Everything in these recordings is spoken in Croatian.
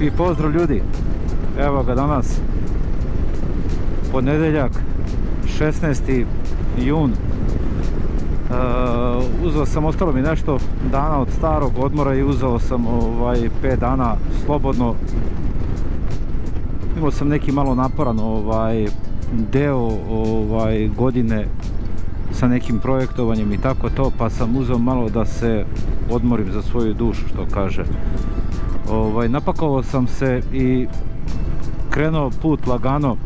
I pozdrav ljudi, evo ga danas, ponedjeljak, 16. jun. Uzeo sam, ostalo mi nešto dana od starog odmora i uzeo sam 5 dana slobodno. Imao sam neki malo naporan deo godine sa nekim projektovanjem i tako to, pa sam uzeo malo da se odmorim za svoju dušu, što kaže. Napakovao sam se i krenuo put lagano.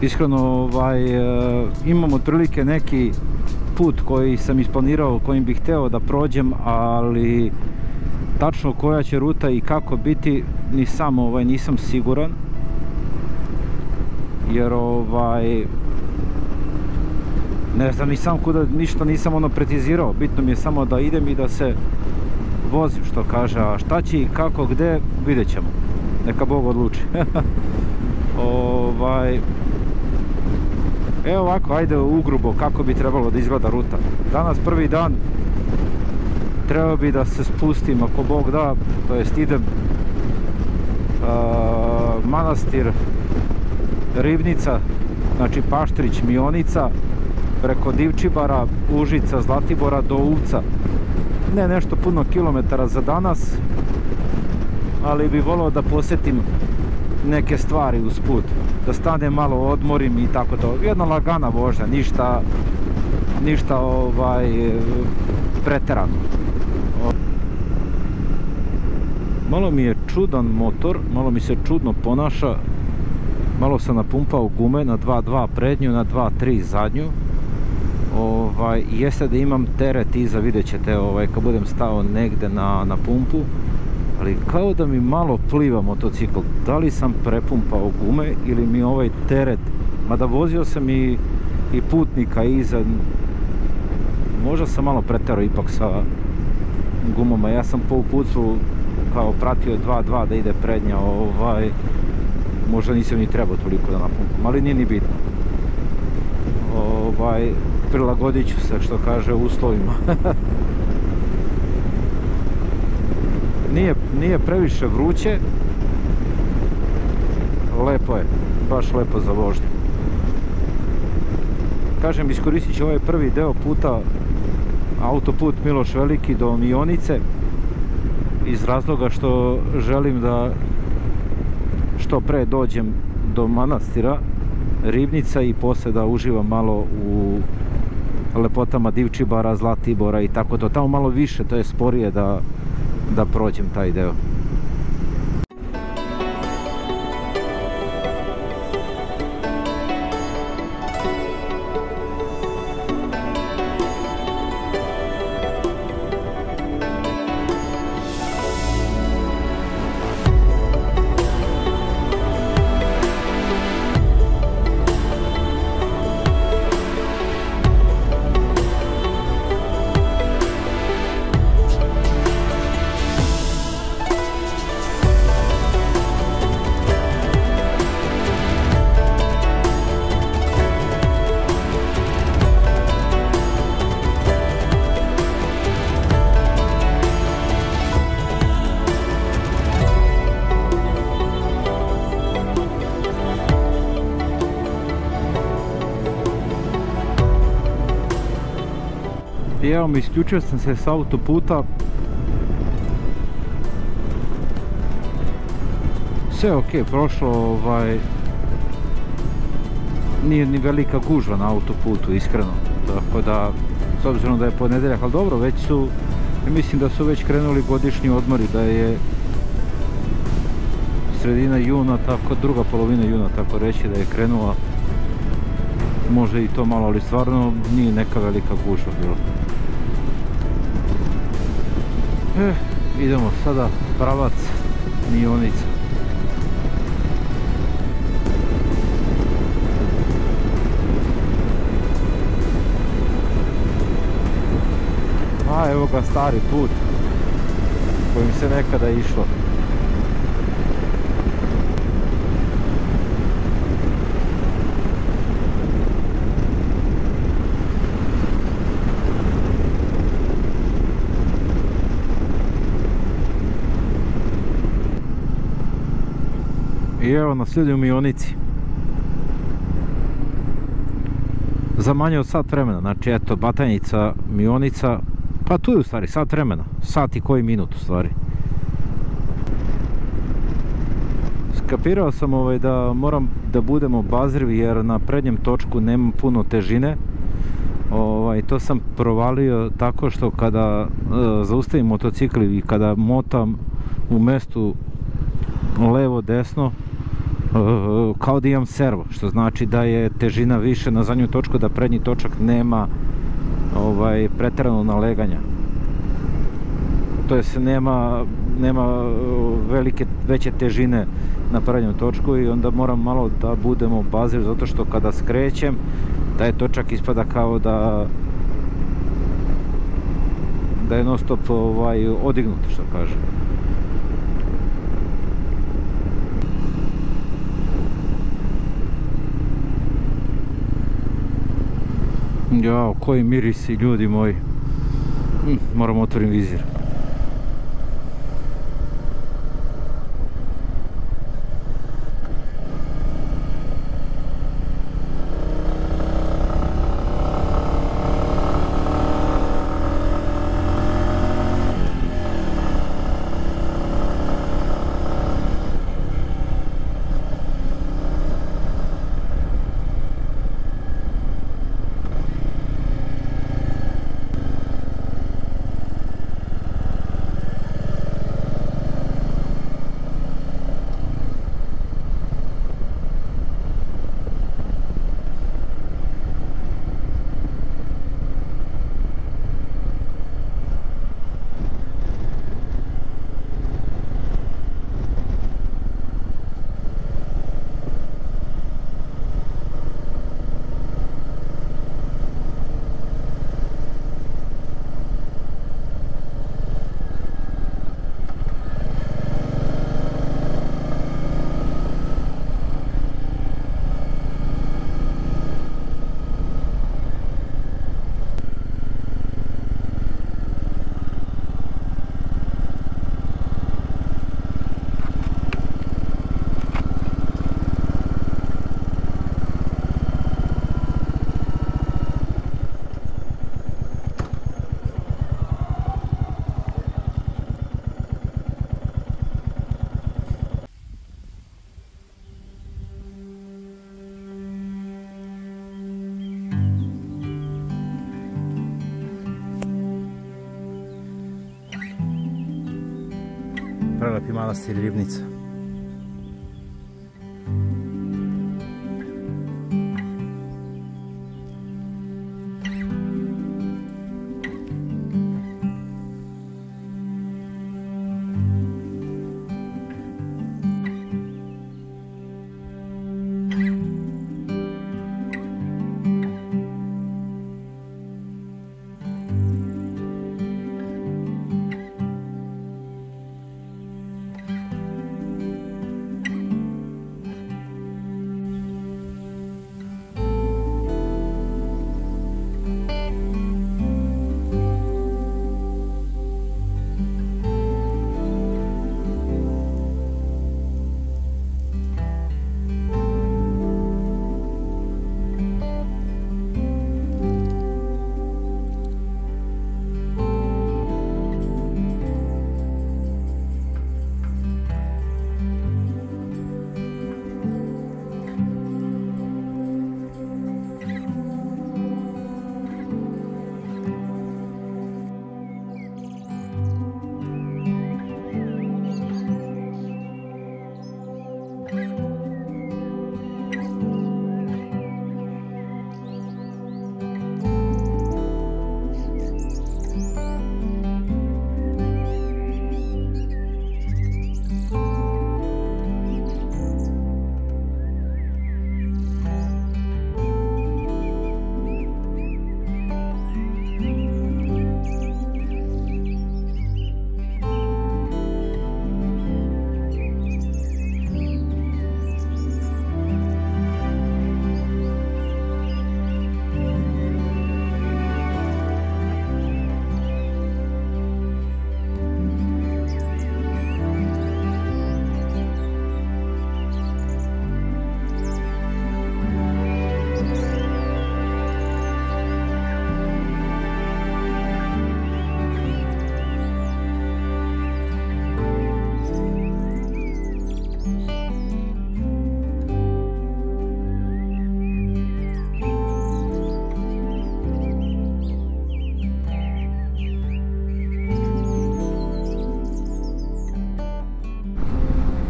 Iskreno imam otprilike neki put koji sam isplanirao, kojim bih hteo da prođem, ali tačno koja će ruta i kako biti ni sam nisam siguran, jer ne znam ni sam kuda, ništa nisam pretizirao. Bitno mi je samo da idem i da se vozim, što kaže, a šta će i kako, gde, vidjet ćemo, neka Bog odluči. Evo ovako, ajde ugrubo kako bi trebalo da izgleda ruta. Danas prvi dan, trebao bi da se spustim ako Bog da, to jest idem manastir Ribnica, znači Paštrić, Mionica, preko Divčibara, Užica, Zlatibora do Uvca. Ne nešto puno kilometara za danas, ali bi volio da posjetim neke stvari uz put, da stanem malo, odmorim i tako to. Jedna lagana vožnja, ništa preterano. Malo mi je čudan motor, malo mi se čudno ponaša. Malo sam napumpao gume na 2.2 prednju, na 2.3 zadnju. Jeste da imam teret iza, vidjet ćete kad budem stao negde na pumpu, ali kao da mi malo pliva motocikl. Da li sam prepumpao gume ili mi ovaj teret, mada vozio sam i putnika iza, možda sam malo preterao ipak sa gumama. Ja sam po putu kao pratio 2.2 da ide prednja, možda nisam ni trebao toliko da napumpam, ali nije ni bitno. Prilagodit ću se, što kaže, uslovima. Nije previše vruće, lepo je, baš lepo za vožnju. Kažem, iskoristit ću ovaj prvi deo puta, autoput Miloš Veliki do Mionice, iz razloga što želim da što pre dođem do manastira Ribnica i poslije da uživam malo u lepotama Divčibara, Zlatibora i tako to. Tamo malo više, to je sporije da prođem taj deo. I evo me, isključio sam se s autoputa. Sve ok, prošlo, nije ni velika gužva na autoputu, iskreno. Tako da, s obzirom da je ponedjeljak, ali dobro, već su, mislim da su već krenuli godišnji odmori, da je sredina juna, tako, druga polovina juna, tako reći, da je krenula. Može i to malo, ali stvarno nije neka velika gužva bilo. Idemo sada pravac Mionica. A evo ga stari put kojim se nekada išlo. I evo nas ljudi u Mionici. Za manje od sat vremena, znači eto Batajnica, Mionica, pa tu je u stvari sat vremena, sat i koji minut u stvari. Skapirao sam da moram da budem obazriv jer na prednjem točku nemam puno težine. To sam provalio tako što kada zaustavim motocikl i kada motam u mestu levo desno, kao da imam servo, što znači da je težina više na zadnju točku, da prednji točak nema pretjerano naleganja. To jest nema veće težine na prednjem točku i onda moram malo da budem obazriv zato što kada skrećem taj točak ispada kao da je non stop odignut, što kaže. Jao, koji mirisi, ljudi moji. Moram otvorim vizir. Prelepi manastir Ribnica.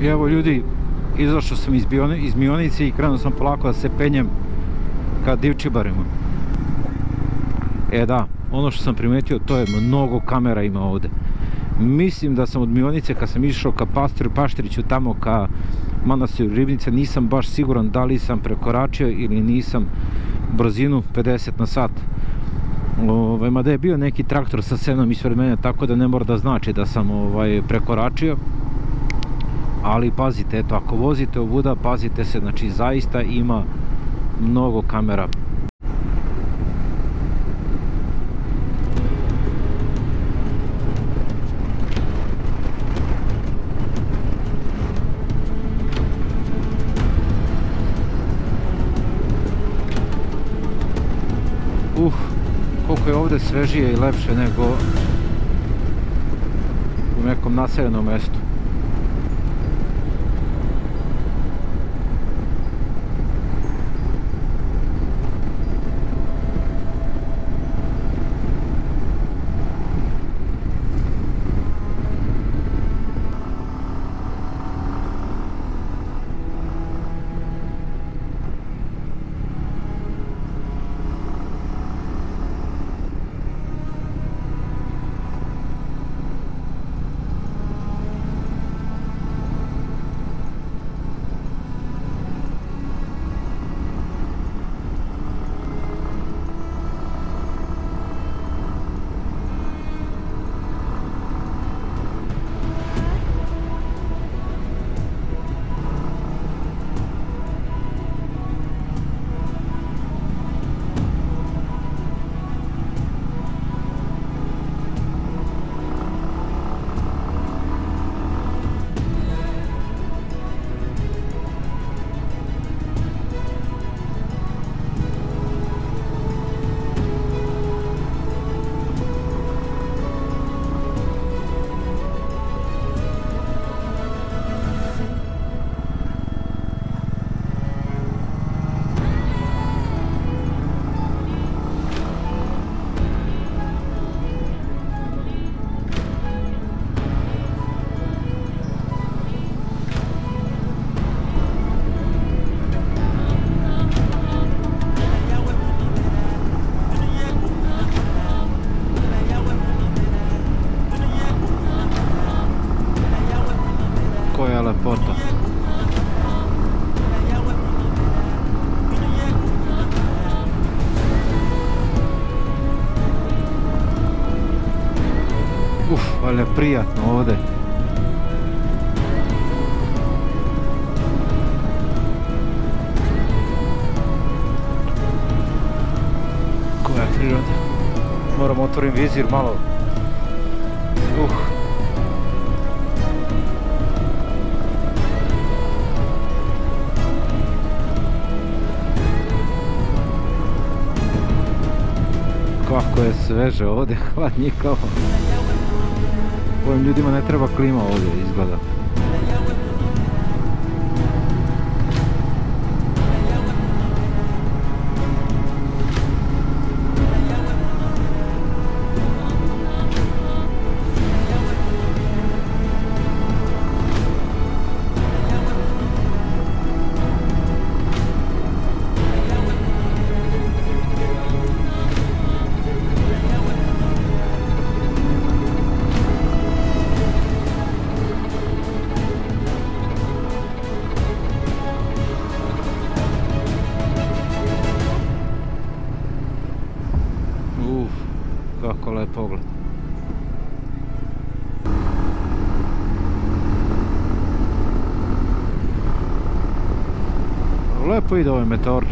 I evo ljudi, izašao sam iz Mionice i krenuo sam polako da se penjem ka Divčibarima. E da, ono što sam primetio, to je mnogo kamera ima ovdje. Mislim da sam od Mionice, kad sam išao ka Paštriću, tamo ka Manastiru Ribnice, nisam baš siguran da li sam prekoračio ili nisam brzinu 50 na sat. Mada je bio neki traktor sa senom ispred mene, tako da ne mora da znači da sam prekoračio. Ali pazite, eto, ako vozite ovuda, pazite se, znači zaista ima mnogo kamera. Koliko je ovdje svežije i lepše nego u nekom naseljenom mjestu. Lepota. Ali je prijatno ovdje. Koja priroda. Moram otvorim vizir malo. Kako je sveže ovdje, hladnjikavo. Ovim ljudima ne treba klima ovdje, izgleda. Kako lep pogled. Lepo ide ovaj meteor.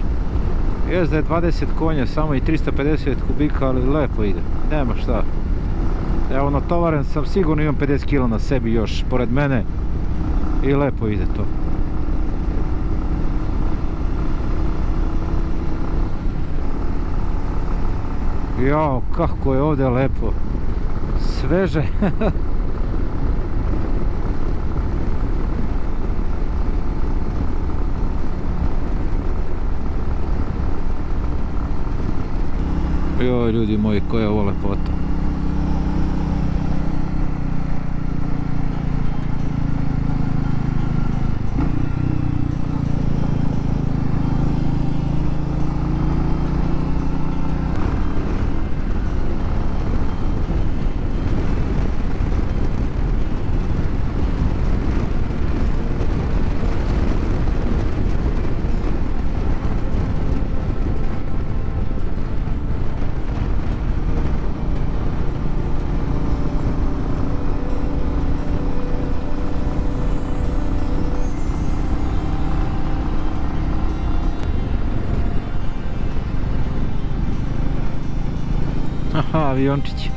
Jest da je 20 konja, samo i 350 kubika, ali lepo ide. Nema šta. Evo, natovaren sam, sigurno imam 50 kg na sebi još pored mene i lepo ide to. Jao, kako je ovdje lepo. Sveže. Joj, ljudi moji, koja je ovo lepota. Aha, aviončić.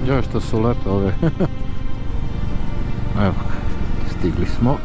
Još što su lepe ove. Evo, stigli smo.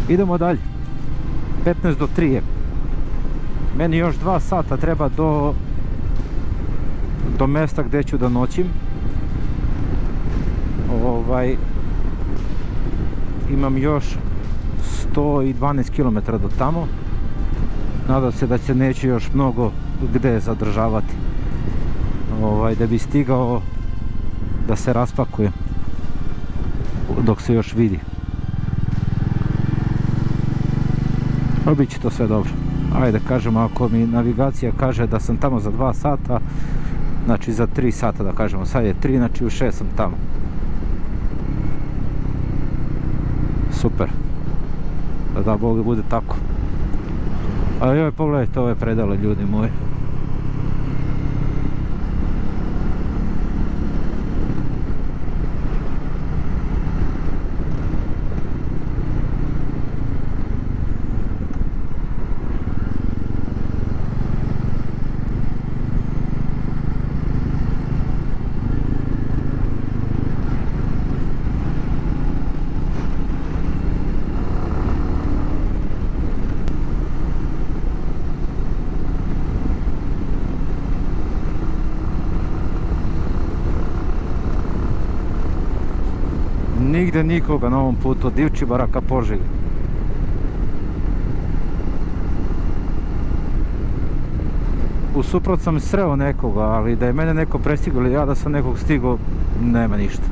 Idemo dalje. 15 do 3 je. Meni još 2 sata treba do mjesta gdje ću da noćim. Imam još 112 km do tamo. Nadam se da se neće još mnogo gdje zadržavati. Da bi stigao da se raspakujem dok se još vidi. Ali bit će to sve dobro. Ajde, kažemo, ako mi navigacija kaže da sam tamo za 2 sata, znači za 3 sata da kažemo, sad je 3, znači u 6 sam tamo. Super. Da Bog bude tako. Ali joj, pogledajte ove predale, ljudi moji. Nigde nikoga na ovom putu, od Divčibara ka Požegi. Usuprot sam sreo nekoga, ali da je mene neko prestigao ili ja da sam nekog stigao, nema ništa.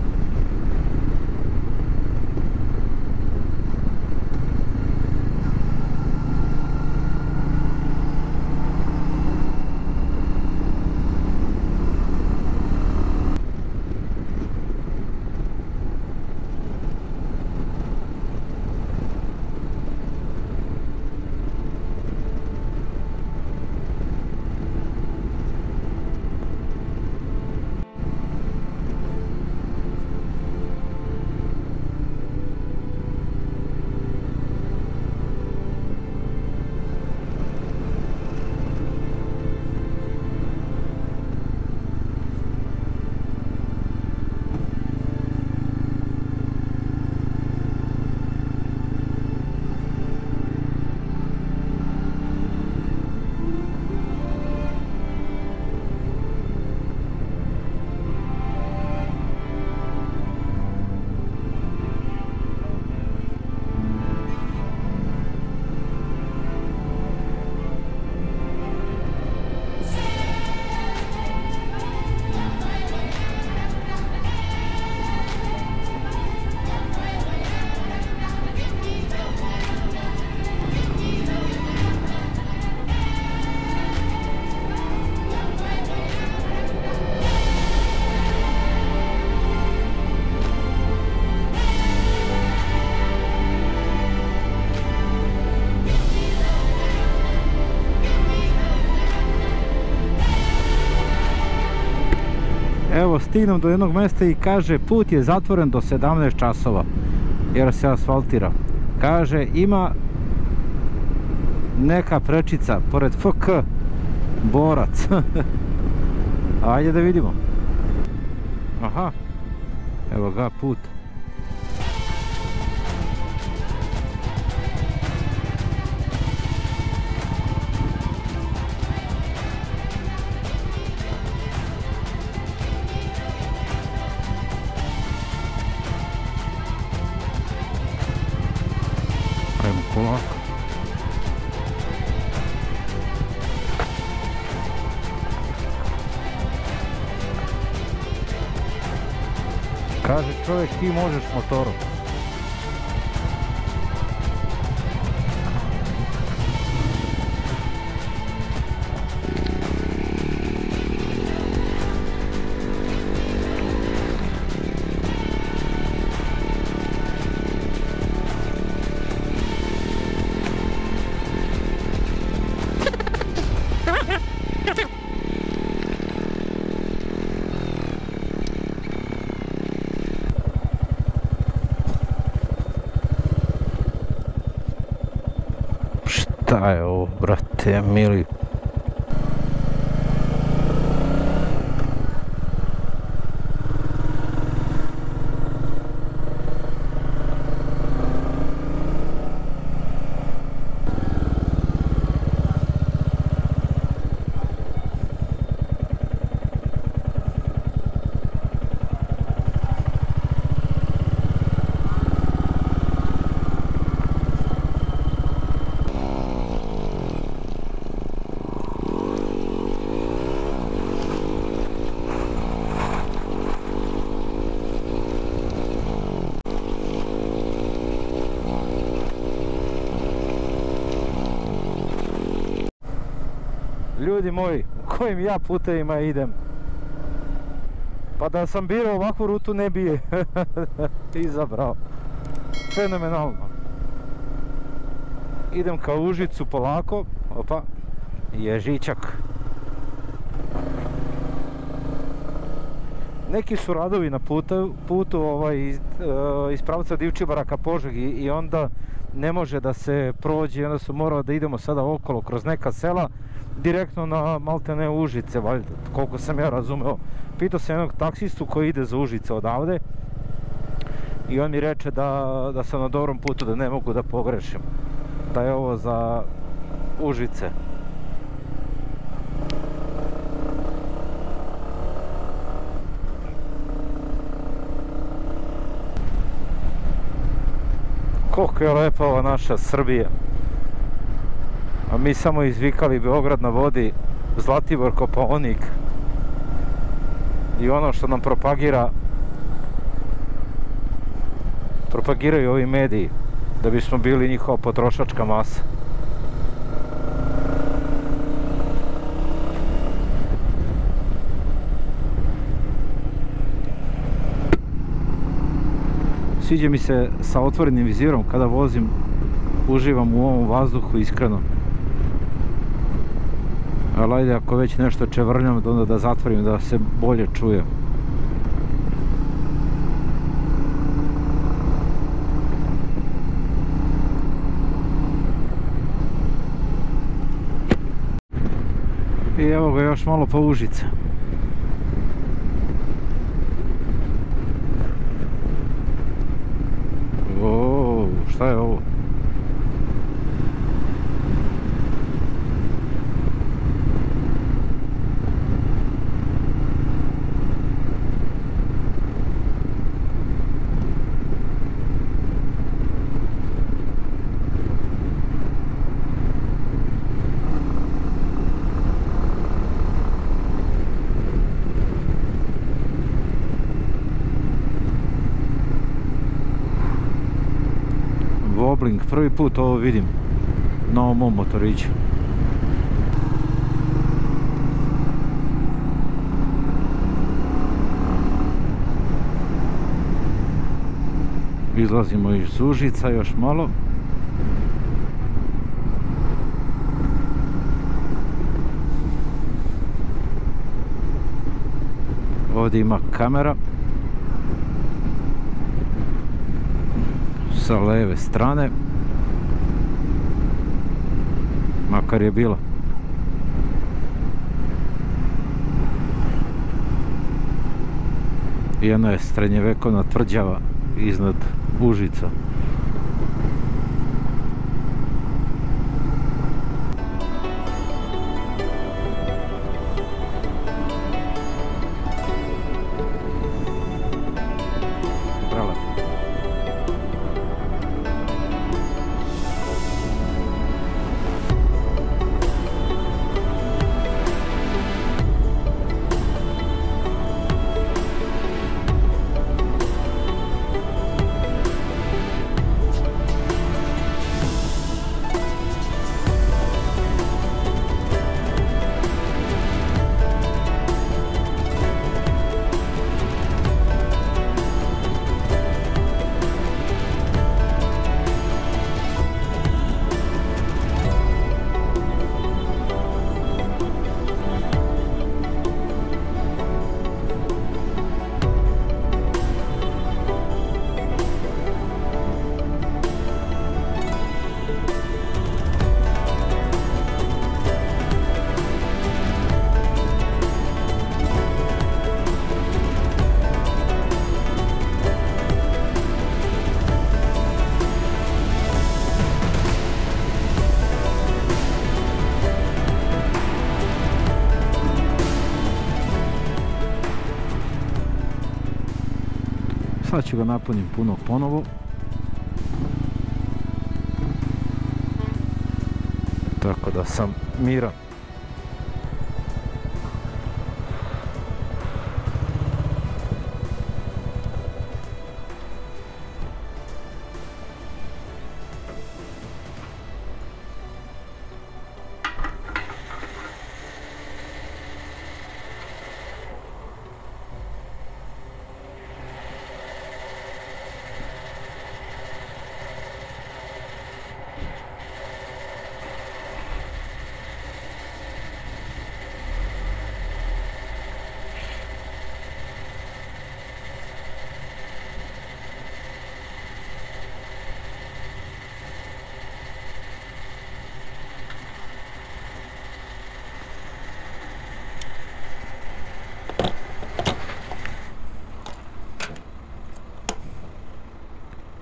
Evo, stignem do jednog mjesta i kaže put je zatvoren do 17 časova jer se asfaltira. Kaže ima neka prečica pored FK borac. Ajde da vidimo. Aha, evo ga put. Kaže čovjek, ti možeš motorom. Šta je ovo, brate mili? Ljudi moji, kojim ja putevima idem? Pa da sam birao ovakvu rutu ne bi je izabrao. Fenomenalno. Idem ka Užicu polako. Opa, ježičak. Neki su radovi na putu iz pravca Divčibara ka Požegi i onda ne može da se prođe, onda su morali da idemo sada okolo kroz neka sela direktno na maltene Užice, valjda, koliko sam ja razumeo. Pitao sam jednog taksistu koji ide za Užice odavde i on mi reče da sam na dobrom putu, da ne mogu da pogrešim, da je ovo za Užice. Koliko je lepa ova naša Srbija. A mi samo izvikali Beograd na vodi, Zlatibor, Kopaonik i ono što nam propagiraju ovi mediji, da bismo bili njihova potrošačka masa. Sviđa mi se sa otvorenim vizirom kada vozim, uživam u ovom vazduhu iskreno. Ali ajde, ako već nešto čevrljam, onda da zatvorim da se bolje čuje. I evo ga još malo pa Užice. O, šta je ovo? Wobbling, prvi put ovo vidim na ovom mom motoriću. Izlazimo iz Užica još malo. Ovdje ima kamera sa leve strane, makar je bila. Jedna je srednjevekovna tvrđava iznad Užica. Sad ću ga napunim puno ponovo. Tako da sam miran.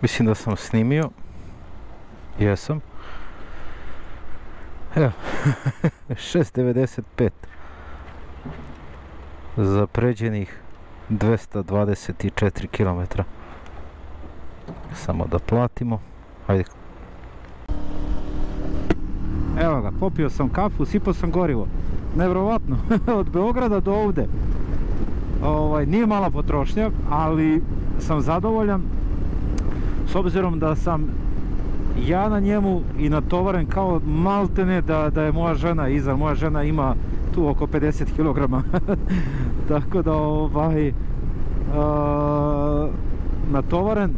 Mislim da sam snimio. Jesam. Evo, 6,95 za pređenih 224 km. Samo da platimo. Hajde. Evo ga, popio sam kafu, sipao sam gorivo. Nevjerovatno, od Beograda do ovde. Nije mala potrošnja, ali sam zadovoljan. S obzirom da sam ja na njemu i natovaren kao maltene da je moja žena iza. Moja žena ima tu oko 50 kg. Tako da natovaren.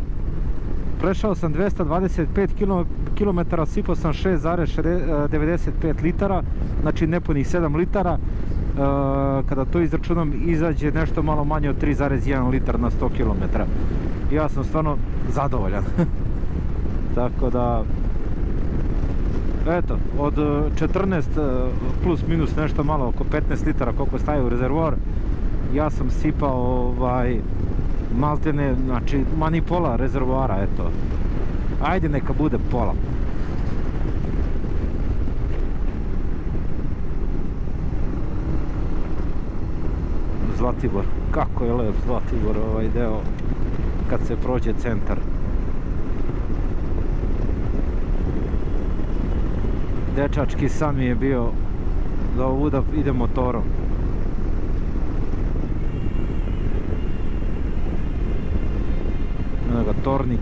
Prešao sam 225 km, sipao sam 6,95 litara, znači nepunih 7 litara. Kada to izračunam, izađe nešto malo manje od 3,1 litar na 100 km. Ja sam stvarno zadovoljan. Tako da, eto, od 14 plus minus nešto malo, oko 15 litara koliko staje u rezervoar, ja sam sipao maltene, znači mani pola rezervoara, eto. Ajde neka bude pola. Zlatibor, kako je lep Zlatibor ovaj deo kad se prođe centar. Dečački san mi je bio da ovuda ide motorom. Evo ga Tornik.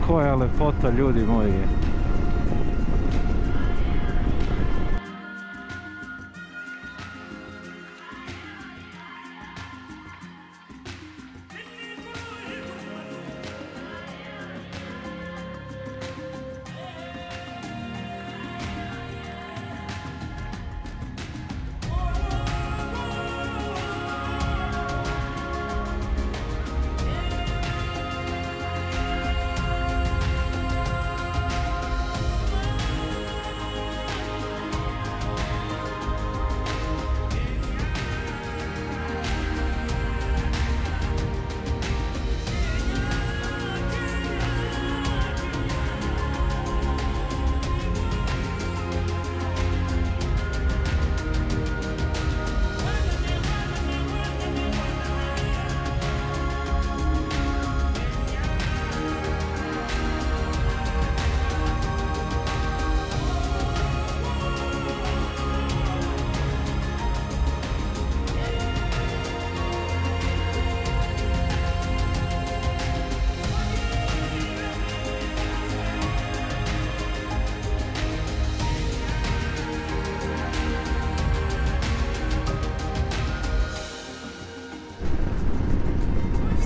Koja lepota, ljudi moji.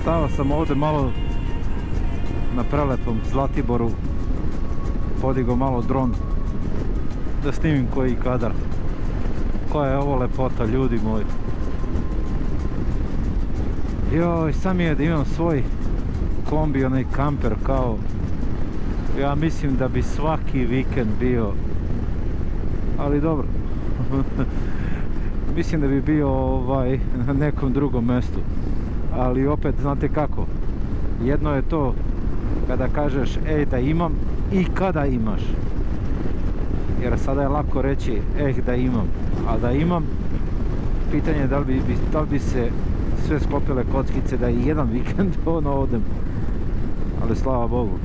Stao sam ovdje malo na prelepom Zlatiboru, podigao malo dron da snimim koji kadar. Koja je ovo lepota, ljudi moji. Joj, sam je da imam svoj kombi, onaj kamper kao, ja mislim da bi svaki vikend bio, ali dobro. mislim da bi bio na nekom drugom mjestu. Ali opet, znate kako, jedno je to kada kažeš ej da imam i kada imaš. Jer sada je lako reći da imam, a da imam, pitanje je da li bi se sve sklopile kockice da i jedan vikend odem. Ali slava Bogu.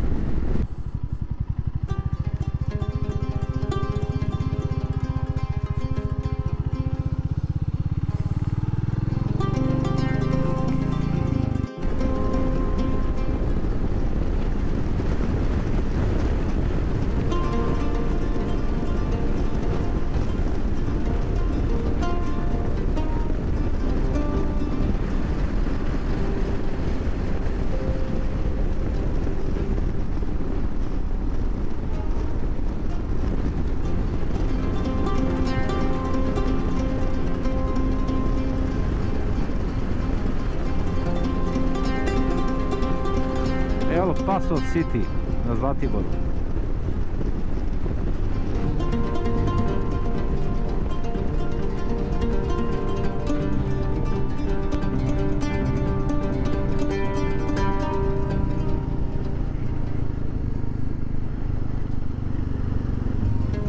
Paso City na Zlatiboru.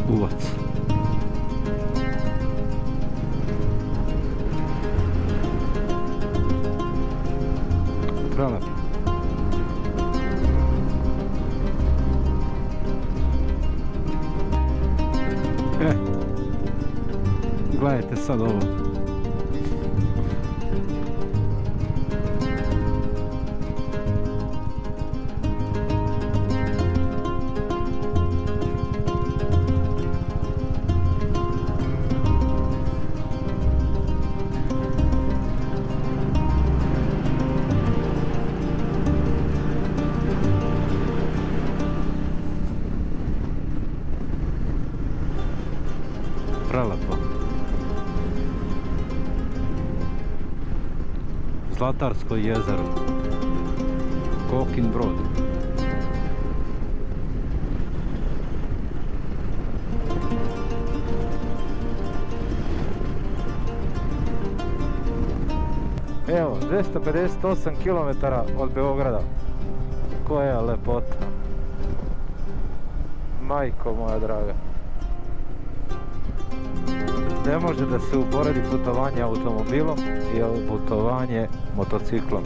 Uvac. Prelep. Gledajte sad ovo. Prelepo. Zlatarsko jezero, Kokin Brod. Evo, 258 km od Beograda. Koja lepota. Majko moja draga. Ne može da se uporedi putovanje automobilom i putovanje motociklom.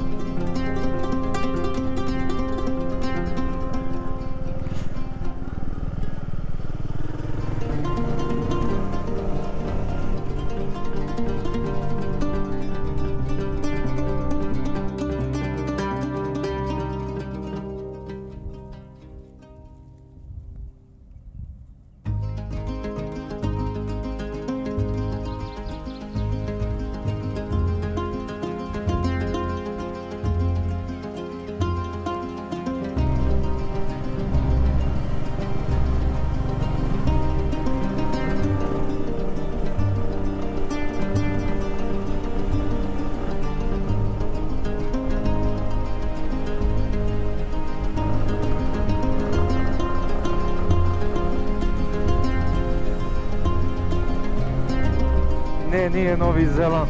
Ne, nije Novi Zeland.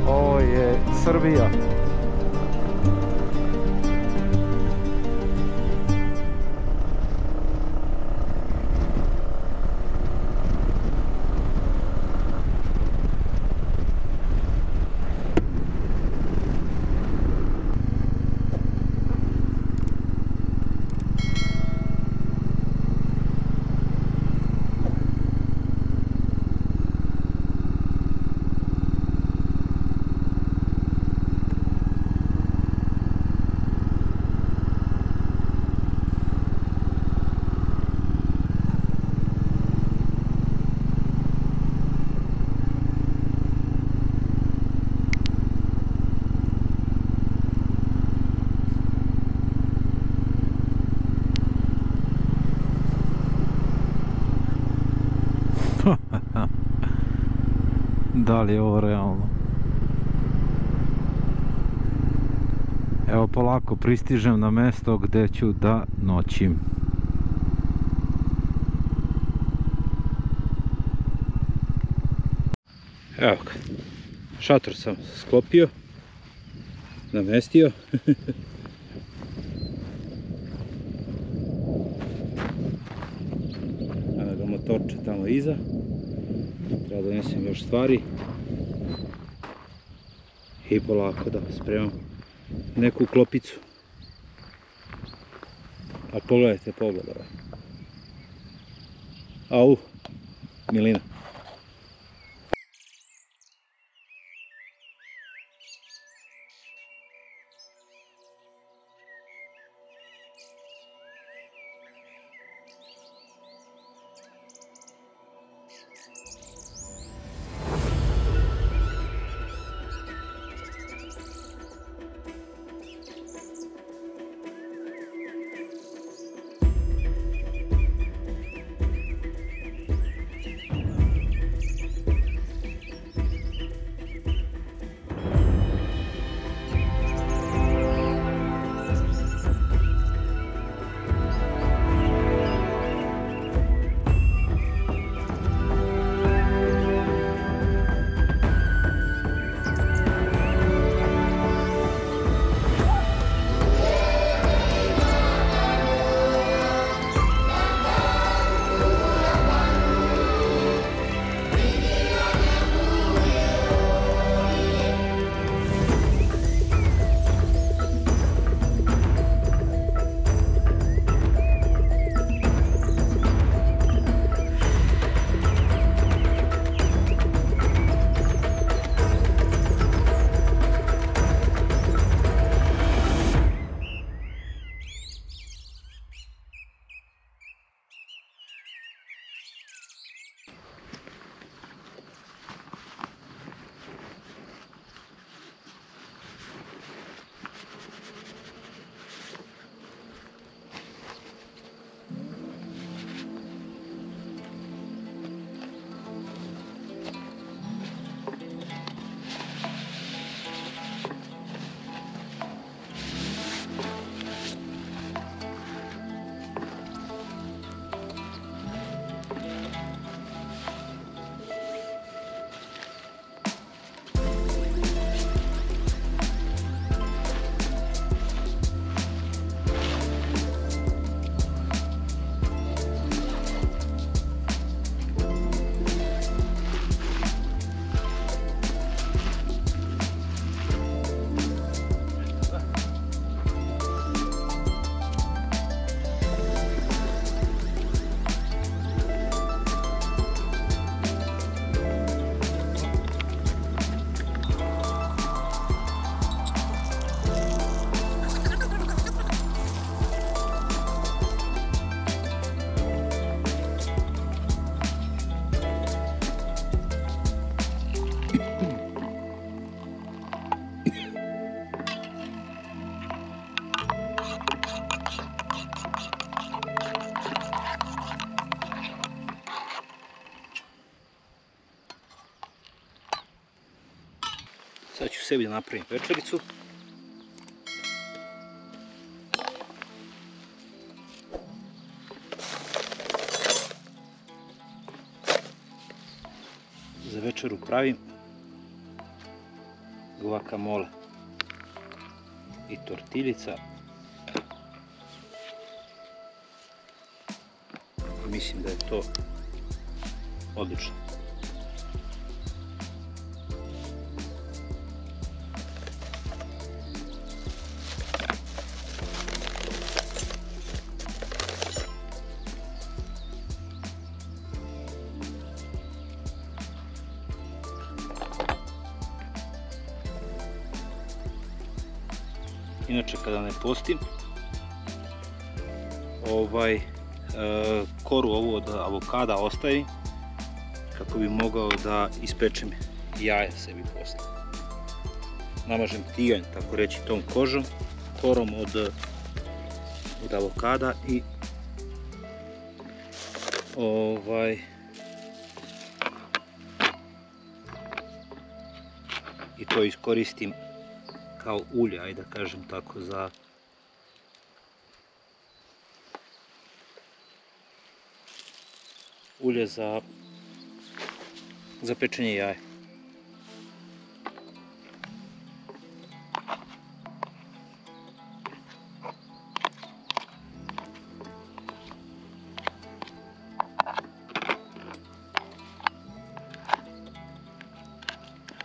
Ovo je Srbija. Da li je ovo realno? Evo polako pristižem na mjesto gdje ću da noćim. Evo ga, šator sam sklopio, namestio. Evo ga motorče tamo iza, treba donesem još stvari i polako da spremam neku klopicu. A pogledajte pogled ovaj. Au, milina. Sad ću sebi da napravim večericu. Za večeru pravim guacamole i tortiljica. Mislim da je to odlično. Inače, kada ne postim, koru ovu od avokada ostavim kako bi mogao da ispečem jaja sebi posle. Namažem tiganj, tako reći, tom korom od avokada i to iskoristim kao ulje, ajde da kažem tako, za pečenje jaja.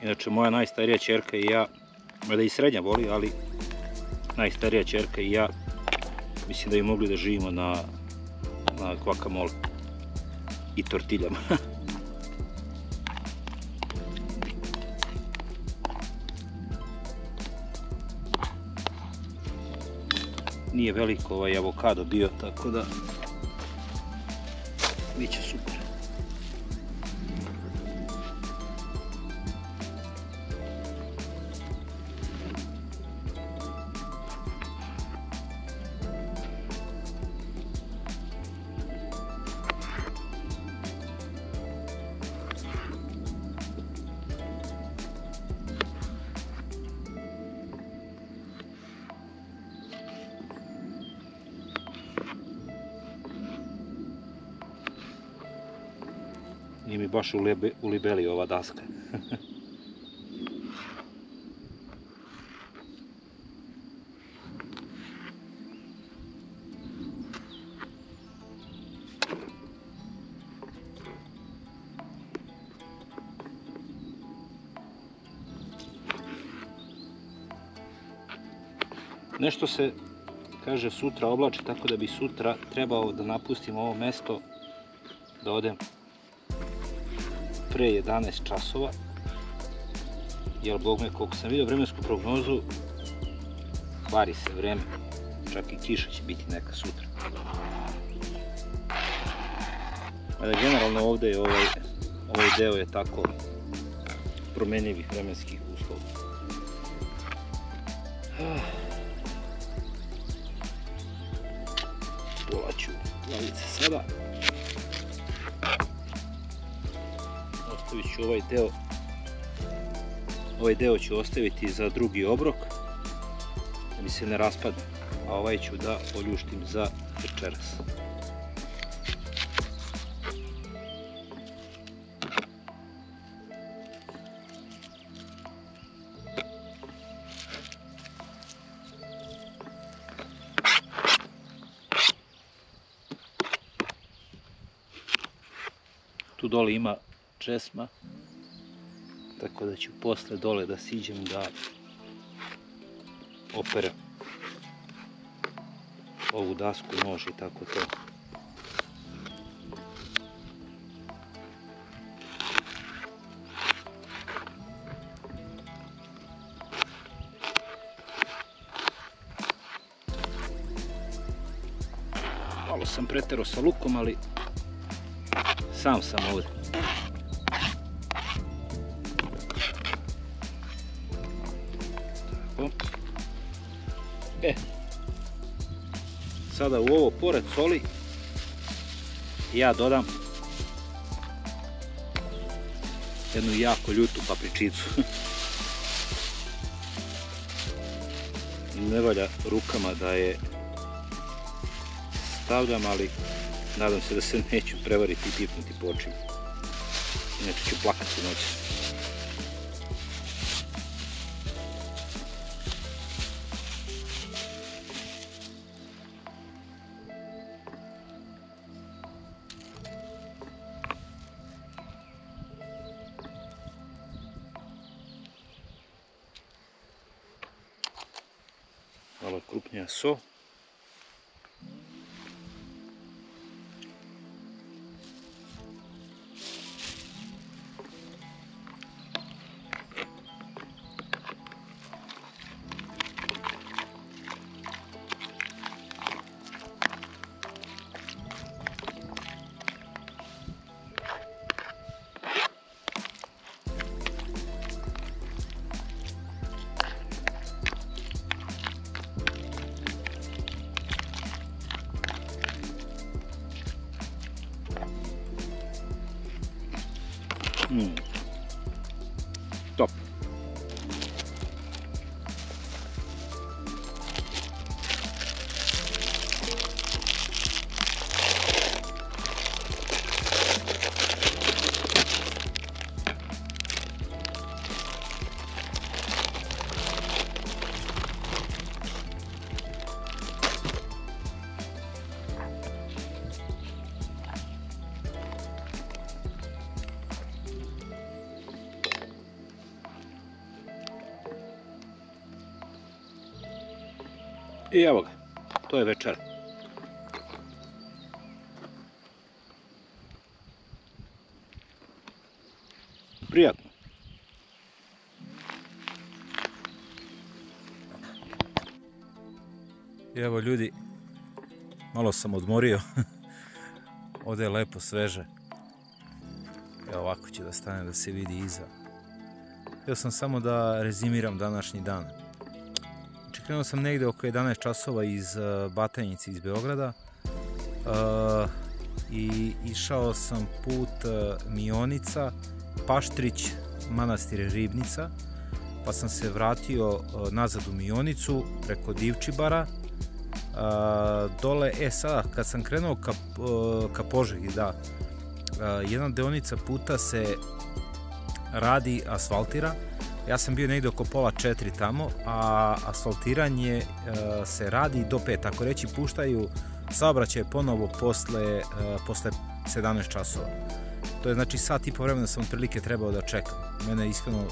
Inače, moja najstarija ćerka i ja, mada i srednja voli, ali najstarija ćerka i ja, mislim da bi mogli da živimo na guacamole i tortiljama. Nije veliko ovaj avokado bio, tako da bit će super. Nije mi baš ulibeli ova daska. Nešto se, kaže, sutra oblači, tako da bi sutra trebao da napustim ovo mesto, da odem pre 11 časova, jer bogme, koliko sam vidio vremensku prognozu, kvari se vreme, čak i kiša će biti neka sutra. Ali generalno ovdje je ovaj deo je tako promenljivih vremenskih uslova. Dolaću glavice sada. Ostavit ću ovaj deo ću ostaviti za drugi obrok, da mi se ne raspadne, a ovaj ću da oljuštim za večeras. Tu dole ima česma, tako da ću posle dole da siđem da operem ovu dasku, nož i tako to. Malo sam preterao sa lukom, ali sam sam ovdje. Sada u ovo, pored soli, ja dodam jednu jako ljutu papričicu. Ne valja rukama da je stavljam, ali nadam se da se neću prevariti i pipnuti po očima. Inače ću plakati noći. Malo krupnija so. Top. I evo ga, to je večer. Prijatno. I evo ljudi, malo sam odmorio. Ovdje je lepo sveže. Evo ovako će da stane da se vidi iza. Htio sam samo da rezimiram današnji dan. Krenuo sam negdje oko 11 časova iz Batajnice, iz Beograda, i išao sam put Mionica, Paštrić, manastir Ribnica, pa sam se vratio nazad u Mionicu preko Divčibara, dole, sada kad sam krenuo ka Požegi, da, jedna deonica puta se radi, asfaltira. Ja sam bio negdje oko pola 4 tamo, a asfaltiranje se radi do 5, tako reći puštaju saobraćaj ponovo posle 17 časova. To je znači sat i po vremena sam otprilike trebao da čekam. Mene je iskreno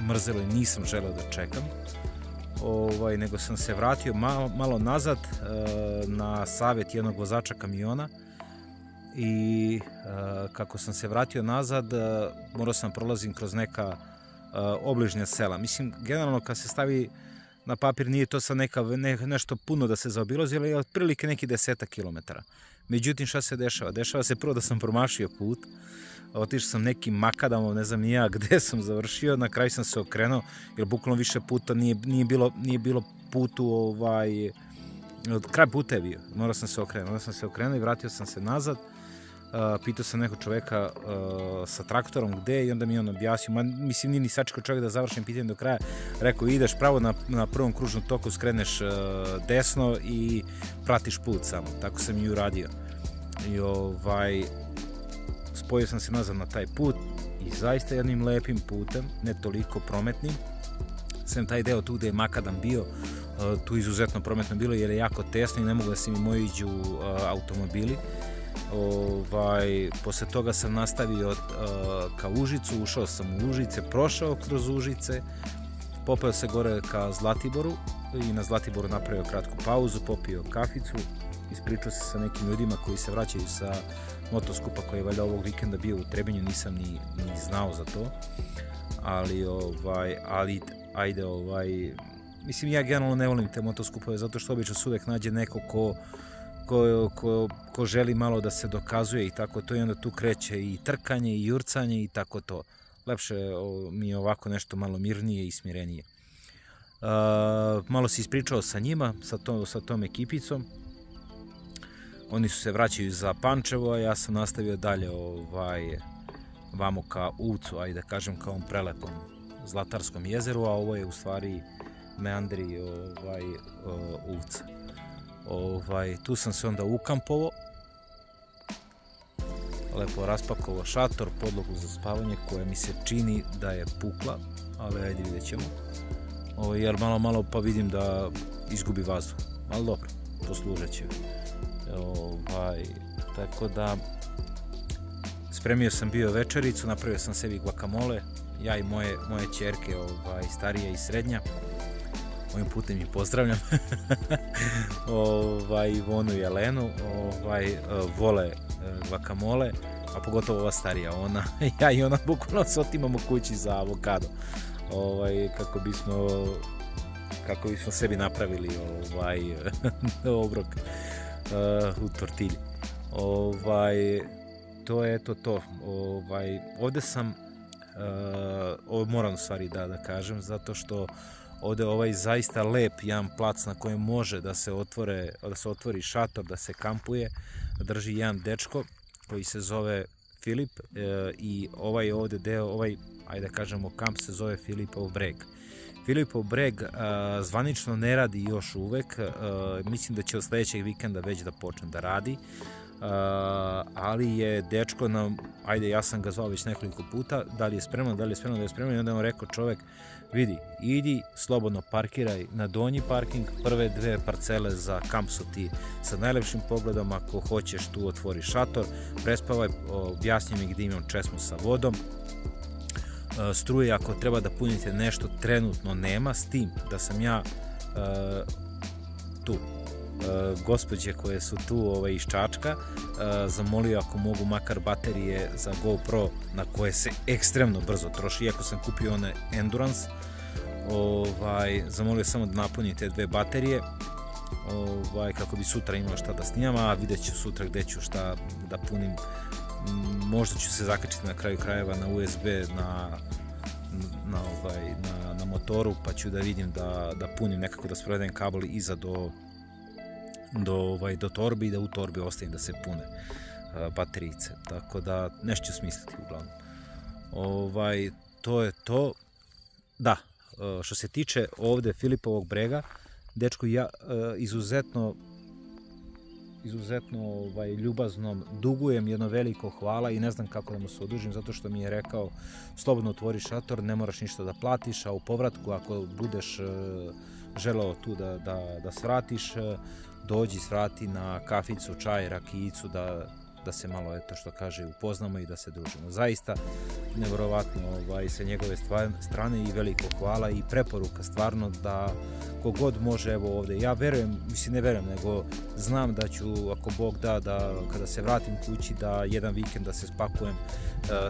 mrzelo i nisam želeo da čekam, nego sam se vratio malo nazad na savjet jednog vozača kamiona i kako sam se vratio nazad morao sam prolazim kroz neka obližnja sela. Mislim, generalno kad se stavi na papir nije to sad nešto puno da se zaobilazi, ali je otprilike neki 10 kilometara. Međutim, šta se dešava? Dešava se prvo da sam promašio put, otišao sam nekim makadamom, ne znam ni ja gde sam završio, na kraju sam se okrenuo, jer bukvalno više puta nije bilo putu, kraj puta je bio, morao sam se okrenuo i vratio sam se nazad. Pitao sam nekog čoveka sa traktorom gde i onda mi on objasnio, mislim nije ni sačekao čovjek da završim pitanje do kraja, rekao ideš pravo na prvom kružnom toku, skreneš desno i pratiš put samo, tako sam i uradio. I spojio sam se nazad na taj put i zaista jednim lepim putem, ne toliko prometnim, sem taj deo tu gde je makadam bio, tu izuzetno prometno bilo jer je jako tesno i ne mogu da se mi mojiđu automobili. Posle toga sam nastavio ka Užicu, ušao sam u Užice, prošao kroz Užice, popeo se gore ka Zlatiboru i na Zlatiboru napravio kratku pauzu, popio kaficu, ispričao se sa nekim ljudima koji se vraćaju sa motoskupa koji je valjda ovog vikenda bio u Trebinju, nisam ni znao za to, ali ajde, mislim ja generalno ne volim te motoskupove zato što obično se uvek nađe neko ko želi malo da se dokazuje i tako to i onda tu kreće i trkanje i jurcanje i tako to. Lepše mi je ovako nešto malo mirnije i smirenije. Malo se ispričao sa njima, sa tom ekipicom. Oni su se vraćaju za Pančevo, a ja sam nastavio dalje vamo ka Uvcu, ajde da kažem ka ovom prelepom Zlatarskom jezeru, a ovo je u stvari meandri Uvca. Tu sam se onda ukampovao, lepo raspakovao šator, podlogu za spavanje koja mi se čini da je pukla, ali ajde vidjet ćemo, jer malo pa vidim da izgubi vazduh, ali dobro, poslužat će. Tako da spremio sam bio večericu, napravio sam sebi guacamole, ja i moje ćerke, starija i srednja. Ovim putem ih pozdravljam. Ivonu i Jelenu vole guacamole, a pogotovo ova starija, ja i ona bukvalno se otimamo kući za avokado, kako bismo sebi napravili obrok u tortilji. To je to. Ovdje sam, ovo moram u stvari da kažem, zato što ovdje je zaista lep jedan plac na kojem može da se otvori šator, da se kampuje, drži jedan dečko koji se zove Filip i ovdje deo, ajde da kažemo kamp se zove Filipov breg. Filipov breg zvanično ne radi još uvek, mislim da će od sljedećeg vikenda već da počne da radi, ali je dečko nam, ajde ja sam ga zvao već nekoliko puta, da li je spremno i onda je on rekao čovek, vidi, idi, slobodno parkiraj na donji parking, prve dve parcele za kamp su ti sa najlepšim pogledom, ako hoćeš tu otvori šator, prespavaj, objasni mi gdje imam česmu sa vodom, struje ako treba da punite nešto trenutno nema, s tim da sam ja tu gospođe koje su tu iz Čačka, zamolio ako mogu makar baterije za GoPro na koje se ekstremno brzo troši, iako sam kupio one Endurance, zamolio samo da napunim te 2 baterije kako bi sutra imao šta da snimam, a vidjet ću sutra gdje ću šta da punim. Možda ću se zakačiti na kraju krajeva na USB na motoru, pa ću da vidim da punim nekako, da sprovedem kabel iza do torbi i da u torbi ostavim da se pune baterijice, tako da nešto ću smisliti uglavnom. To je to. Da, što se tiče ovdje Filipovog brega, dečko ja izuzetno ljubaznom dugujem jedno veliko hvala i ne znam kako da mu se odužim, zato što mi je rekao slobodno otvori šator, ne moraš ništa da platiš, a u povratku ako budeš želeo tu da svratiš, dođi svrati na kaficu, čaj, rakijicu, da se malo, eto što kaže, upoznamo i da se družimo. Zaista nevjerovatno sa njegove strane i veliko hvala i preporuka stvarno da kogod može, evo ovdje, ja verujem, mislim ne verujem, nego znam da ću, ako Bog da kada se vratim kući, da jedan vikend da se spakujem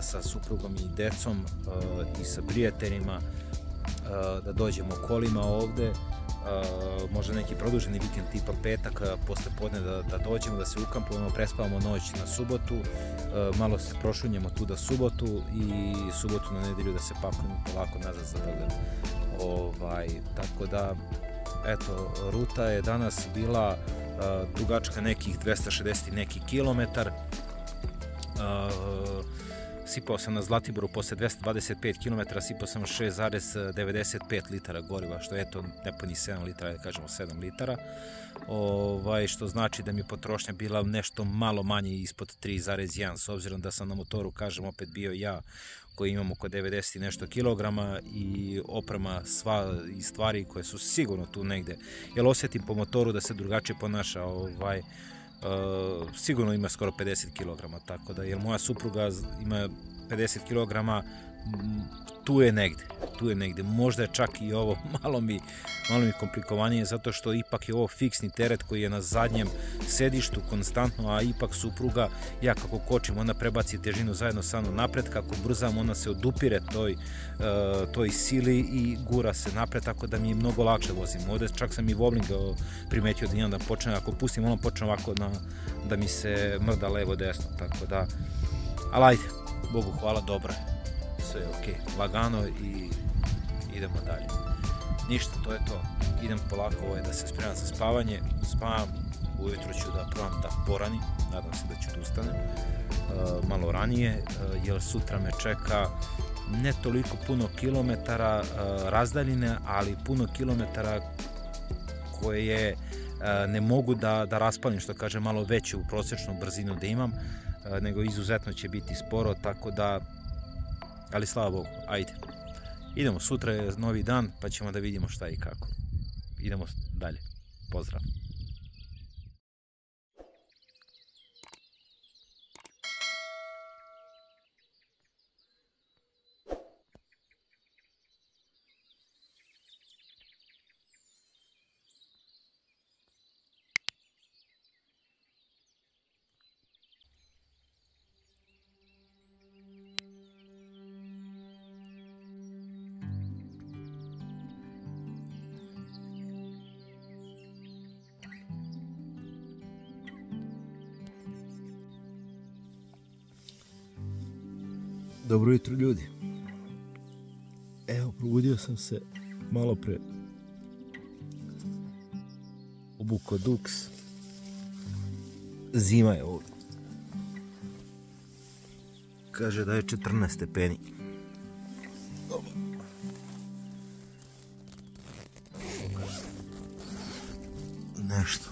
sa suprugom i decom i sa prijateljima, da dođemo kolima ovdje, možda neki produženi vikend tipa petak posle podne da dođemo, da se ukampujemo, prespavamo noć na subotu, malo se prošunjemo tu da subotu i subotu na nedelju da se pakujemo polako nazad za Beograd. Tako da, eto, ruta je danas bila dugačka nekih 260 neki kilometar. Sipao sam na Zlatiboru posle 225 km, sipao sam 6,95 litara goriva, što je eto nepuni 7 litara, da kažemo 7 litara, što znači da mi je potrošnja bila nešto malo manje ispod 3,1, s obzirom da sam na motoru, kažem, opet bio ja koji imam oko 90 i nešto kilograma i oprema sva i stvari koje su sigurno tu negde, jer osjetim po motoru da se drugačije ponaša, sigurno ima skoro 50 kg, tako da, jer moja supruga ima 50 kg, tu je negde, možda je čak i ovo malo mi komplikovanije, zato što ipak je ovo fiksni teret koji je na zadnjem sedištu konstantno, a ipak supruga, ja kako kočim, ona prebaci težinu zajedno sa mnom napred, kako brzam, ona se odupire toj sili i gura se napred, tako da mi je mnogo lakše vozim. Ovdje čak sam i wobbling primetio da imam, da počnem, ako pustim, ono počne ovako da mi se mrda levo desno, tako da, ali ajde, Bogu hvala, dobro je, sve je ok, lagano i idemo dalje. Ništa, to je to, idem polako da se spremam za spavanje, spavam, ujutro ću da probam da poranim, nadam se da ću da ustanem malo ranije, jer sutra me čeka ne toliko puno kilometara razdaljine, ali puno kilometara koje ne mogu da raspalim, što kaže, malo veću prosječnu brzinu da imam, nego izuzetno će biti sporo, tako da, ali slava Bogu, ajde. Idemo, sutra je novi dan, pa ćemo da vidimo šta i kako. Idemo dalje. Pozdrav. Dobro jutro, ljudi. Evo, probudio sam se malo pre. Obuko duks. Zima je ovdje. Kaže da je 14 stepeni. Nešto.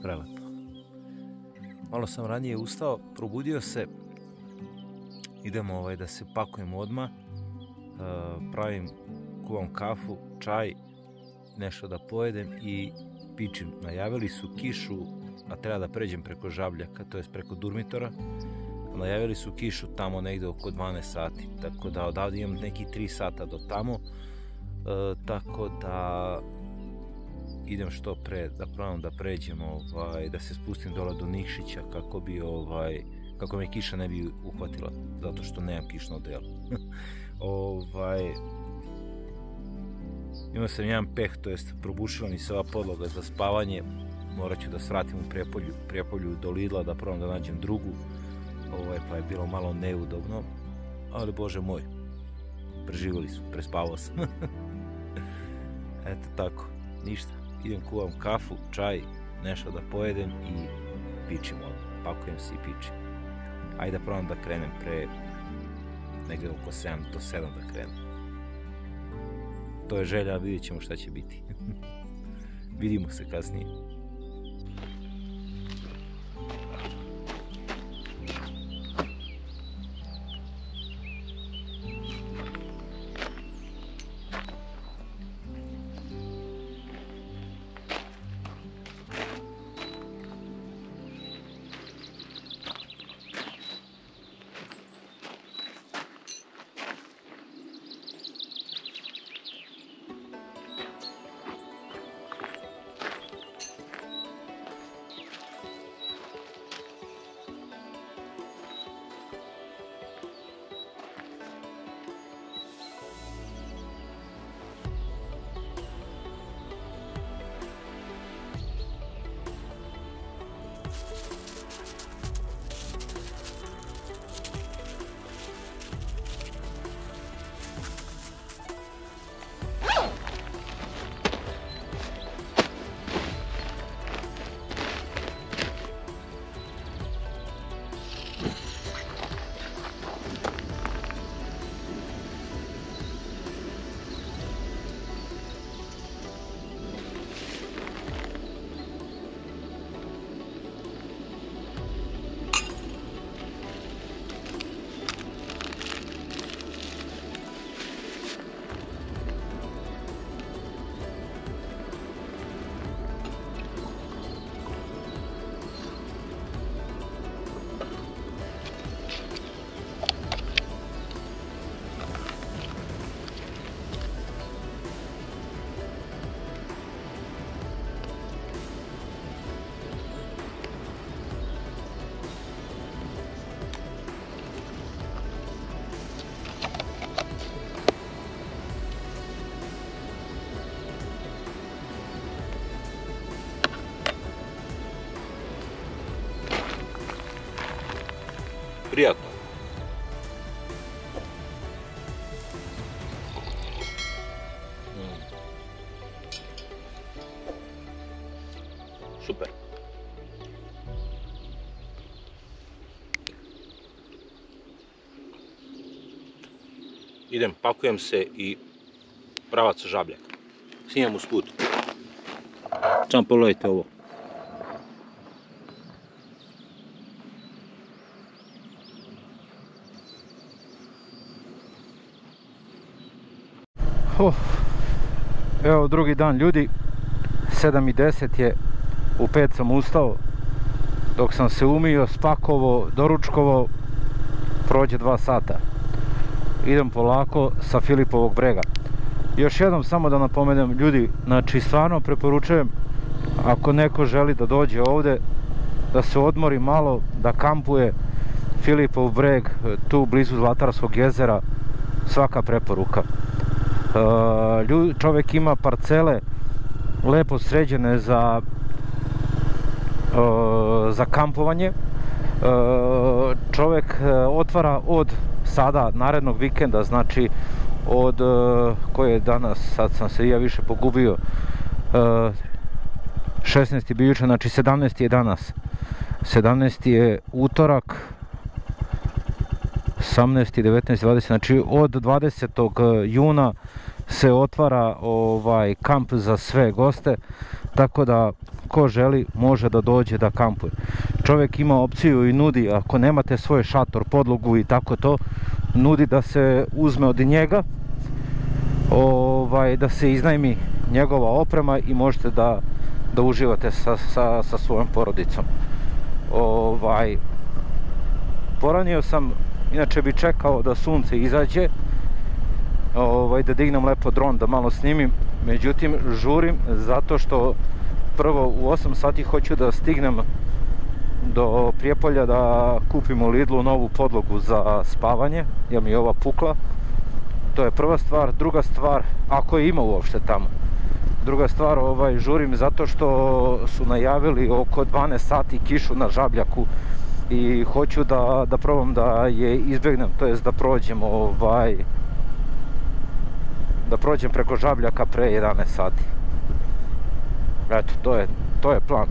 prelepo. Malo sam ranije ustao, probudio se, idemo da se pakujemo odmah, kuvam kafu, čaj, nešto da pojedem i pičim. Najavili su kišu, a treba da pređem preko Žabljaka, to jest preko Durmitora. Najavili su kišu tamo negde oko 12 sati, tako da odavde imam neki 3 sata do tamo, tako da idem što pre da probam da pređem, da se spustim dole do Nikšića kako me kiša ne bi uhvatila, zato što nemam kišno odelo. Imao sam jedan peh, to jest probušila mi se ova podloga za spavanje, morat ću da svratim u Prijepolju do Lidla da probam da nađem drugu, pa je bilo malo neudobno, ali bože moj, preživjeli su, prespavao sam. Eto tako, ništa, idem kuvam kafu, čaj, nešto da pojedem i pičim pakujem se i pičim. Ajde da probam da krenem pre negdje oko 7 do 7 da krenem. To je želja, vidjet ćemo šta će biti. Vidimo se kasnije. Prijatno. Super. Idem, pakujem se i pravac Žabljak. Snimam usput. Samo pogledajte ovo. Evo drugi dan ljudi, 7:10 je, u 5 sam ustao, dok sam se umio, spakovao, doručkovao, prođe 2 sata. Idem polako sa Filipovog brega. Još jednom samo da napomenem ljudi, znači stvarno preporučujem, ako neko želi da dođe ovdje, da se odmori malo, da kampuje, Filipov breg, tu blizu Zlatarskog jezera, svaka preporuka. Čovjek ima parcele lepo sređene za kampovanje. Čovjek otvara od sada narednog vikenda, znači od koji je danas, sad sam se ja više pogubio, 16. bi jučer, znači 17. je danas, 17. je utorak, 18. 19. 20. znači od 20. juna se otvara kamp za sve goste, tako da ko želi može da dođe da kampuje. Čovjek ima opciju i nudi, ako nemate svoj šator, podlogu i tako to, nudi da se uzme od njega, da se iznajmi njegova oprema i možete da uživate sa svojom porodicom. Poranio sam, inače bi čekao da sunce izađe, da dignem lepo dron da malo snimim, međutim žurim zato što prvo u 8 sati hoću da stignem do Prijepolja da kupim u Lidlu novu podlogu za spavanje, jer mi je ova pukla. To je prva stvar. Druga stvar, ako je ima uopšte tamo. Druga stvar, žurim zato što su najavili oko 12 sati kišu na Žabljaku i hoću da probam da je izbjegnem, to jest da prođem da prođem preko Žabljaka pre 11 sati. Eto, to je plan.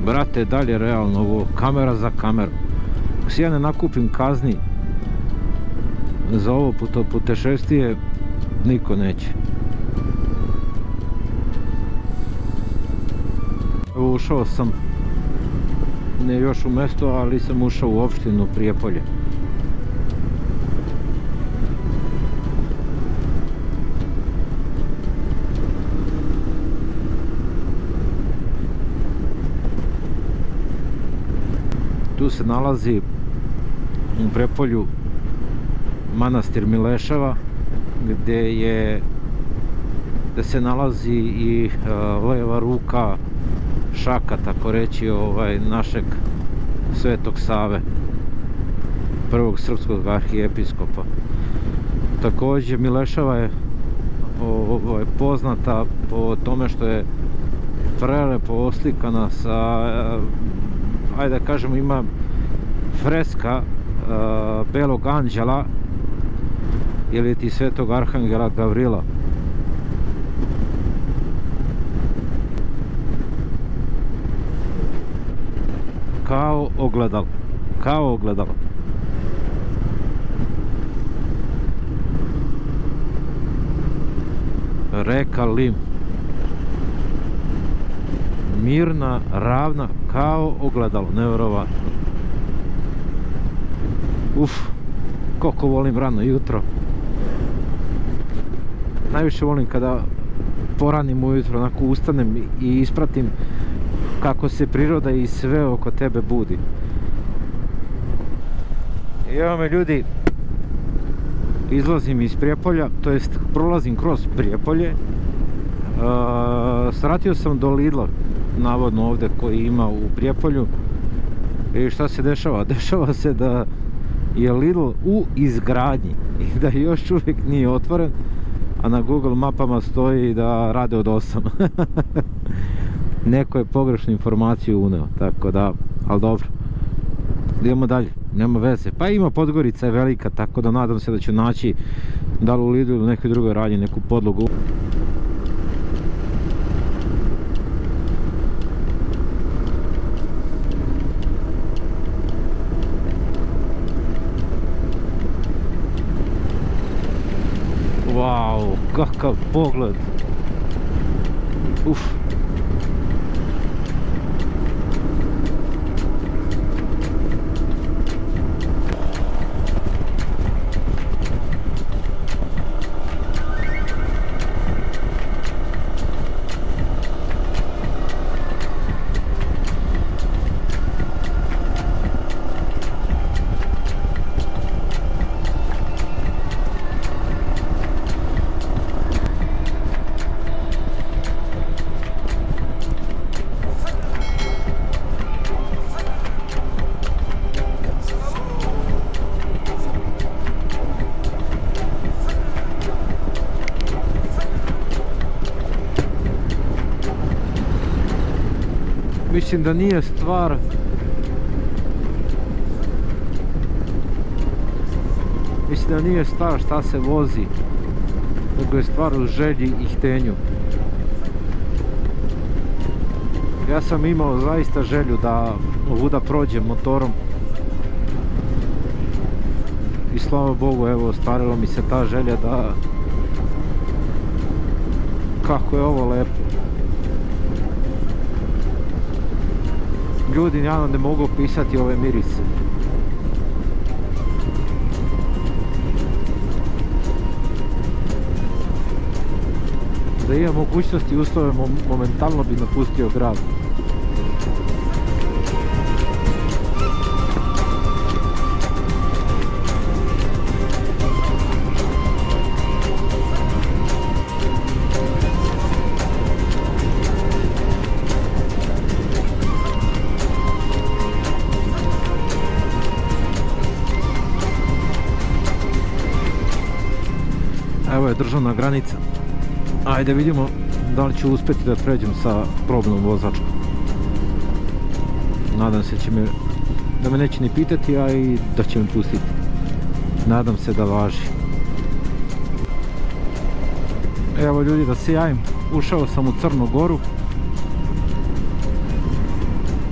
Brate, dalje realno ovo, kamera za kameru. Ako si ja ne nakupim kazni za ovo putešestvije, niko neće. Evo, ušao sam, ne još u mesto, ali sam ušao u opštinu Prijepolje. Tu se nalazi u Prijepolju manastir Mileševa, gdje se nalazi i leva ruka šaka, tako reći, našeg Svetog Save, prvog srpskog arhijepiskopa. Također Mileševa je poznata po tome što je prelepo oslikana sa, ajde da kažemo, ima freska Belog anđela ili ti Svetog arhangela Gavrila. Kao ogledalo, kao ogledalo. Reka Lim, mirna, ravna, kao ogledalo, nevjerovatno. Koliko volim rano jutro. Najviše volim kada poranim ujutro, onako ustanem i ispratim kako se priroda i sve oko tebe budi. I evo me, ljudi, izlazim iz Prijepolja, to jest prolazim kroz Prijepolje. Svratio sam do Lidla, navodno ovdje, koji ima u Prijepolju. I šta se dešava? Dešava se da je Lidl u izgradnji i da još uvijek nije otvoren, a na Google mapama stoji da rade od 8. Neko je pogrešnu informaciju uneo, tako da, ali dobro. Idemo dalje, nema veze. Pa ima, Podgorica je velika, tako da nadam se da ću naći da li u Lidlu ili nekoj drugoj radnji neku podlogu. kakav pogled. Uf. Mislim da nije stvar šta se vozi, nego je stvar u želji i htenju. Ja sam imao zaista želju da ovuda prođem motorom i slava Bogu, evo, ostvarila mi se ta želja da... Kako je ovo lepo. Ljudi, ja ne mogu opisati ove mirise. Da imam mogućnosti i uslove, momentalno bi napustio grad. Evo je državna granica. Ajde vidimo da li ću uspjeti da pređem sa probnom vozačkom. Nadam se da me neće ni pitati, a i da će me pustiti. Nadam se da važi. Evo ljudi, da se javim, ušao sam u Crnu Goru.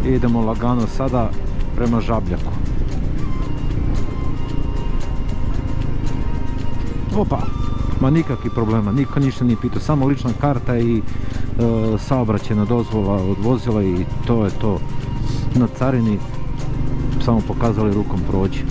Idemo lagano sada prema Žabljaku. Opa! Ma nikakvih problema, niko ništa nije pitao, samo lična karta i saobraćajna dozvola od vozila i to je to. Na carini samo pokazali rukom prođi.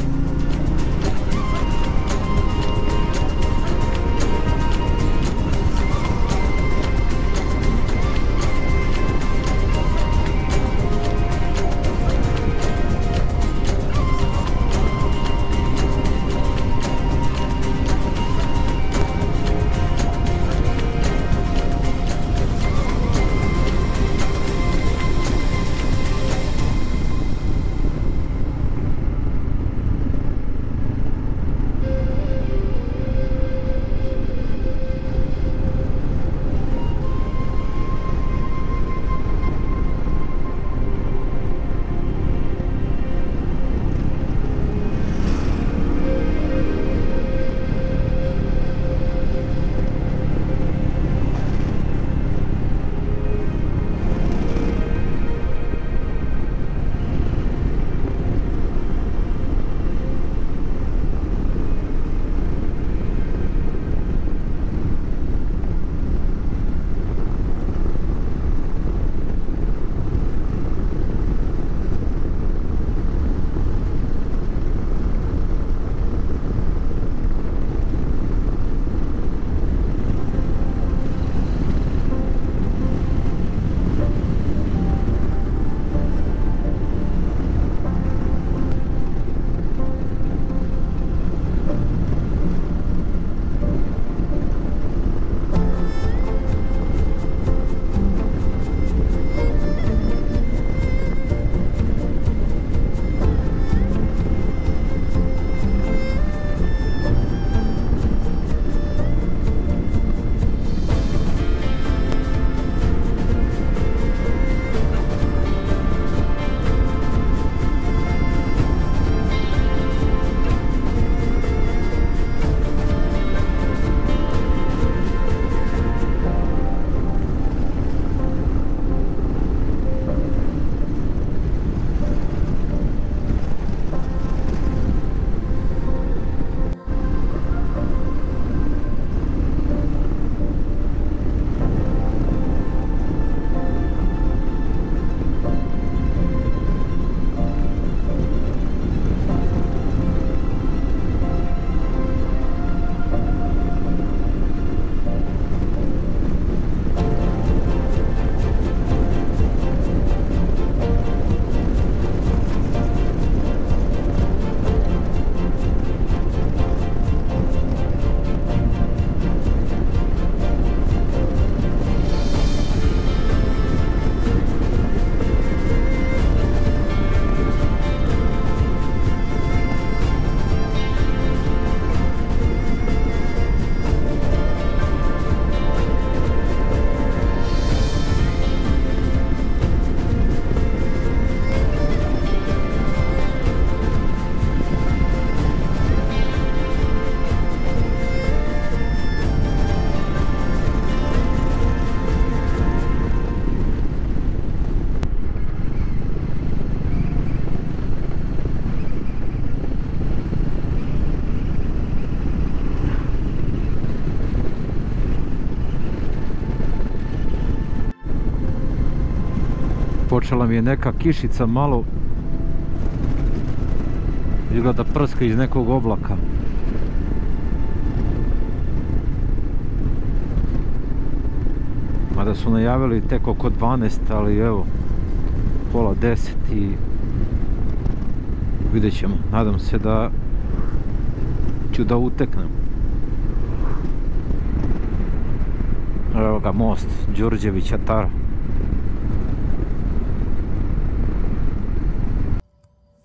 počela mi je neka kišica malo. Izgleda prska iz nekog oblaka. Mada su najavili tek oko 12, ali evo, pola 10 i vidjet ćemo. Nadam se da ću da uteknem. Evo ga most Đurđevića Tara.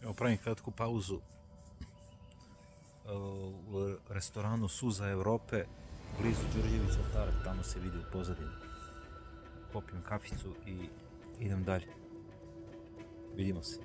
Evo pravim kratku pauzu u restoranu Suza Europe blizu Đurđevića Tara, tamo se vidi u pozadini. Popijem kaficu i idem dalje. Vidimo se.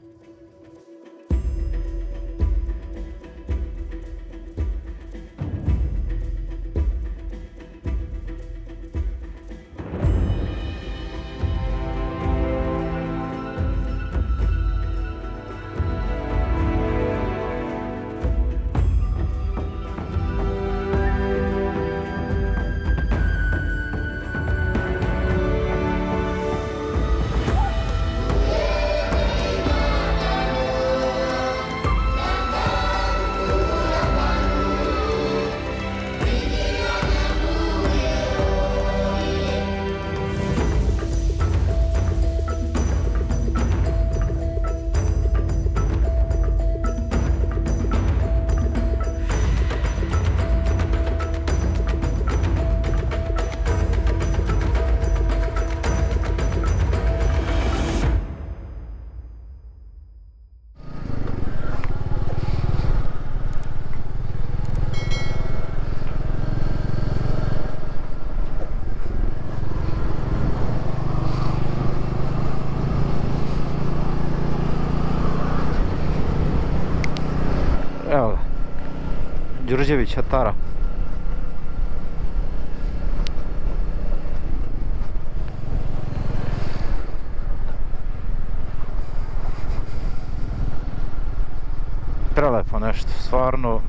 Evo ga, Đurđevića Tara. Prelepo nešto, stvarno.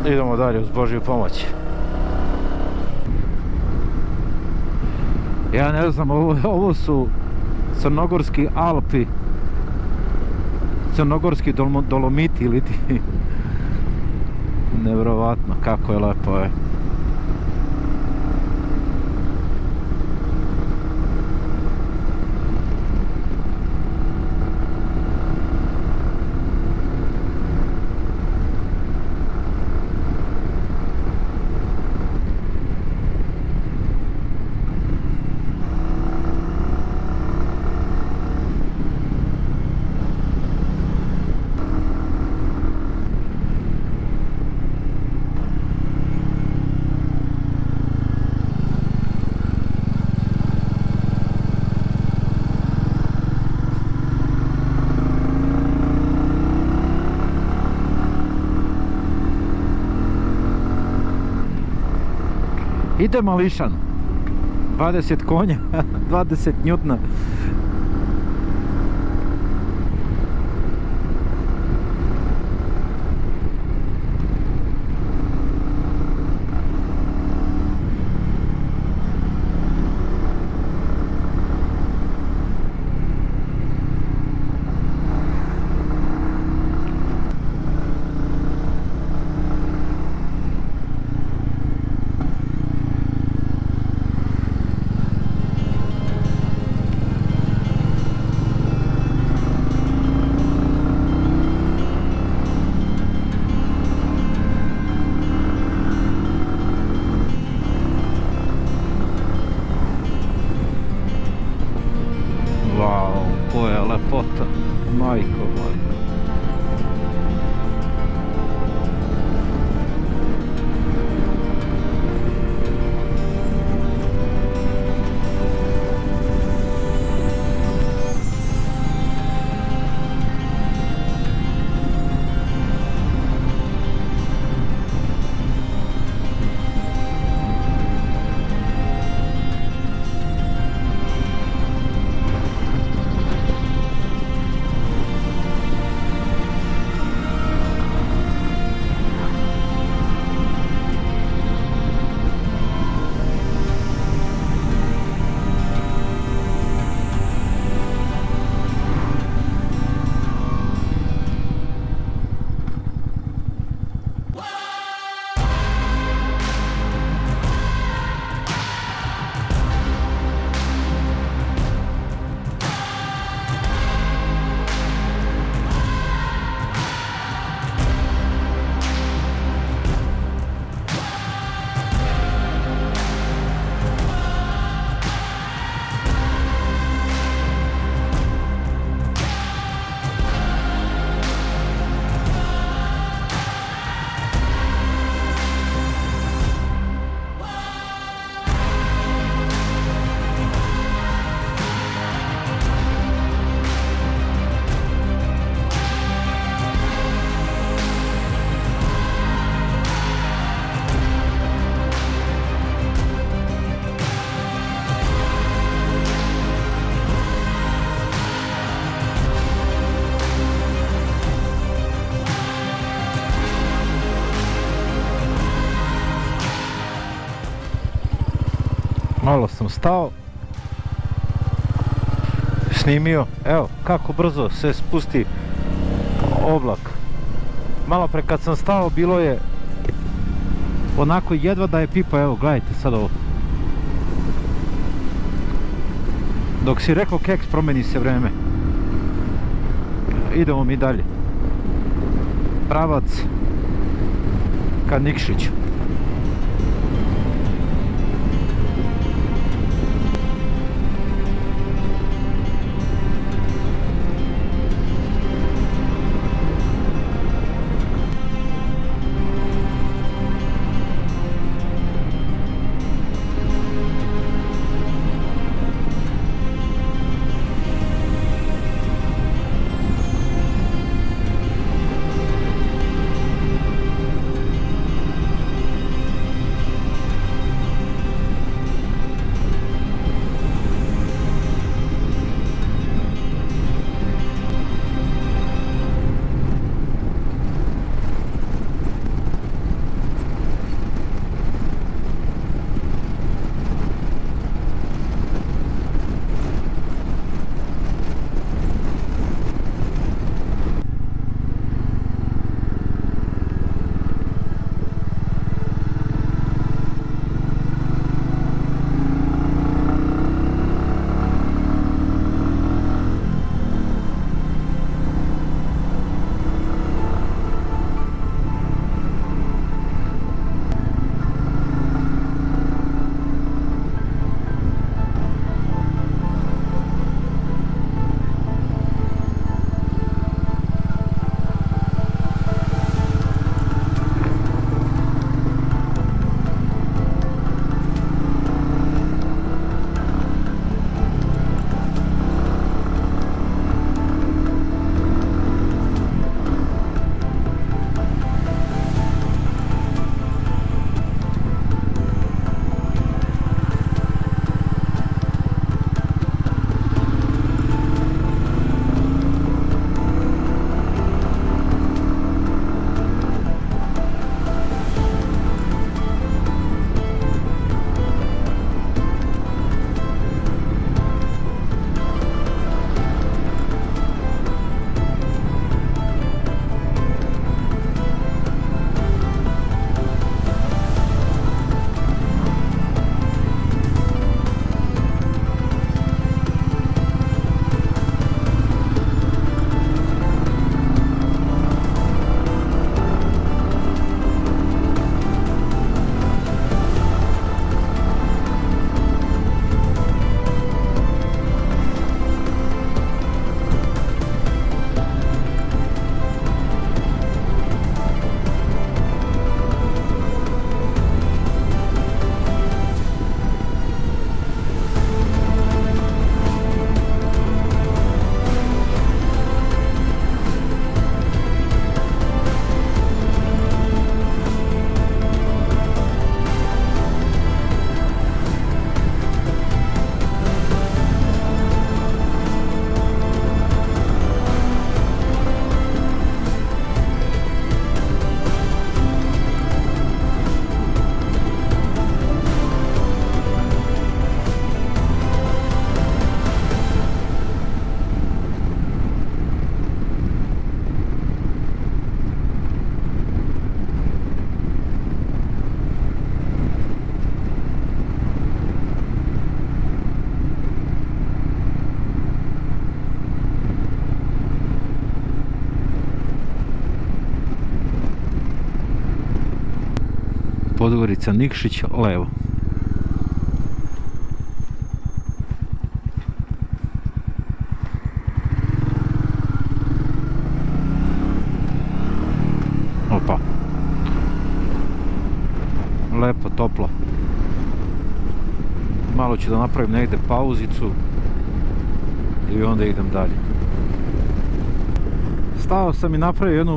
Idemo dalje uz Božju pomoć. Ja ne znam, ovo su Crnogorski Alpi, Crnogorski Dolomiti ili ti. Nevjerovatno kako je lepo je. Ide mališan, 20 konja, 20 njutna. Malo sam stao, snimio, evo kako brzo se spusti oblak. Malo pre kad sam stao bilo je onako jedva da je pipa, evo gledajte sad ovo. Dok si rekao keks, promeni se vreme. Idemo mi dalje. Pravac ka Nikšiću. Podgorica Nikšić levo. Opa. Lepo, toplo. Malo ću da napravim negdje pauzicu i onda idem dalje. Stao sam i napravio jednu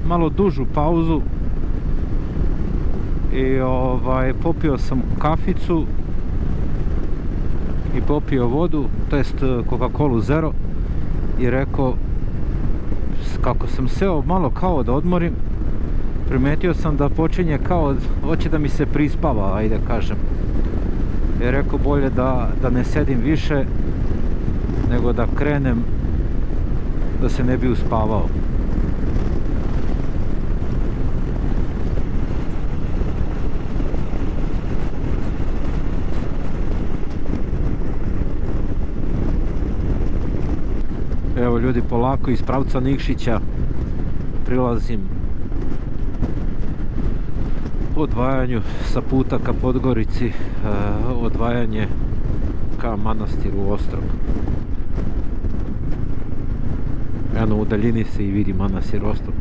malo dužu pauzu i popio sam kaficu i popio vodu, to jest Coca-Colu Zero, i rekao, kako sam seo malo kao da odmorim, primetio sam da počinje kao, hoće da mi se prispava, ajde kažem. je rekao bolje da ne sedim više nego da krenem, da se ne bi uspavao. Evo ljudi, polako iz pravca Nikšića prilazim odvajanju sa puta ka Podgorici, odvajanje ka manastiru Ostrog. Eno, u daljini se i vidi manastir Ostrog.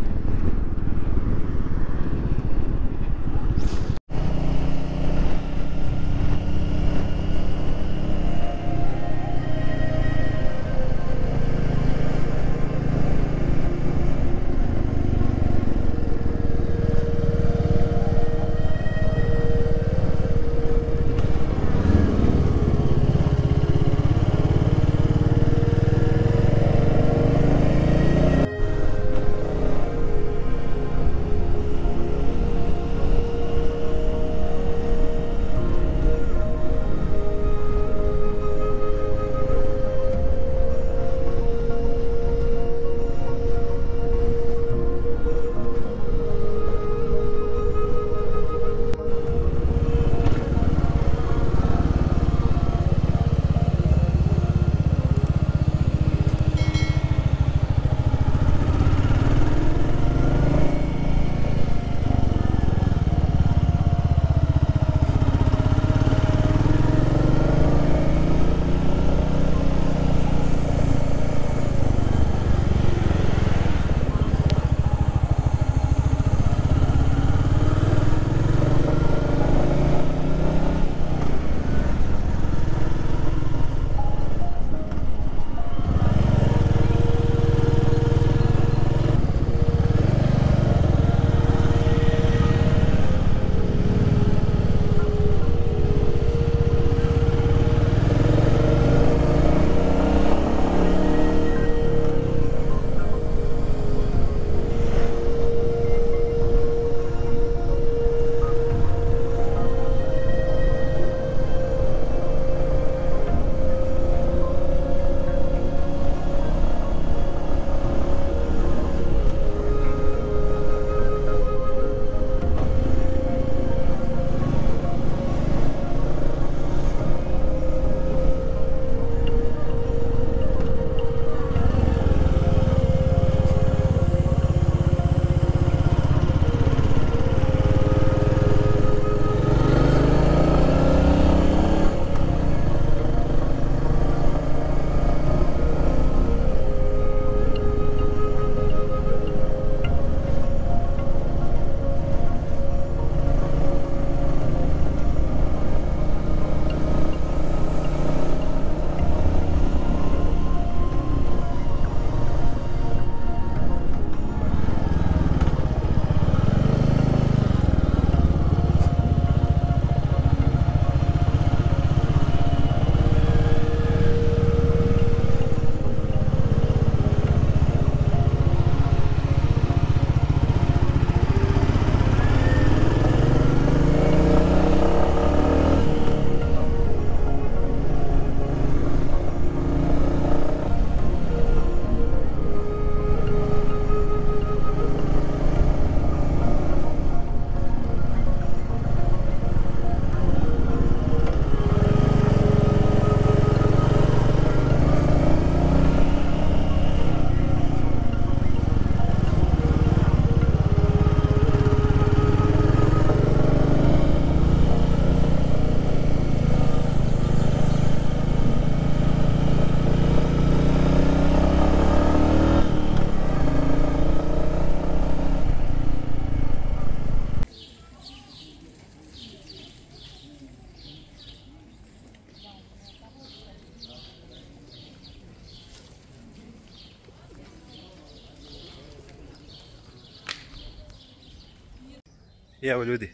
I evo ljudi,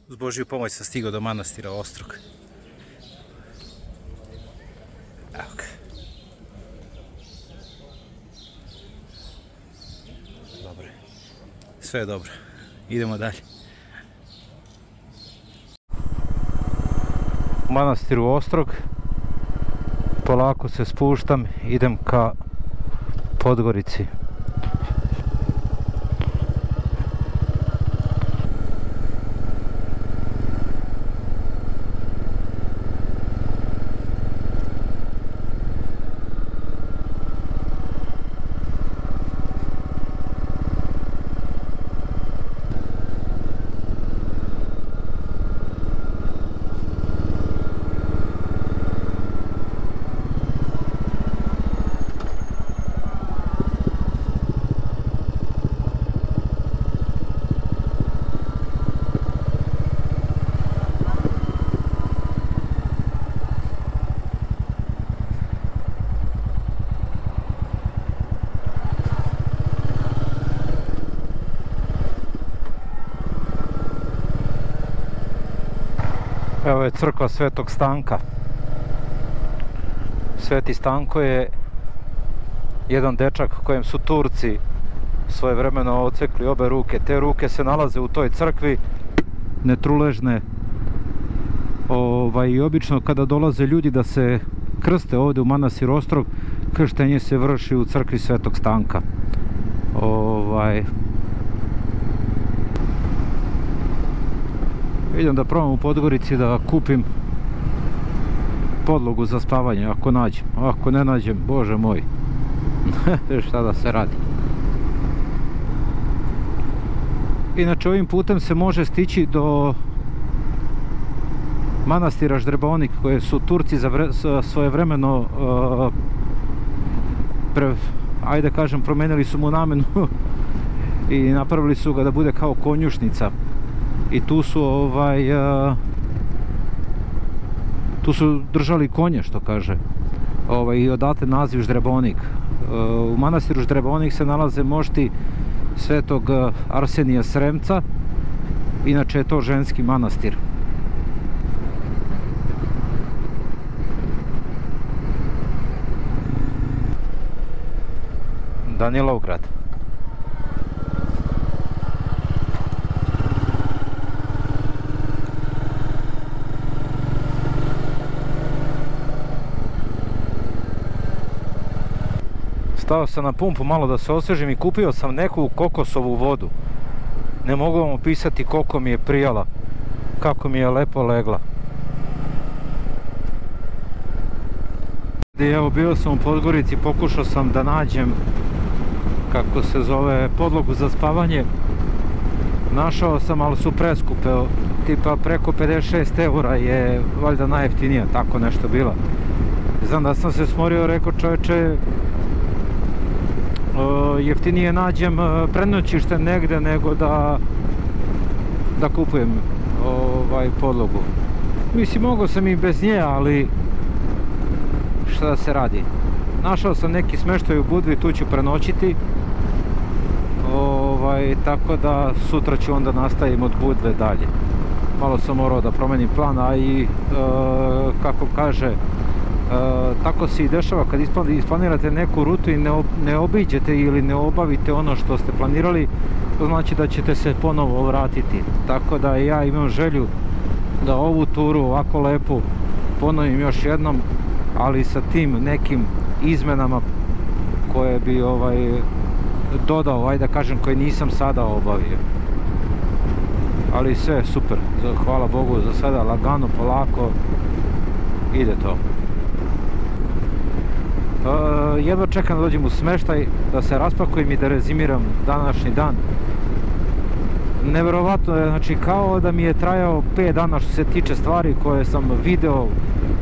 uz Božju pomoć sam stigao do manastira Ostrog. Evo ga. Dobro. Sve je dobro. Idemo dalje. u manastiru Ostrog. Polako se spuštam, idem ka Podgorici. Evo je crkva Svetog Stanka. Sveti Stanko je jedan dečak kojem su Turci svojevremeno odsekli obe ruke. Te ruke se nalaze u toj crkvi, netruležne. I obično kada dolaze ljudi da se krste ovdje u manastir Ostrog, krštenje se vrši u crkvi Svetog Stanka. Idem da probam u Podgorici da kupim podlogu za spavanje, ako nađem. Ako ne nađem, bože moj, šta da se radi. Inače, ovim putem se može stići do manastira Ždrebonik, koje su Turci svojevremeno ajde kažem, promenili su mu namenu i napravili su ga da bude kao konjušnica. I tu su držali konje, što kaže, i odatle naziv Ždrebonik. U manastiru Ždrebonik se nalaze mošti Svetog Arsenija Sremca, inače je to ženski manastir. Danilovgrad. Stao sam na pumpu malo da se osvežim i kupio sam neku kokosovu vodu. Ne mogu vam opisati koliko mi je prijala, kako mi je lepo legla. Evo, bio sam u Podgorici, pokušao sam da nađem, kako se zove, podlogu za spavanje. Našao sam, ali su preskupe, tipa preko 56 eura je valjda najjeftinija, tako nešto bila. Znam da sam se smorio, rekao čovječe, jeftinije nađem prenoćište negde nego da kupujem podlogu. Mislim, mogao sam i bez nje, ali šta da se radi. Našao sam neki smještaj u Budvi, tu ću prenoćiti. Tako da sutra ću onda nastavim od Budve dalje. Malo sam morao da promenim plan, a i kako kaže, tako se i dešava kad isplanirate neku rutu i ne obiđete ili ne obavite ono što ste planirali, to znači da ćete se ponovo vratiti. Tako da ja imam želju da ovu turu ovako lepu ponovim još jednom, ali sa tim nekim izmenama koje bi dodao, ajde da kažem, koje nisam sada obavio. Ali sve super, hvala Bogu, za sada lagano, polako ide to. Jedva čekam da dođem u smeštaj, da se raspakujem i da rezimiram današnji dan. Neverovatno je, znači kao da mi je trajao 5 dana što se tiče stvari koje sam video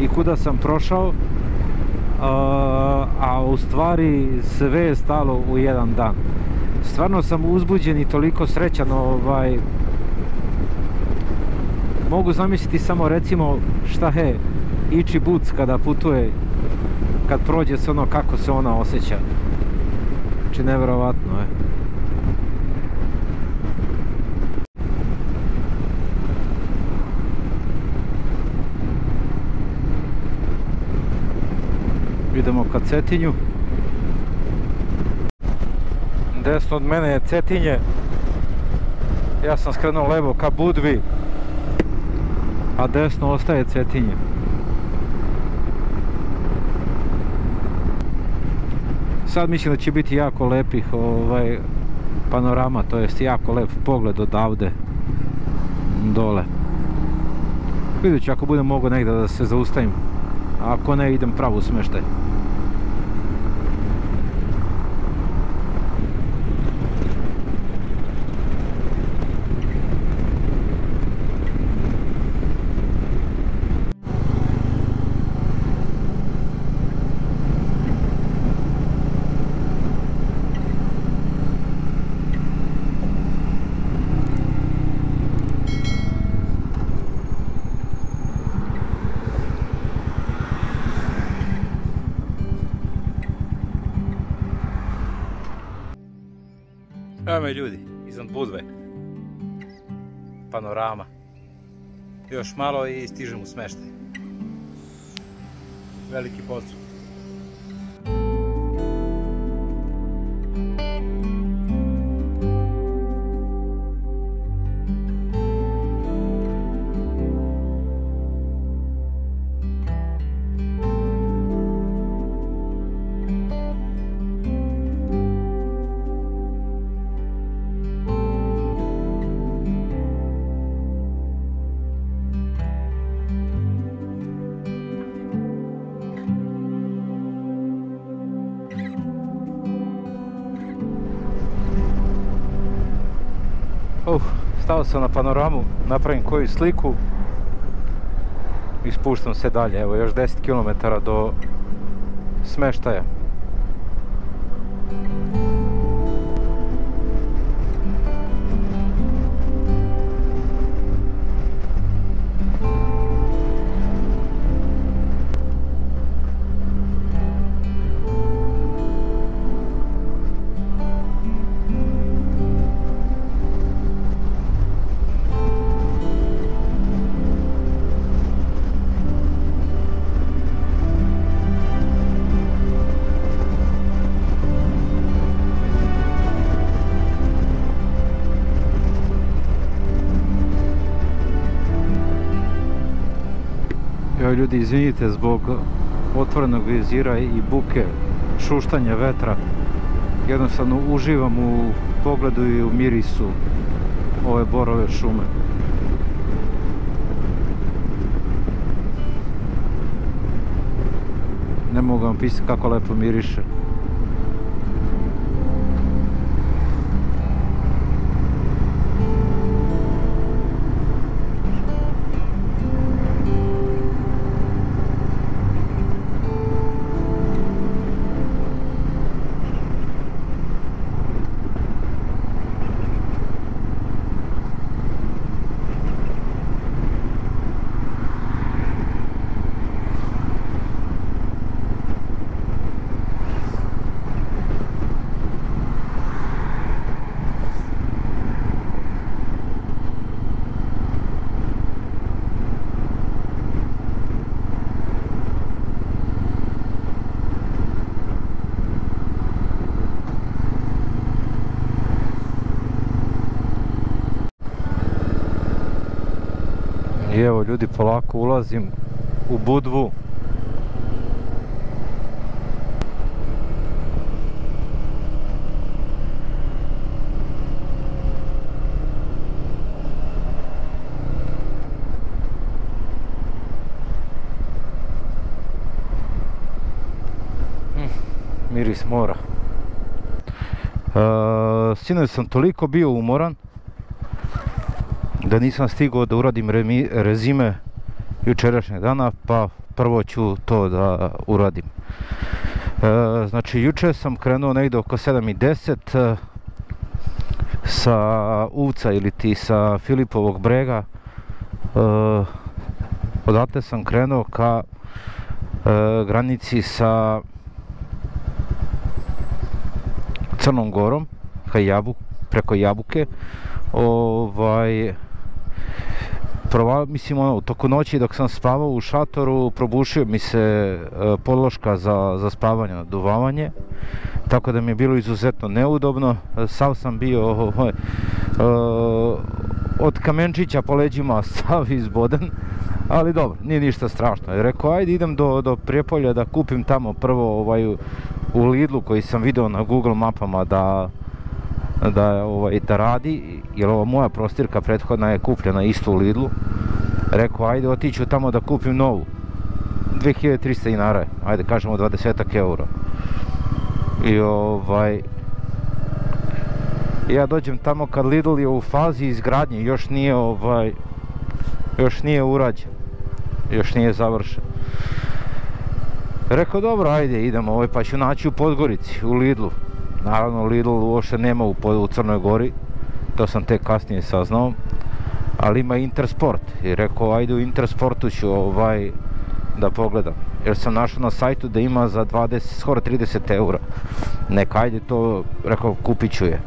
i kuda sam prošao, a u stvari sve je stalo u jedan dan. Stvarno sam uzbuđen i toliko srećan, mogu zamisliti samo recimo šta je Iči Buc kada putuje, kad prođe se ono kako se ona osjeća. Znači neverovatno je. Idemo ka Cetinju. Desno od mene je Cetinje. Ja sam skrenuo levo ka Budvi, a desno ostaje Cetinje. Sad mislim da će biti jako lepih panorama, to jest jako lep pogled odavde dole. Vidjet ću ako budem mogao negdje da se zaustavim, a ako ne idem pravo u smještaj. Evo me ljudi, iznad Budve. Panorama. Još malo i stižem u smještaj. Veliki pozdrav. Stao sam na panoramu, napravim koju sliku i spuštam se dalje. Evo još 10 km do smještaja. Ljudi, izvinite zbog otvorenog vizira i buke, šuštanja vetra. Jednostavno uživam u pogledu i u mirisu ove borove šume. Ne mogu vam pisati kako lepo miriše. I evo ljudi, polako ulazim u Budvu. Miris mora. Sinoć sam toliko bio umoran da nisam stigao da uradim rezime jučerašnjeg dana, pa prvo ću to da uradim. Znači, jučer sam krenuo negdje oko 7:10 sa Uvca ili ti sa Filipovog brega. Odatle sam krenuo ka granici sa Crnom Gorom, preko Jabuke. Mislim, u toku noći dok sam spavao u šatoru probušio mi se podloška za spavanje, naduvavanje, tako da mi je bilo izuzetno neudobno. Sav sam bio od kamenčića po leđima sav izboden, ali dobro, nije ništa strašno. Rekao, ajde idem do Prijepolja da kupim tamo prvo u Lidlu koji sam vidio na Google mapama da radi, jer ova moja prostirka prethodna je kupljena isto u Lidlu. Rekao, ajde otiću tamo da kupim novu. 2300 dinara, ajde kažemo 20 eura. I ja dođem tamo kad Lidl je u fazi izgradnje, još nije urađen, još nije završen. Rekao, dobro, ajde idemo, pa ću naći u Podgorici, u Lidlu. Naravno, Lidl uopšte nema u Crnoj Gori, to sam tek kasnije saznao, ali ima Intersport. I rekao, ajde u Intersportu ću da pogledam, jer sam našao na sajtu da ima za 20, skoro 30 eura. Neka, ajde to, rekao, kupit ću je.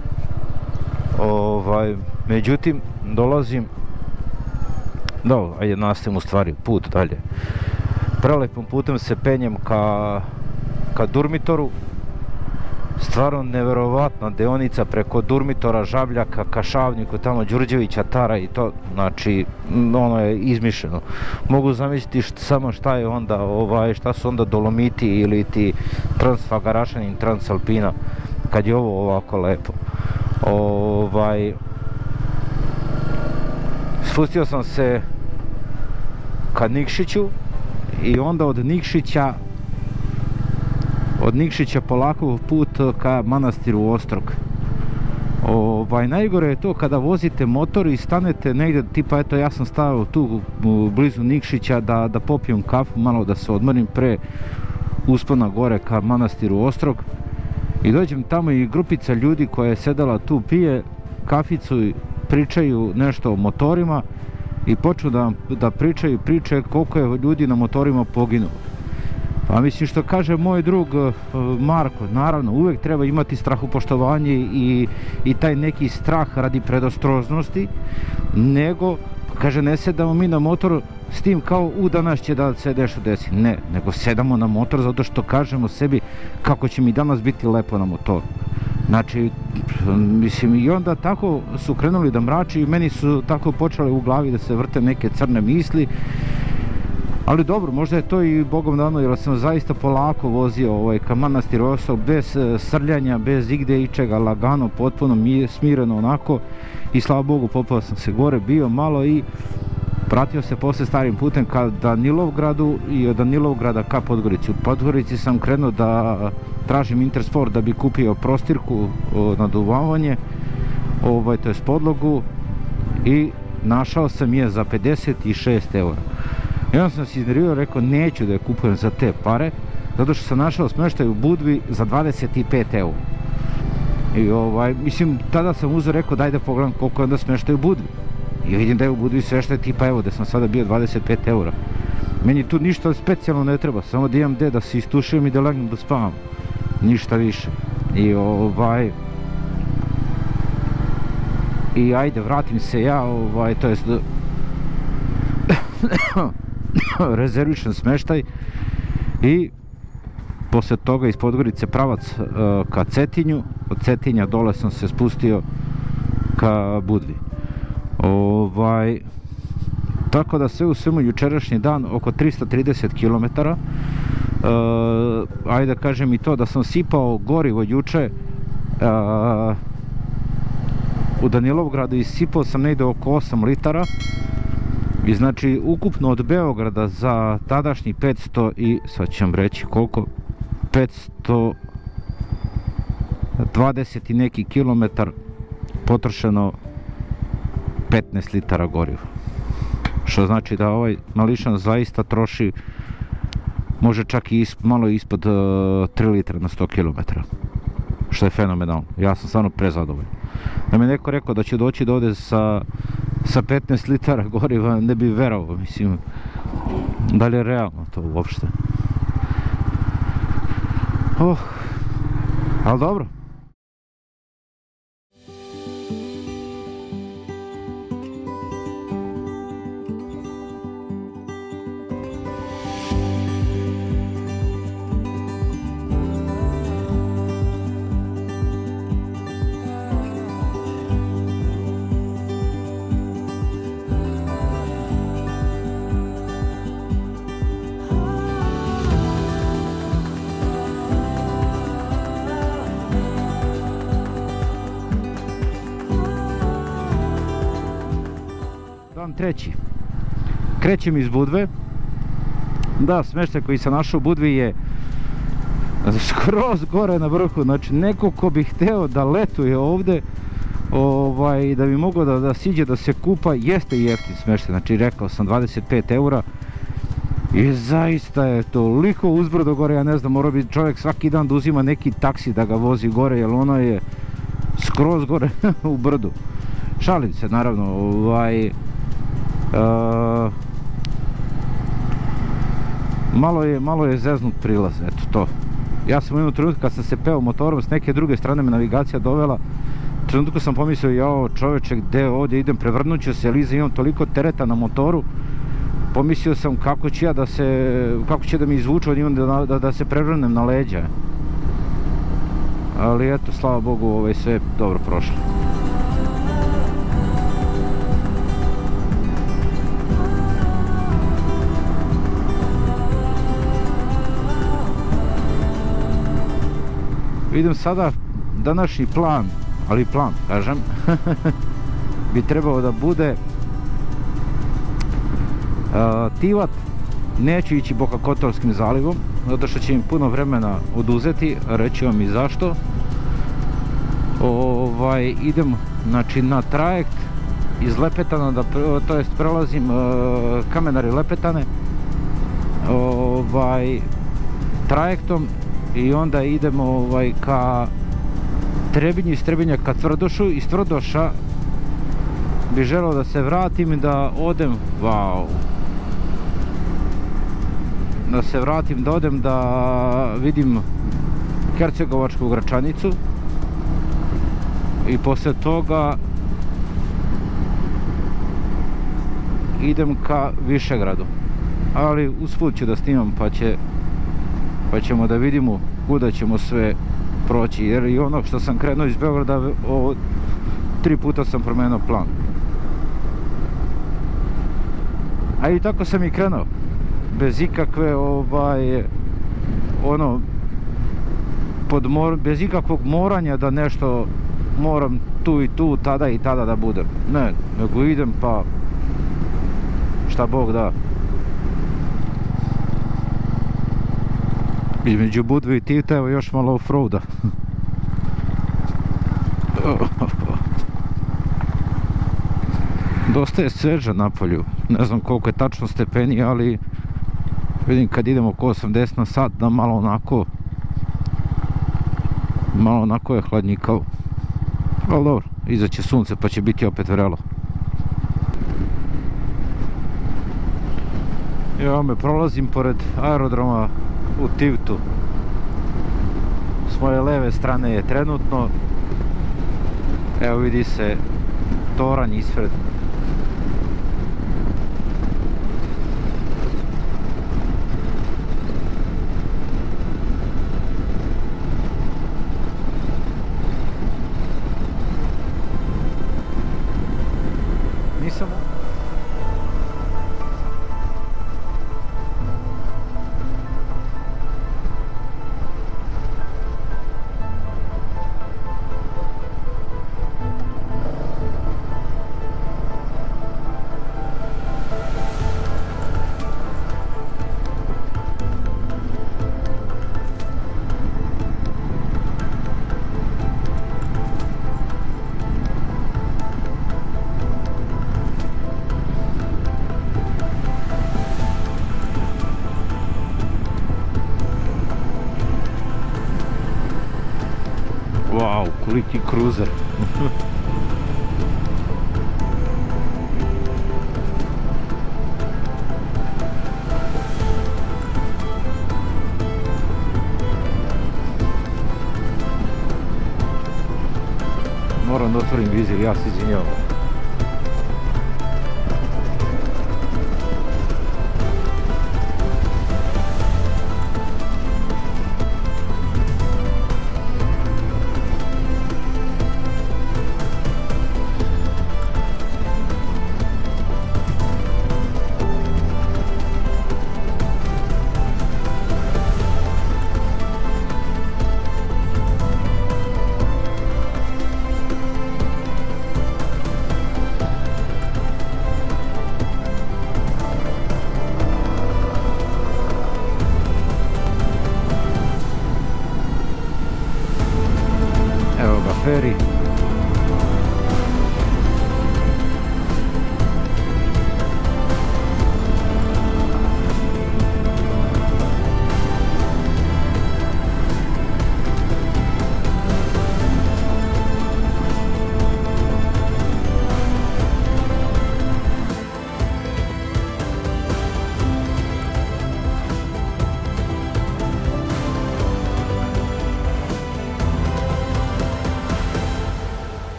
Međutim, dolazim, ajde nastavim u stvari put dalje. Prelepim putem se penjem ka Durmitoru. Stvarno neverovatna deonica preko Durmitora, Žabljaka, ka Šavniku, tamo Đurđevića, Tara i to, znači, ono je izmišljeno. Mogu zamisliti samo šta je onda, šta su onda Dolomiti ili ti Transfagarašanin, Transalpina, kad je ovo ovako lepo. Spustio sam se ka Nikšiću i onda od Nikšića polako put ka manastiru Ostrog. Najgore je to kada vozite motor i stanete negdje, tipa eto ja sam stavio tu blizu Nikšića da popijem kafu, malo da se odmorim pre uspona gore ka manastiru Ostrog. I dođem tamo i grupica ljudi koja je sedala tu, pije kaficu i pričaju nešto o motorima i počnu da pričaju priče koliko je ljudi na motorima poginulo. Pa mislim, što kaže moj drug Marko, naravno uvijek treba imati strahopoštovanje i taj neki strah radi predostrožnosti, nego, kaže, ne sedamo mi na motor s tim kao danas će da se nešto desi. Ne, nego sedamo na motor zato što kažemo sebi kako će mi danas biti lepo na motoru. Znači, mislim, i onda tako su krenuli da mrači i meni su tako počele u glavi da se vrte neke crne misli. Ali dobro, možda je to i Bogom dano, jer sam zaista polako vozio ka manastiru Ostrog, bez srljanja, bez igde ičega, lagano, potpuno smireno onako. I slava Bogu, popao sam se gore, bio malo i vratio se posle starim putem ka Danilovgradu i od Danilovgrada ka Podgorici. U Podgorici sam krenuo da tražim Intersport da bi kupio prostirku, naduvavanje, to je podlogu, i našao sam je za 56 eura. I onda sam se iznervio, rekao neću da je kupujem za te pare, zato što sam našao smještaj u Budvi za 25 eura. I mislim, tada sam uzeo, rekao daj da pogledam koliko je onda smještaj u Budvi. I vidim da je u Budvi smještaj tipa evo, da sam sada bio 25 eura. Meni tu ništa specijalno ne treba, samo da imam gde da se istušujem i da legnem da spavam. Ništa više. I ajde, vratim se ja, to jest rezervišem smeštaj i posle toga iz Podgorice pravac ka Cetinju, od Cetinja dole sam se spustio ka Budvi. Tako da sve u svemu jučerašnji dan oko 330 km. Ajde da kažem i to da sam sipao gorivo juče u Danilovgradu i sipao sam negde oko 8 litara. I znači ukupno od Beograda za tadašnji 500 i sad ću vam reći koliko, 520 i neki kilometar potrošeno 15 litara goriva. Što znači da ovaj mališan zaista troši, može čak i malo ispod 3 litra na 100 km. Što je fenomenalno, ja sam stvarno prezadovoljan. Da mi je neko rekao da će doći do ovde sa 15 litara goriva, ne bi verovao, mislim, da li je realno to uopšte. Ali dobro. Dan treći. Krećem iz Budve. Da, smještaj koji sam našao u Budvi je skroz gore na vrhu. Znači, neko ko bi hteo da letuje ovde, da bi mogao da siđe, da se kupa, jeste jeftin smještaj. Znači, rekao sam 25 eura. I zaista je toliko uzbrdo gore, ja ne znam, mora bi čovjek svaki dan da uzima neki taksi da ga vozi gore, jer ono je skroz gore u brdu. Šalim se, naravno, malo je zeznut prilaz, eto to. Ja sam u jednom trenutku kad sam se peo motorom, s neke druge strane me navigacija dovela, u trenutku sam pomislio, jao čoveče, gde ovdje idem, prevrnut ću se, ali imam toliko tereta na motoru. Pomislio sam kako će da mi izvuče od njima da se prevrnem na leđa. Ali eto, slava Bogu, sve je dobro prošlo. Vidim sada današnji plan, ali plan, kažem, bi trebao da bude Tivat. Neću ići Boka Kotorskim zalivom, zato što će im puno vremena oduzeti, reći vam i zašto. Idem, znači, na trajekt iz Lepetana, to jest prelazim Kamenar i Lepetane trajektom i onda idemo ka Trebinju, iz Trebinja ka Tvrdošu, iz Tvrdoša bi želeo da se vratim i da odem, da vidim Hercegovačku Gračanicu i posle toga idem ka Višegradu, ali usput ću da snimam pa ćemo da vidimo kuda ćemo sve proći, jer i ono što sam krenuo iz Beograda 3 puta sam promenio plan. A i tako sam i krenuo, bez ikakve bez ikakvog moranja da nešto moram tu i tu, tada i tada da budem. Ne, nego idem pa šta Bog da. Između Budve i Tivta evo još malo off-roada. Dosta je sveža napolju, ne znam koliko je tačno stepeni, ali vidim kad idemo oko 80 na sat da malo onako je hladnjikavo. Ali dobro, izaće sunce pa će biti opet vrelo. Evo me, prolazim pored aerodroma u Tivtu. S moje leve strane je trenutno, evo vidi se toranj ispred. Nisam... Wow, koliki kruzer. Moram da otvorim vizir, ja se izvinjavam.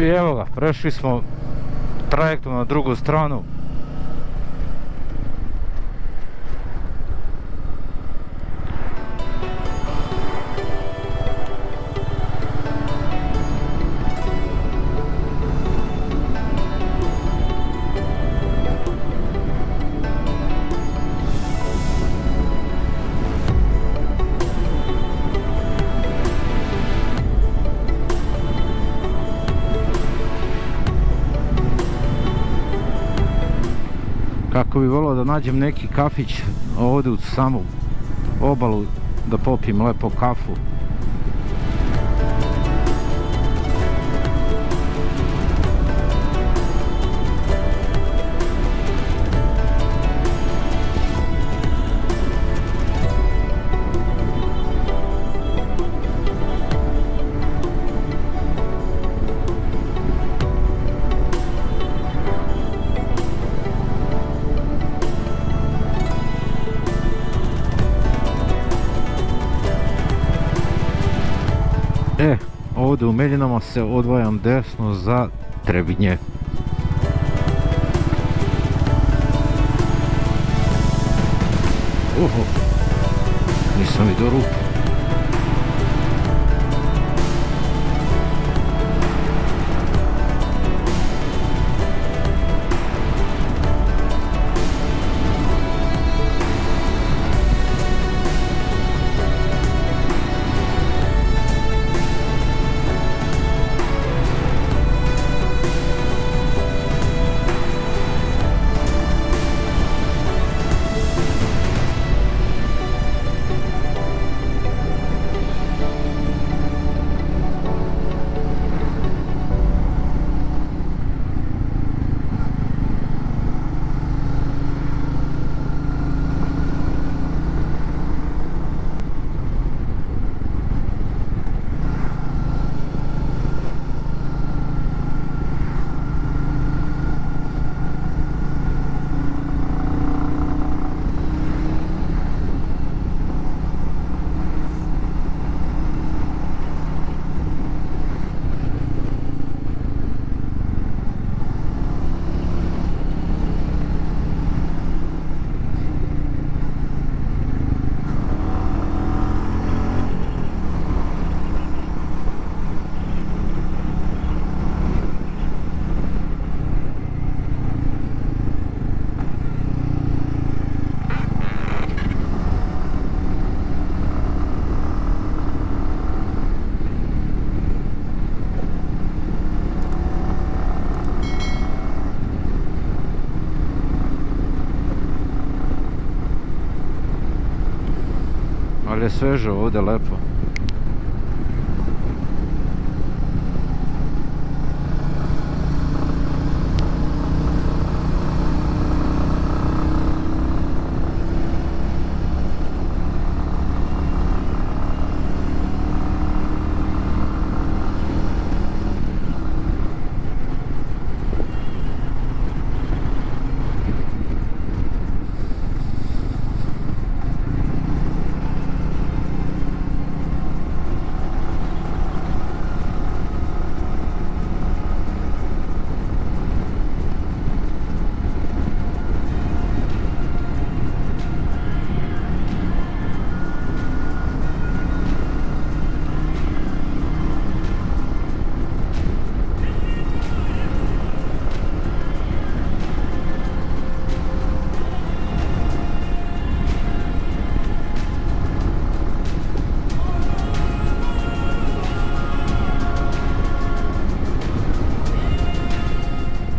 I evo ga, prešli smo trajektom na drugu stranu. Kako bi volio da nađem neki kafić ovdje u samu obalu, da popijem lepo kafu. Ovdje u Meljinama se odvajam desno za Trebinje. Oho, nisam vidio rupu. Ali je sveže ovdje, lepo.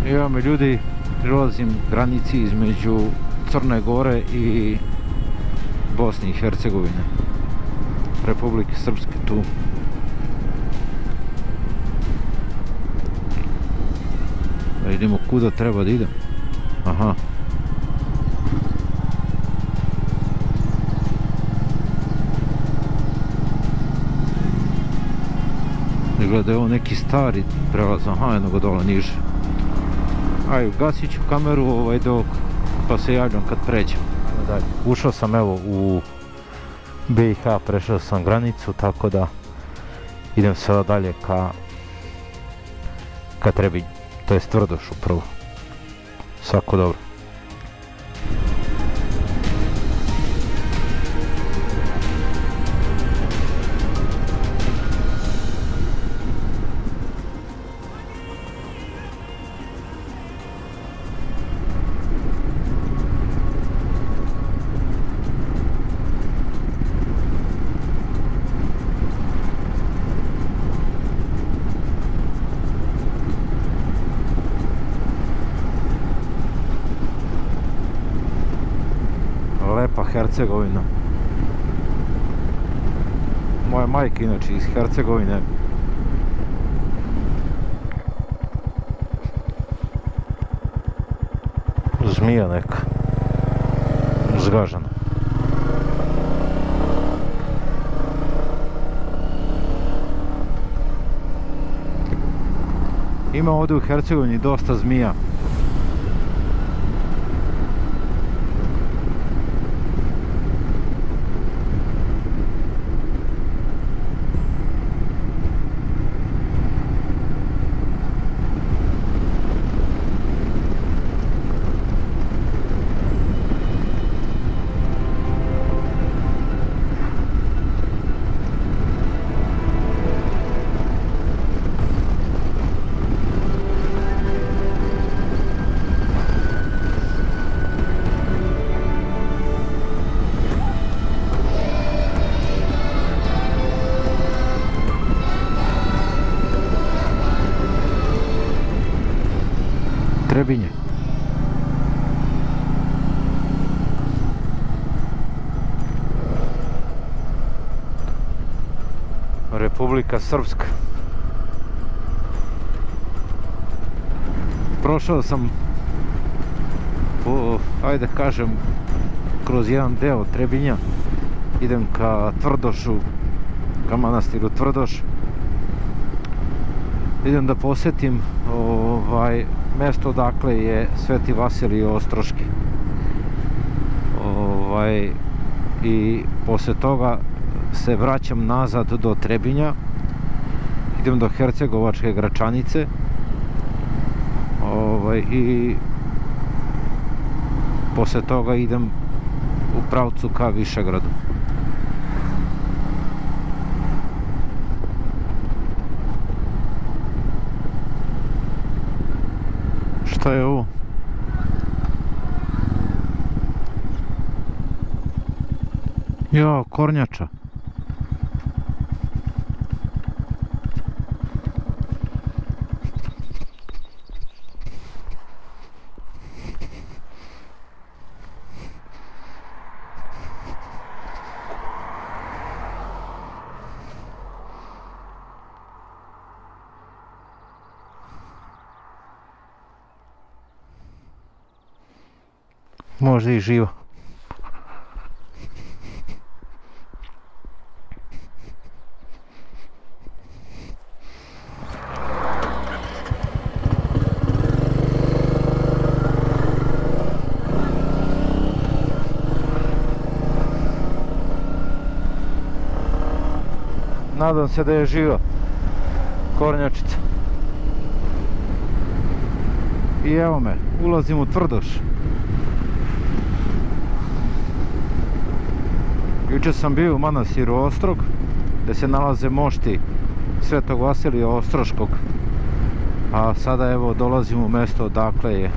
Evo me ljudi, prilazim granici između Crne Gore i Bosne i Hercegovine, Republike Srpske tu. Da vidimo kuda treba da idem. Aha. Gleda je ovo neki stari prelaz, aha, jedno ga dole niže. Aj, gasit ću kameru dok, pa se javljam kad pređem. Ušao sam evo u BiH, prešao sam granicu, tako da idem sada dalje ka ka Trebinju, to jest Tvrdošu prvo. Svako dobro. Lepa Hercegovina. Moja majka inače iz Hercegovine. Zmija neka. Zgažena. Ima ovdje u Hercegovini dosta zmija. Trebinje. Republika Srpska. Prošao sam po, ajde kažem, kroz jedan deo Trebinja. Idem ka Tvrdošu, ka manastiru Tvrdoš. Idem da posjetim mjesto odakle je Sveti Vasilij Ostroški. I poslije toga se vraćam nazad do Trebinja. Idem do Hercegovačke Gračanice. I poslije toga idem u pravcu ka Višegradu. Šta je ovo? Jo, kornjača. Možda i živa. Nadam se da je živa kornjačica. I evo me, ulazim u Tvrdoš. Jučer sam bio u manastiru Ostrog, gdje se nalaze mošti Svetog Vasilija Ostroškog. A sada evo dolazim u mjesto odakle je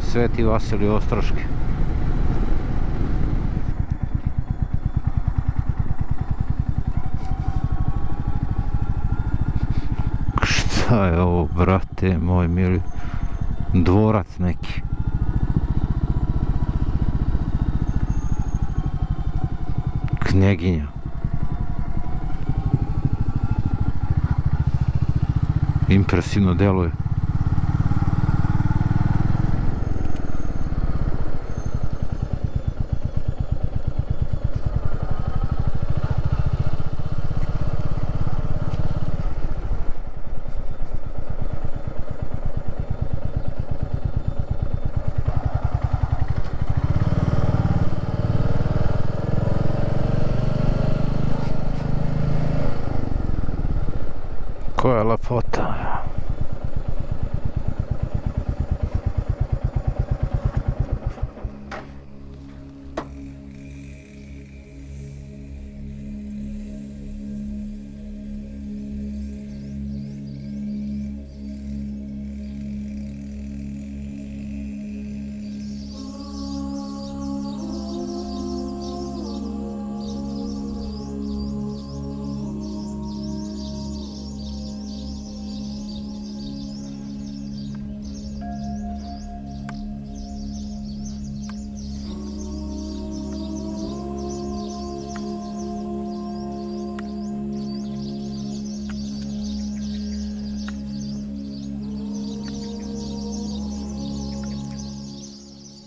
Sveti Vasilij Ostroški. Šta je ovo, brate moj mili? Dvorac neki. Knjeginja. Impresivno deluje.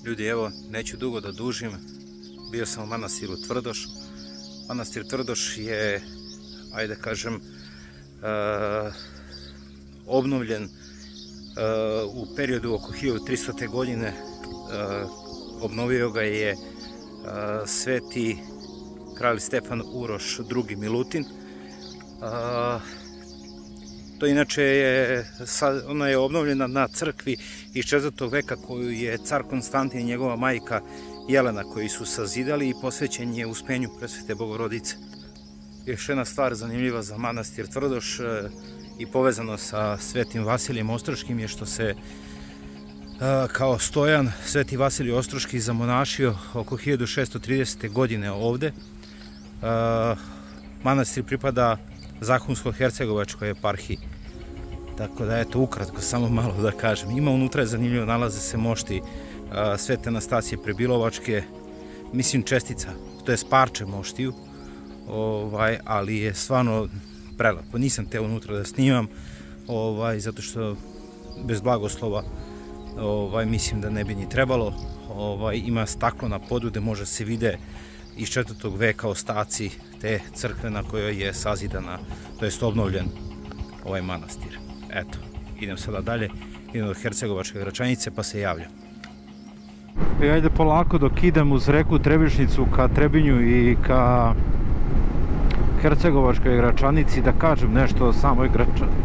Ljudi, evo, neću dugo da dužim, bio sam u manastiru Tvrdoš. Manastir Tvrdoš je, ajde kažem, obnovljen u periodu oko 1300. godine. Obnovio ga je sveti kralj Stefan Uroš II. Milutin. To inače je, ona je obnovljena na crkvi iz 4. veka koju je car Konstantin i njegova majka Jelena koji su sazidali i posvećen je Uspenju Presvete Bogorodice. Još jedna stvar zanimljiva za manastir Tvrdoš i povezano sa svetim Vasilijem Ostroškim je što se kao stojan sveti Vasilij Ostroški zamonašio oko 1630. godine ovde. Manastir pripada Zahumsko-hercegovačkoj eparhiji. Tako da, eto, ukratko, samo malo da kažem. Ima unutra, zanimljivo, nalaze se mošti Svete Anastasije Prebilovačke, mislim čestica, to je parče moštiju, ali je stvarno prelepo. Nisam teo unutra da snimam, zato što bez blagoslova mislim da ne bi ni trebalo. Ima staklo na podu gde može se vide iz 4. veka ostaci te crkve na kojoj je sazidana, to jest obnovljen ovaj manastir. Eto, idem sada dalje, idem do Hercegovačke Gračanice pa se javljam. Ajde polako dok idem uz reku Trebišnicu ka Trebinju i ka Hercegovačkoj Gračanici da kažem nešto o samoj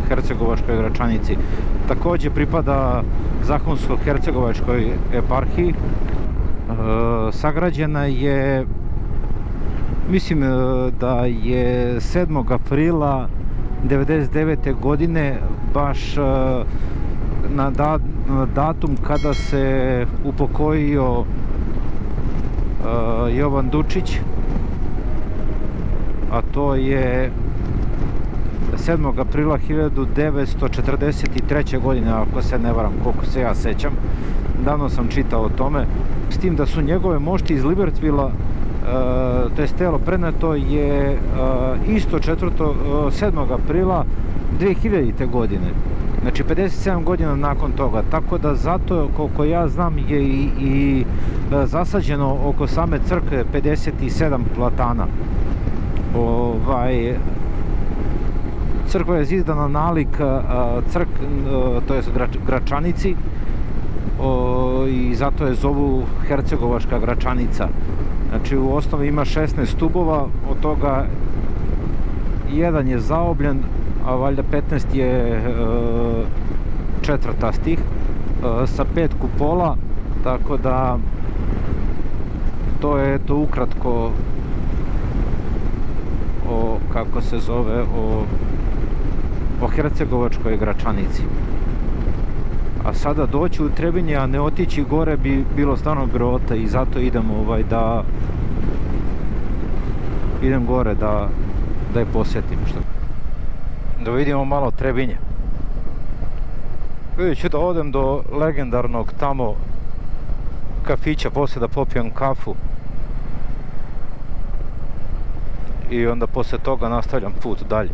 Hercegovačkoj Gračanici. Takođe pripada Zahumsko-hercegovačkoj eparhiji. Sagrađena je, mislim da je 7. aprila 1999. godine, baš na datum kada se upokojio Jovan Dučić, a to je 7. aprila 1943. godine, ako se ne varam, koliko se ja sećam. Davno sam čitao o tome. S tim da su njegove mošti iz Libertvila, to je telo preneto je isto 7. aprila 2000. godine. Znači 57 godina nakon toga. Tako da zato, koliko ja znam, je i zasađeno oko same crkve 57 platana. Crkva je zizdana nalik to je Gračanici, i zato je zovu Hercegovačka Gračanica. Znači u osnovi ima 16 stubova, od toga jedan je zaobljen, a valjda 15 je četvrtastih, sa 5 kupola, tako da to je to ukratko kako se zove, o Hercegovačkoj Gračanici. A sada doći u Trebinje, a ne otići gore bi bilo stvarno grota i zato idem idem gore da je posjetim. Da vidimo malo Trebinje. Vidjet ću da odem do legendarnog tamo kafića, poslije da popijem kafu i onda poslije toga nastavljam put dalje.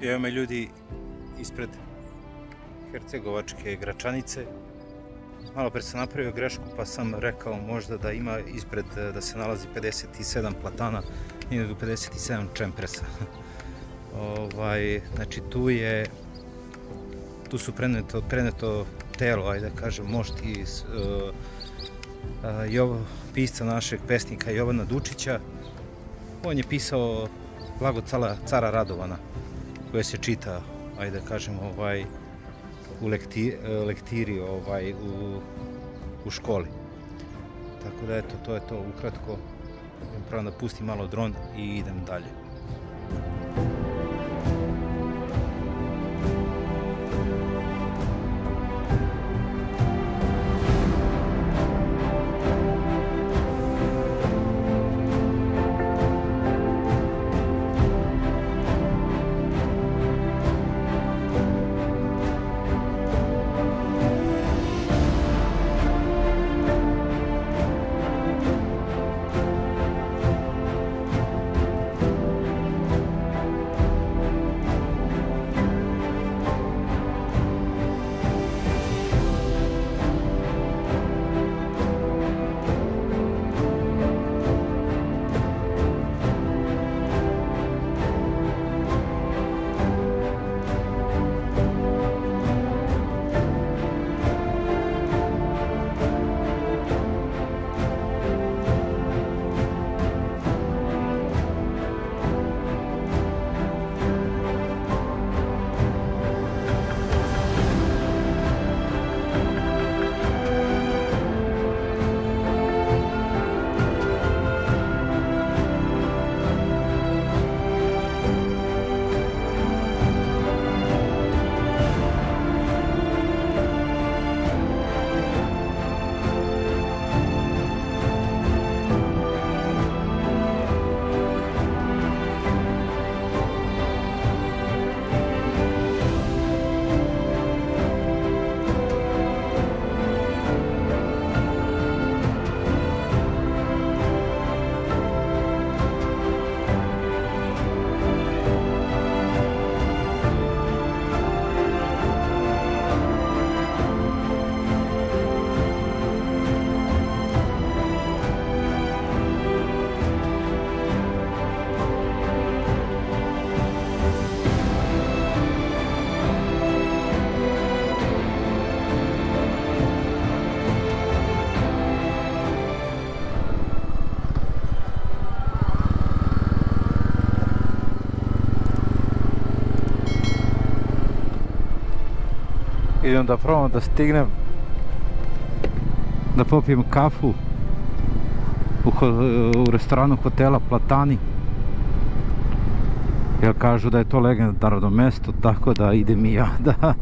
Evo me ljudi ispred Hercegovačke Gračanice. Malo pre sam napravio grešku pa sam rekao možda da ima ispred da se nalazi 57 platana i 57 čempresa. Znači tu su preneto telo, ajde da kažem, mošti pisca našeg pesnika Jovana Dučića. On je pisao Blago cara Radovana, koje se čita, ajde da kažem, u lektiri u školi. Tako da eto, to je to ukratko. Pravo da pustim malo dron i idem dalje. Idem da probam da stignem da popijem kafu u restoranu hotela Platani, jer kažu da je to legendarno mesto, tako da idem i ja. Da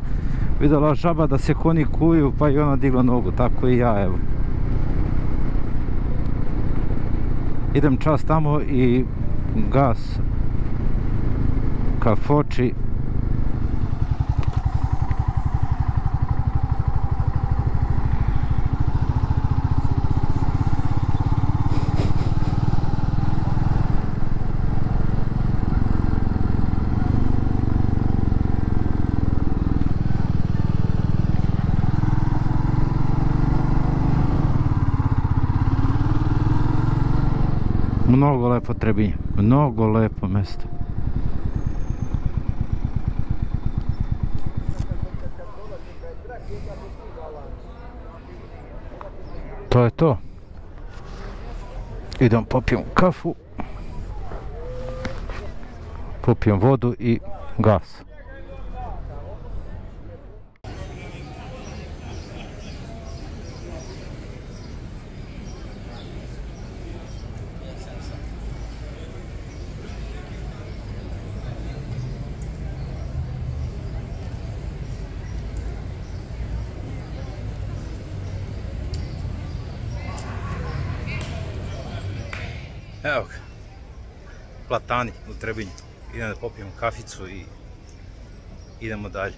vidjela žaba da se konji kuju, pa i ona digla nogu, tako i ja, evo. Idem čas tamo i gas ka Foči. Mnogo lepo Trebinje, mnogo lepo mesto. To je to. Idem popijem kafu, popijem vodu i gas. Evo ga, Platani u Trebinju. Idem da popijem kaficu i idemo dalje.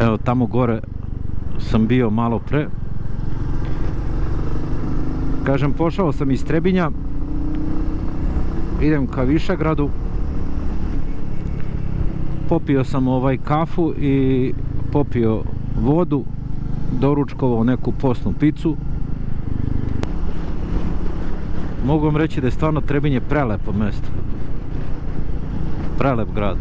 Evo tamo gore sam bio malo pre. Kažem, pošao sam iz Trebinja, idem ka Višegradu, popio sam kafu i popio vodu, doručkovao neku postnu picu. Mogu vam reći da je stvarno Trebinje prelepo mjesto, prelep grad,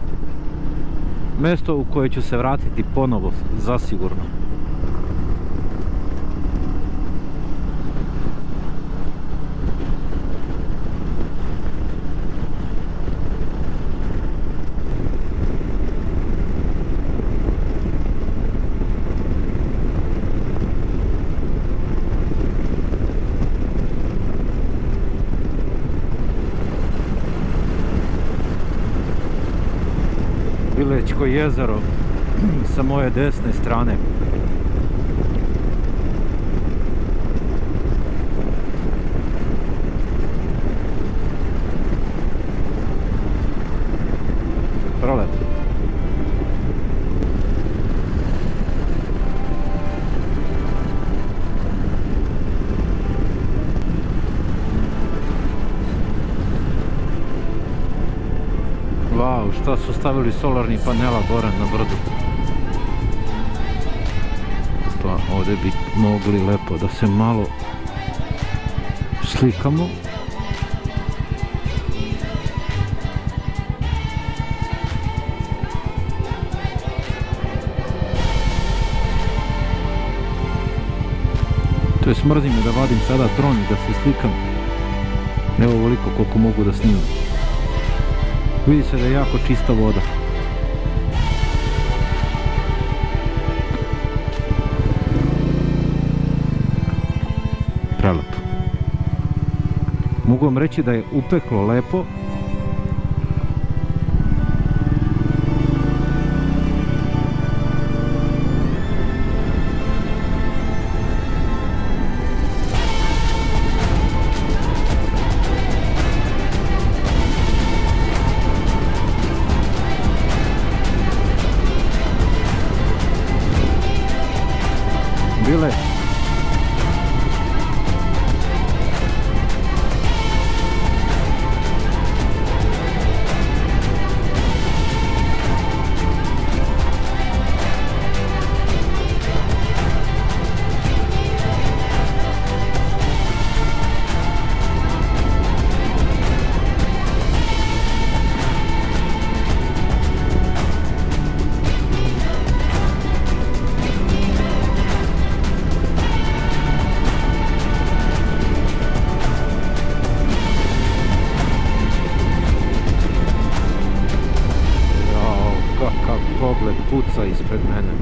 mjesto u koje ću se vratiti ponovo, zasigurno. Bilećko jezero sa moje desne strane. Prolep. Wow, šta su stavili solarni panela gore na brdu. Pa ovdje bi mogli lepo da se malo slikamo. To je smrzi me da vadim sada dron i da se slikam. Evo ovoliko koliko mogu da snimam. Vidi se da je jako čista voda. Prelepo. Mogu vam reći da je upeklo lepo. Bile. Pogled puca ispred mene.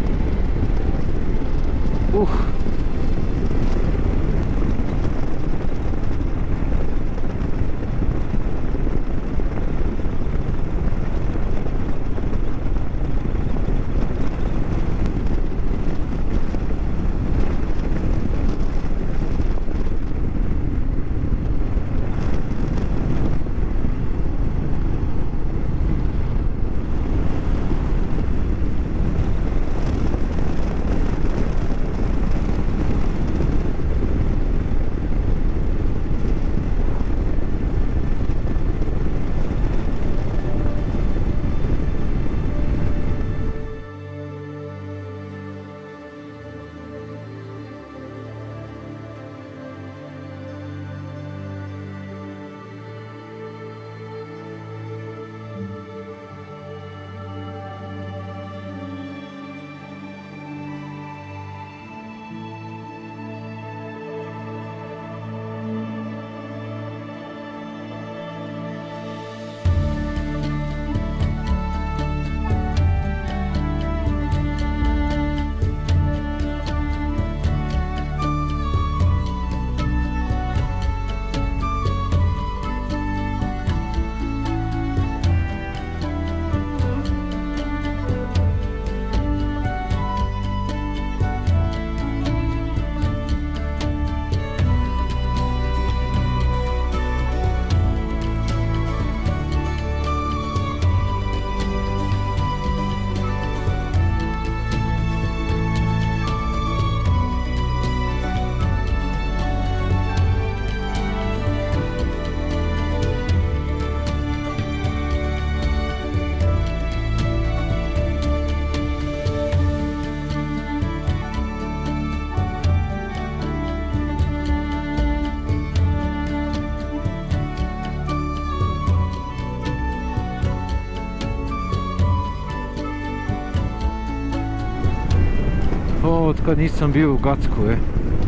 otkad nisam bio u Gacku,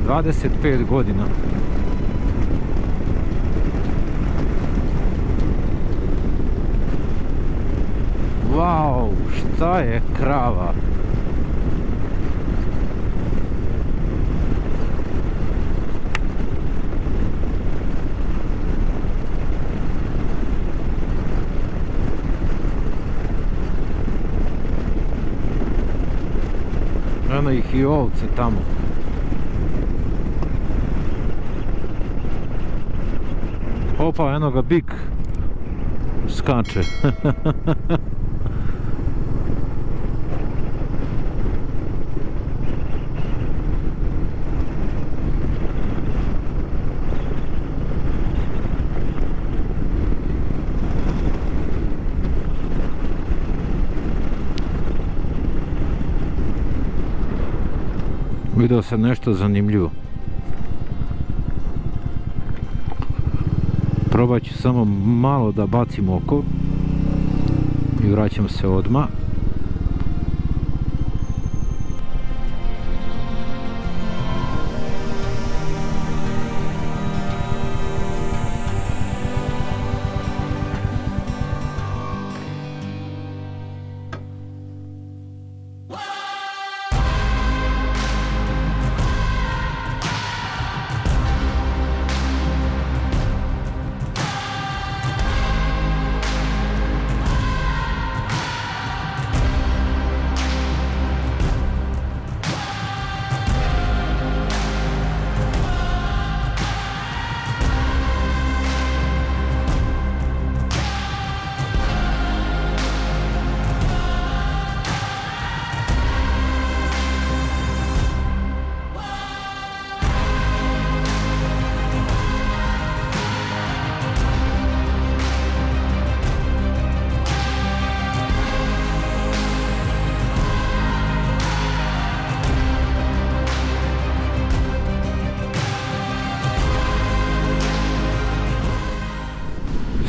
25 godina. Wow, šta je krava? Eno ih i ovce tamo. Opa, eno ga bik skače. Vidio sam nešto zanimljivo. Probat ću samo malo da bacim oko i vraćam se odmah.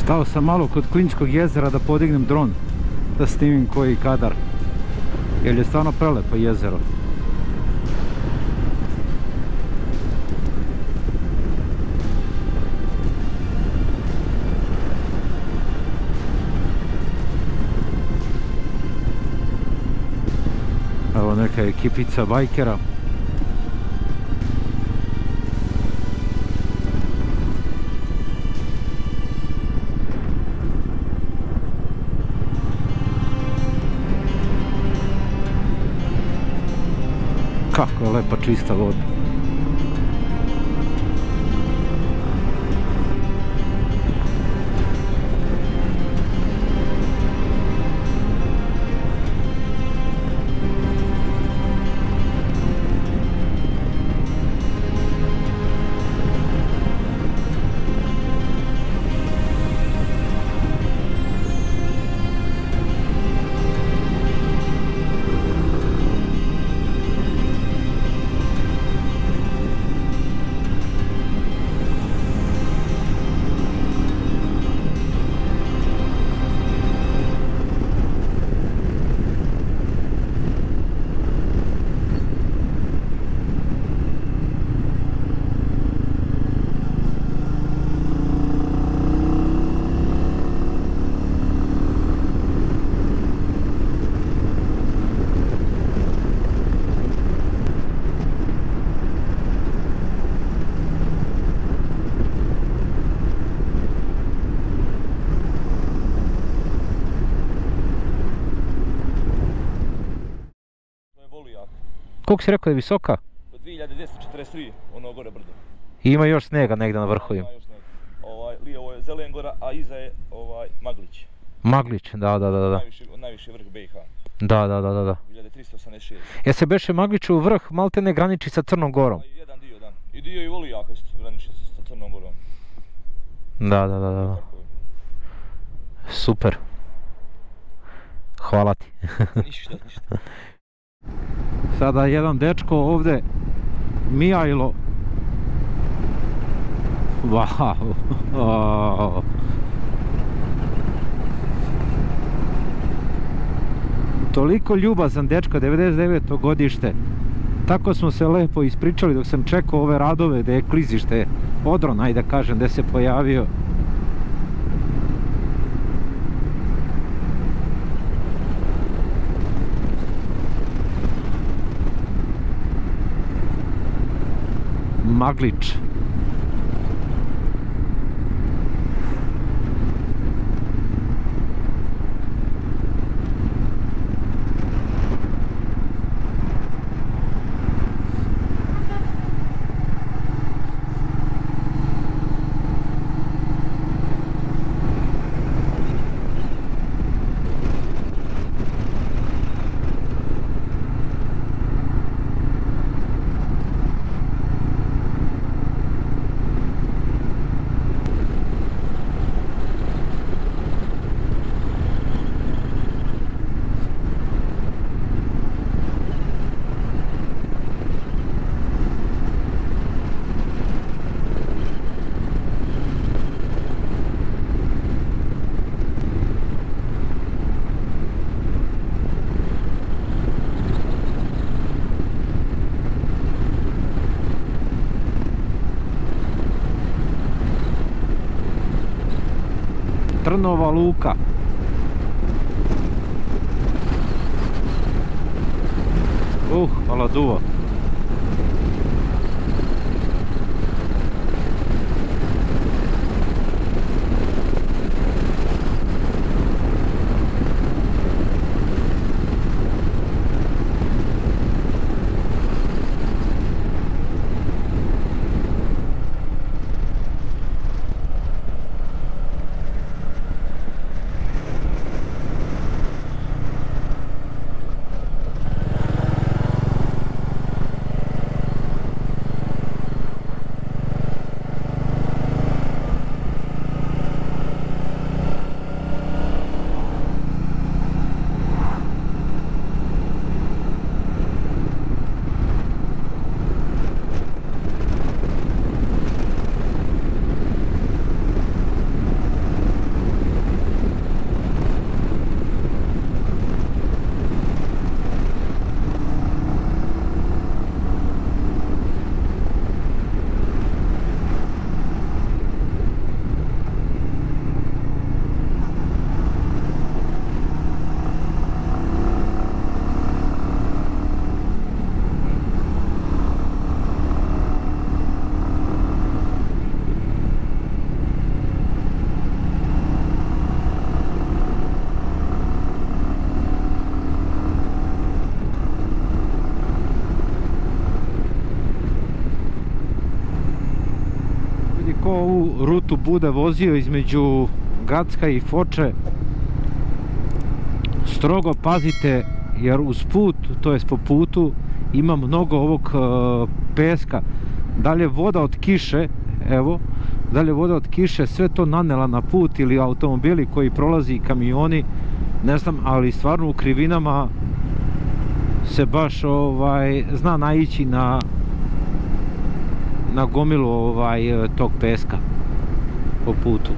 Stao sam malo kod Klinčkog jezera da podignem dron, da snimim koji kadar, jer je stvarno prelepo jezero. Evo neka ekipica bajkera. Kako je lepa čista voda. Koliko si rekao da je visoka? 2243, ono gore brdo. I ima još snega negdje na vrhu. Ima još snega. Lijevo je Zelengora, a iza je Maglić. Maglić, da. Najviši vrh BiH. Da. 1386. Ja se beše Magliću vrh malte ne graniči sa Crnom Gorom. Jedan dio, da. I dio i Volijaka graniči sa Crnom Gorom. Da. Super. Hvala ti. Ništa. Sada jedan dečko ovdje, Mijajlo. Wow. Toliko ljubazan dečko, 99. godište. tako smo se lepo ispričali dok sam čekao ove radove gdje je klizište odron, ajde da kažem, gdje se pojavio. Maglić. Trnova luka. Hvala duva. Ovu rutu bude vozio između Gacka i Foče, strogo pazite jer uz put, to jest po putu, ima mnogo ovog peska. Da li je voda od kiše, evo, da li je voda od kiše sve to nanela na put ili automobili koji prolazi, kamioni, ne znam, ali stvarno u krivinama se baš zna naići na gomilu tog peska po putu.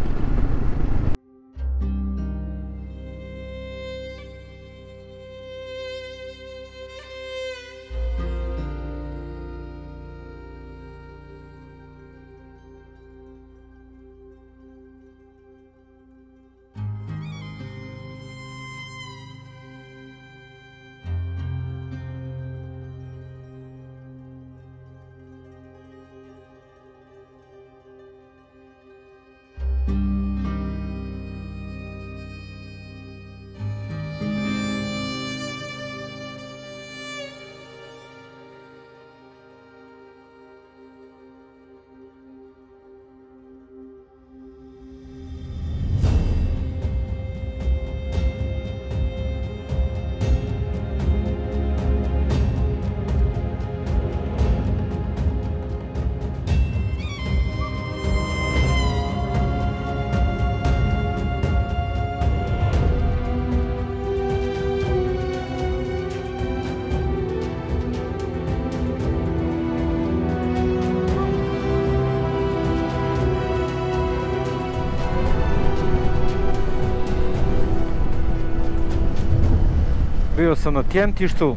Bio sam na Tjentištu,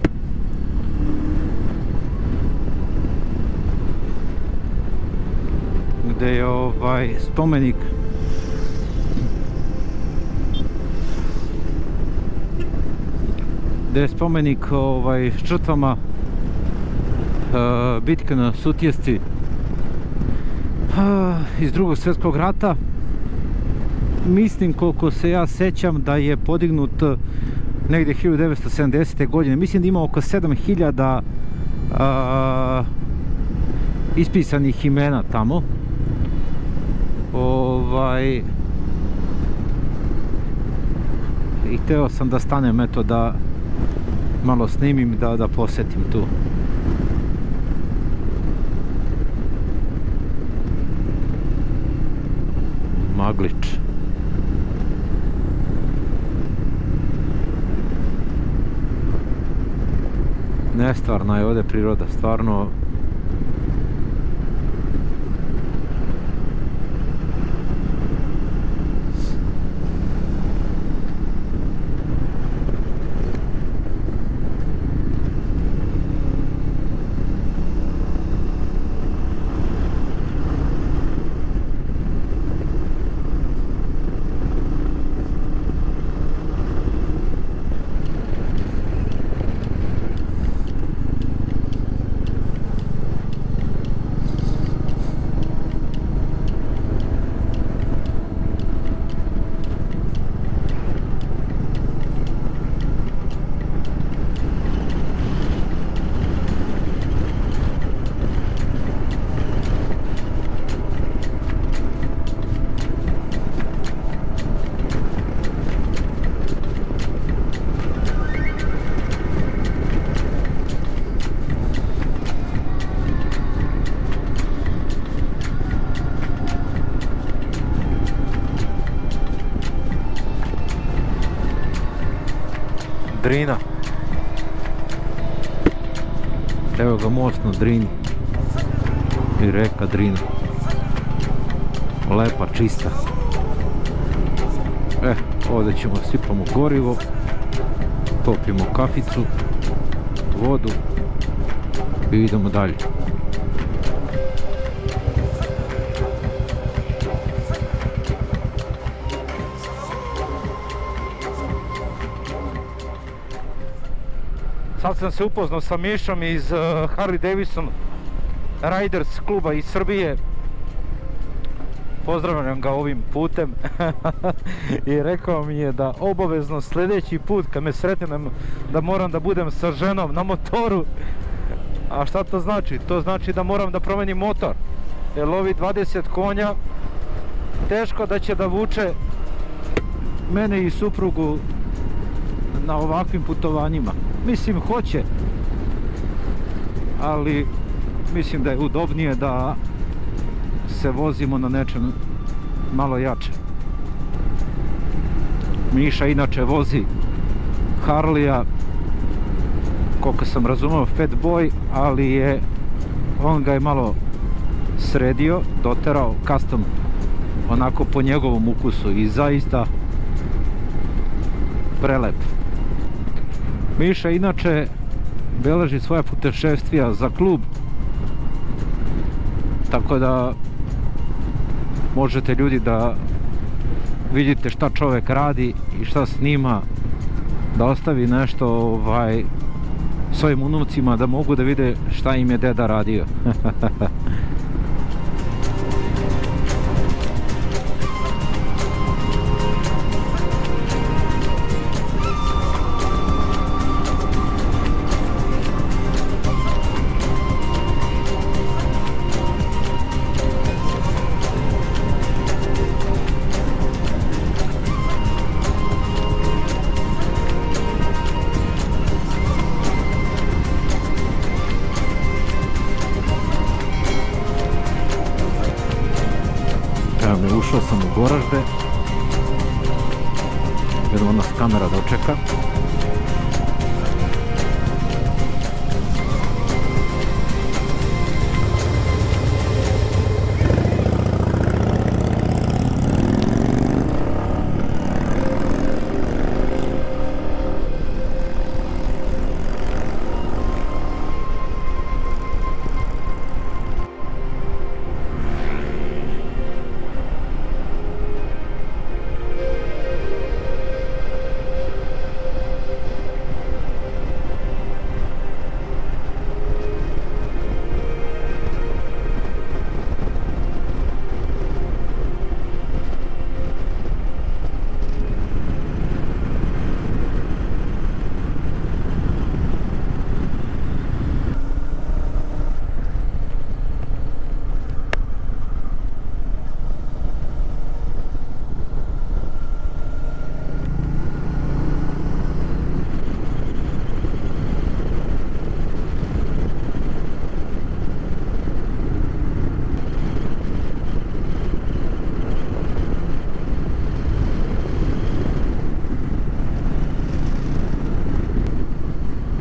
gdje je spomenik žrtvama bitke na Sutjesci iz Drugog svjetskog rata. Mislim, koliko se ja sećam, da je podignut negdje 1970. godine. Mislim da ima oko 7000 ispisanih imena tamo. I hteo sam da stanem, eto, da malo snimim, da posjetim tu. Maglić. Nestvarna je ovdje priroda, stvarno. Drina. Evo ga most na Drini. I reka Drina. Lepa, čista. Ovdje ćemo sipamo gorivo. Popijemo kaficu. Vodu. I idemo dalje. Sad sam se upoznao sa Mišom iz Harley Davidson Riders kluba iz Srbije. Pozdravljam ga ovim putem. I rekao mi je da obavezno sljedeći put kad me sretnem da moram da budem sa ženom na motoru. A šta to znači? To znači da moram da promenim motor. Jer ovi 20 konja teško da će da vuče mene i suprugu na ovakvim putovanjima. Mislim, hoće, ali mislim da je udobnije da se vozimo na nečem malo jače. Miša inače vozi Harleya, koliko sam razumio, Fat Boy, ali on ga je malo sredio, doterao, custom, onako po njegovom ukusu i zaista prelep. Miša inače beleži svoja putešestvija za klub, tako da možete ljudi da vidite šta čovjek radi i šta snima, da ostavi nešto svojim unucima da mogu da vide šta im je deda radio. Ušao sam u Goražde, jedno nas kamera dočeka.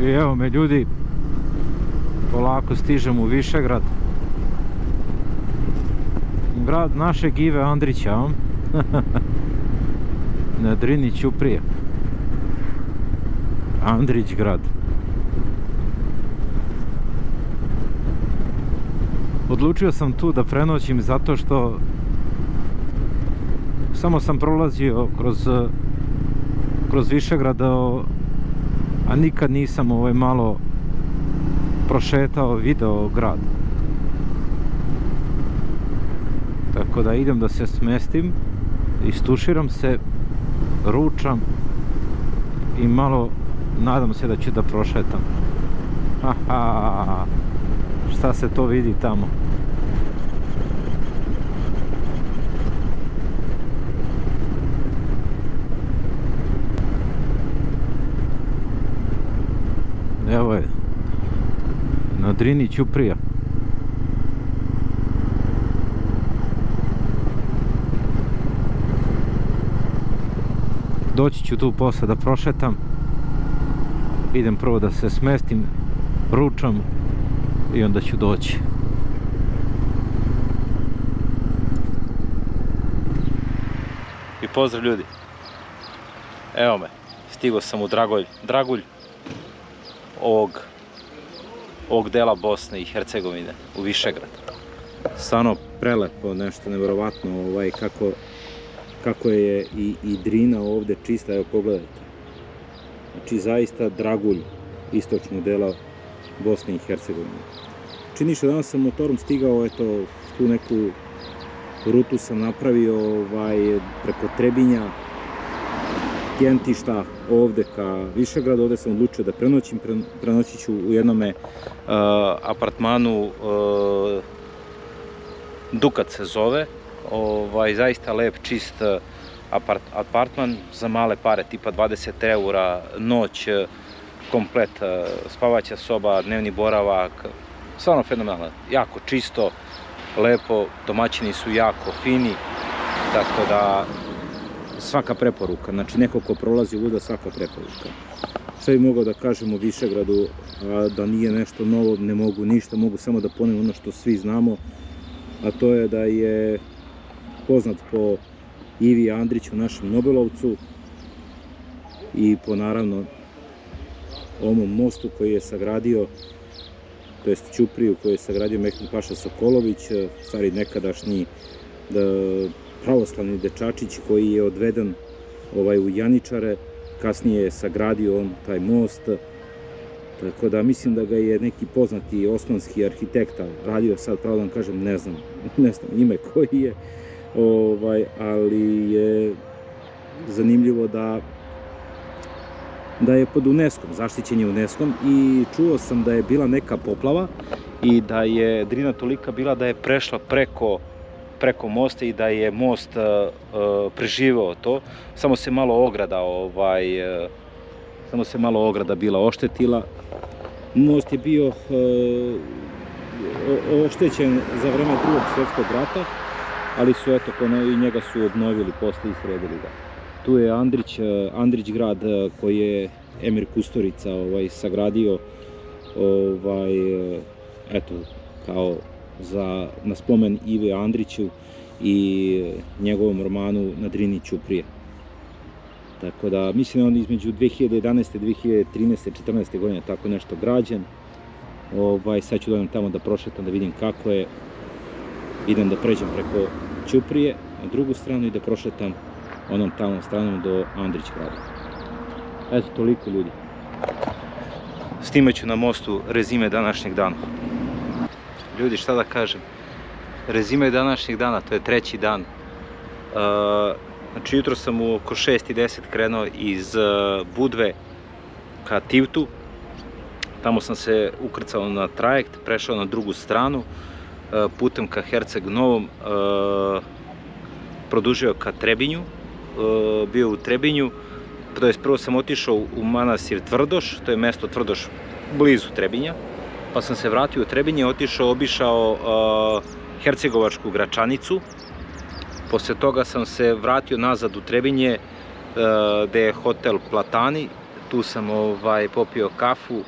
I evo me ljudi, polako stižem u Višegrad. Grad našeg Ive Andrića, na Drini Ćuprije. Andrić grad. Odlučio sam tu da prenoćim zato što samo sam prolazio kroz Višegrad, a nikad nisam malo prošetao, video grad. Tako da idem da se smestim, istuširam se, ručam i malo nadam se da ću da prošetam. Haha, šta se to vidi tamo? Evo je, na Drini Ćuprija. Doći ću tu posle da prošetam. Idem prvo da se smestim, ručam i onda ću doći. I pozdrav ljudi. Evo me, stigao sam u Dragulj ovog dela Bosne i Hercegovine, u Višegrad. Stvarno prelepo, nešto nevjerovatno, kako je i Drina ovdje čista, evo pogledajte. Znači zaista Dragulj istočnog dela Bosne i Hercegovine. Čini se, danas sam motorom stigao, eto, tu neku rutu sam napravio preko Trebinja, Tjentišta, ovdje ka Višegradu. Ovdje sam odlučio da prenoćim, prenoći ću u jednome apartmanu, Dukat se zove, zaista lep, čist apartman za male pare, tipa 20 eura noć, komplet, spavaća soba, dnevni boravak, stvarno fenomenalno, jako čisto, lepo, domaćini su jako fini, tako da svaka preporuka, znači neko ko prolazi uvuda, svaka preporuka. Šta bi mogao da kažem o Višegradu, a da nije nešto novo, ne mogu ništa, mogu samo da ponovim ono što svi znamo, a to je da je poznat po Ivi Andriću, našem Nobelovcu, i po naravno ovom mostu koji je sagradio, to jest Ćupriju koju je sagradio Mehmed Paša Sokolović, stari nekadašnji pravoslavni dečačić koji je odveden u Janičare, kasnije je sagradio on taj most, tako da mislim da ga je neki poznati osmanski arhitekta radio, sad pravo da vam kažem, ne znam ime koji je, ali je zanimljivo da je pod UNESCO-om, zaštićen je UNESCO-om, i čuo sam da je bila neka poplava i da je Drina tolika bila da je prešla preko mosta i da je most preživeo to, samo se malo ograda bila oštetila. Most je bio oštećen za vreme Drugog svjetskog rata, ali su i njega su obnovili posle i sredili ga. Tu je Andrić grad koji je Emir Kusturica sagradio, eto, kao na spomen Ive Andriću i njegovom romanu Na Drini Ćuprije. Tako da mislim da on između 2011. 2013. 14. godine tako nešto građen. Sad ću dođem tamo da prošetam, da vidim kako je. Idem da pređem preko Ćuprije na drugu stranu i da prošetam onom tamo stranom do Andrić grada. Eto, toliko ljudi. Snimat ću na mostu rezime današnjeg dana. Ljudi, šta da kažem, rezime današnjeg dana, to je treći dan. Znači, jutro sam oko 6:10 krenuo iz Budve ka Tivtu. Tamo sam se ukrcao na trajekt, prešao na drugu stranu, putem ka Herceg Novom, produžio ka Trebinju, bio u Trebinju, to jest prvo sam otišao u manastir Tvrdoš, to je mesto Tvrdoš blizu Trebinja, pa sam se vratio u Trebinje, obišao Hercegovačku Gračanicu, posle toga sam se vratio nazad u Trebinje, gde je hotel Platani, Tu sam popio kafu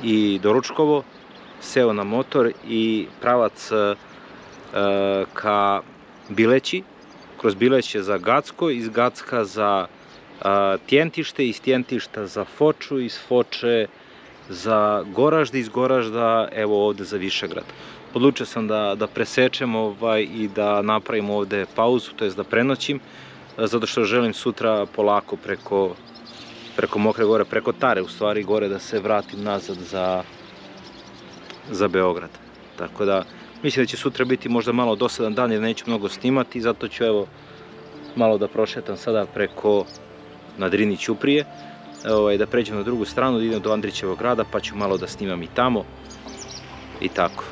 i doručkovo, seo na motor i pravac ka Bileći, kroz Bileće za Gacko, iz Gacka za Tjentište, iz Tjentišta za Foču, iz Foče za Goražde, iz Goražda evo ovde za Višegrad. Odlučio sam da presečem i da napravim ovde pauzu, to jest da prenoćim, zato što želim sutra polako preko Mokre gore, preko Tare u stvari gore, da se vratim nazad za Beograd. Tako da mislim da će sutra biti možda malo dosadan dan jer neću mnogo snimati, zato ću evo malo da prošetam sada preko na Drini Ćuprije, da pređem na drugu stranu, da idem do Andrićevog grada pa ću malo da snimam i tamo i tako.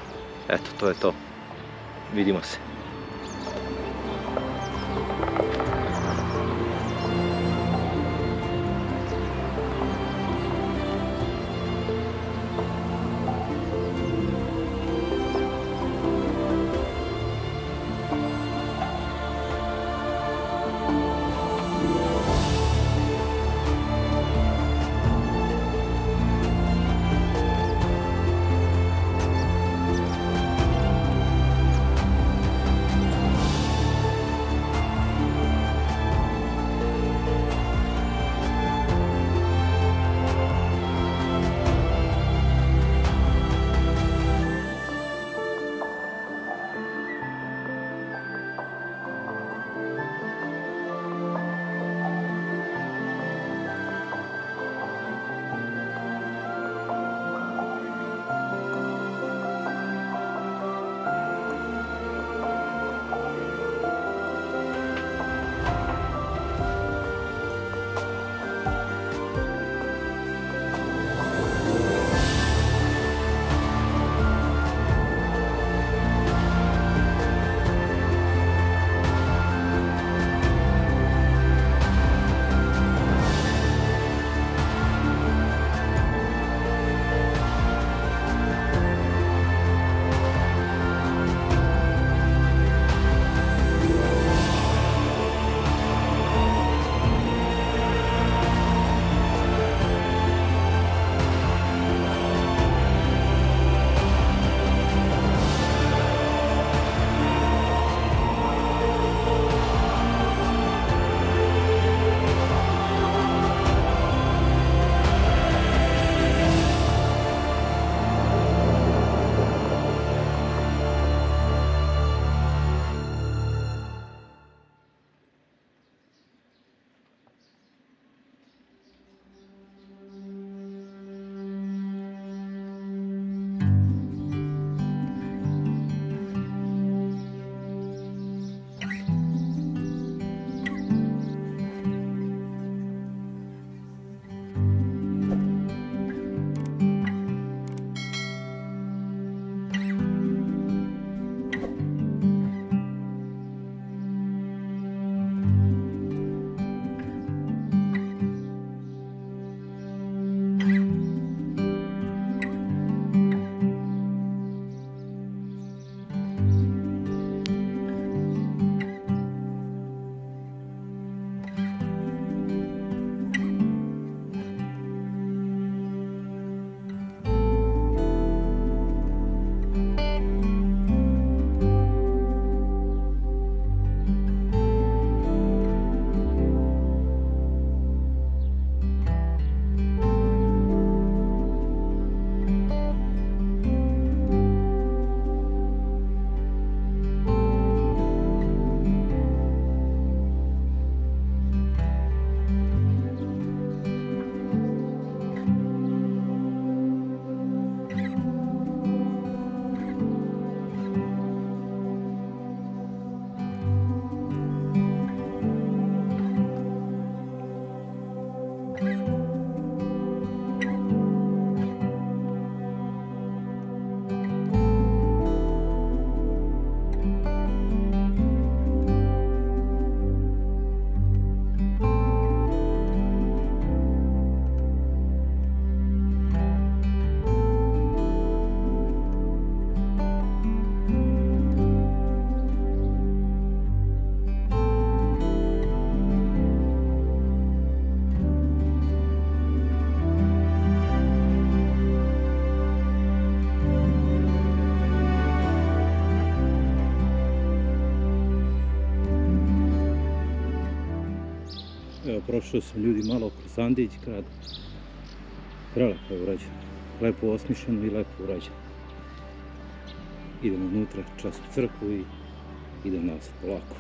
Eto, to je to. Vidimo se. Evo, prošao sam ljudi malo kroz Andić grad. Prelepo je urađeno. Lepo osmišljeno i lepo urađeno. Idemo unutra, čast u crkvu i idem nazad polako.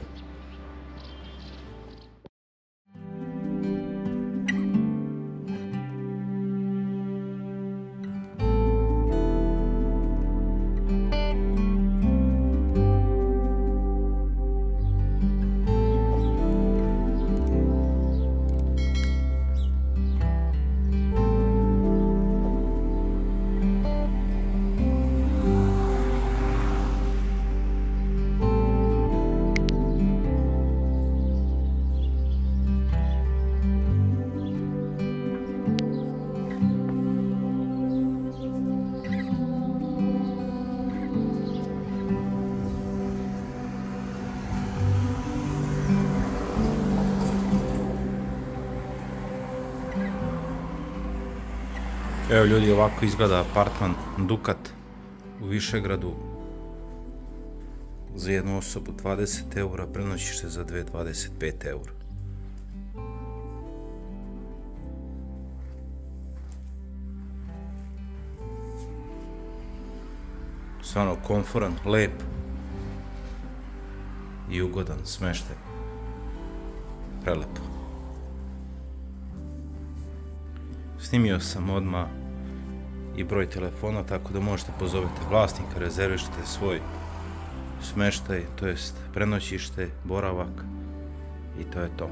Evo ljudi, ovako izgleda apartman Dukat u Višegradu. Za jednu osobu 20 eura, prenoćište za 25 eura. Stvarno komforan, lep i ugodan smeštaj. Prelepo. Snimio sam odmah i broj telefona, tako da možete pozovete vlasnika, rezervišite svoj smeštaj, to jest prenoćište, boravak i to je to.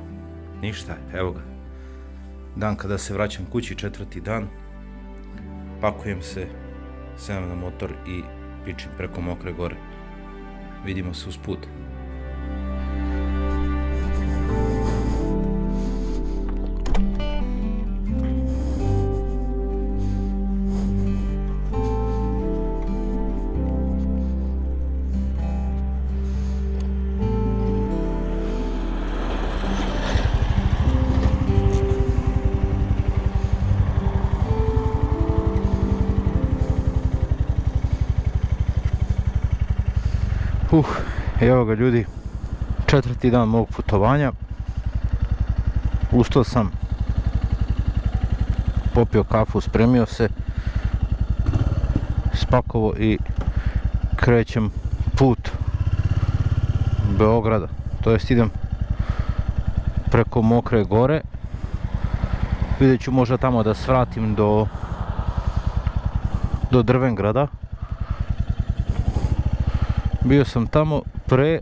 Ništa, evo ga. Dan kada se vraćam kući, 4. dan, pakujem se, sedam na motor i pičim preko Mokre gore. Vidimo se uz put. Evo ga ljudi, 4. dan mog putovanja. Ustao sam, popio kafu, spremio se, spakovo i krećem put Beograda. To jest idem preko Mokre gore. Vidjet ću možda tamo da svratim do Drvengrada. Bio sam tamo pre,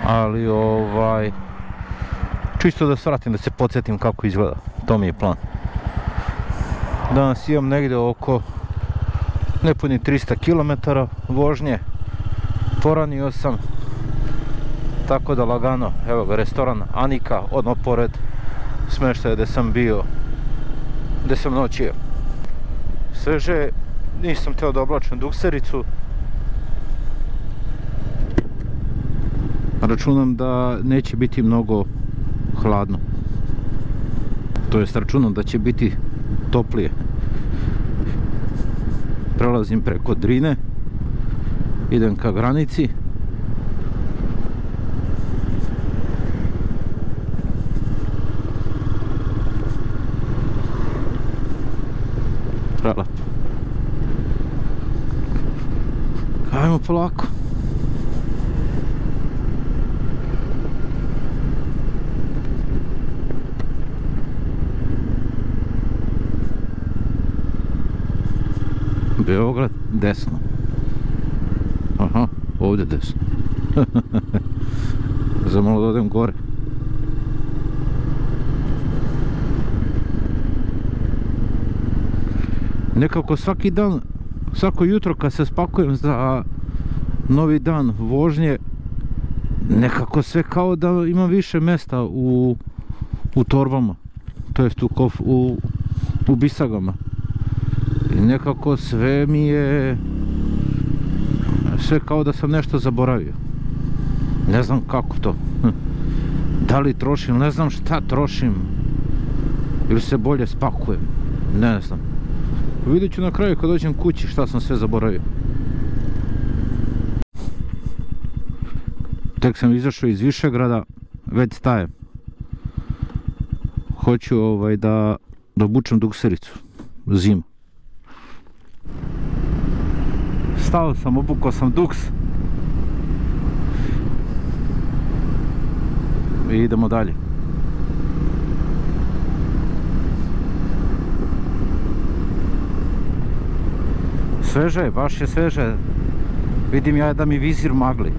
ali čisto da svratim, da se podsjetim kako izgleda. To mi je plan. Danas imam negdje oko nepunih 300 km vožnje. Poranio sam, tako da lagano. Evo ga, restoran Anika, odmah pored smještaja gdje sam bio, gdje sam noćio. Sveže, nisam htio da oblačim duksericu. Računam da neće biti mnogo hladno. To jest računam da će biti toplije. Prelazim preko Drine. Idem ka granici. Prelepo. Ajmo polako. Beograd desno. Aha, ovdje desno. Za malo da odem gore. Nekako svaki dan, svako jutro kad se spakujem za novi dan vožnje, nekako sve kao da imam više mjesta u torbama, to jest u bisagama. I nekako sve mi je, sve kao da sam nešto zaboravio. Ne znam kako to. Da li trošim, ne znam šta trošim, ili se bolje spakujem, ne znam. Vidjet ću na kraju kad dođem kući šta sam sve zaboravio. Tek sam izašao iz Višegrada, već stajem. Hoću da obučem duksericu. Zima. Stao sam, obukao sam duks. I idemo dalje. Sveže je, baš je sveže. Vidim ja da mi vizir magli.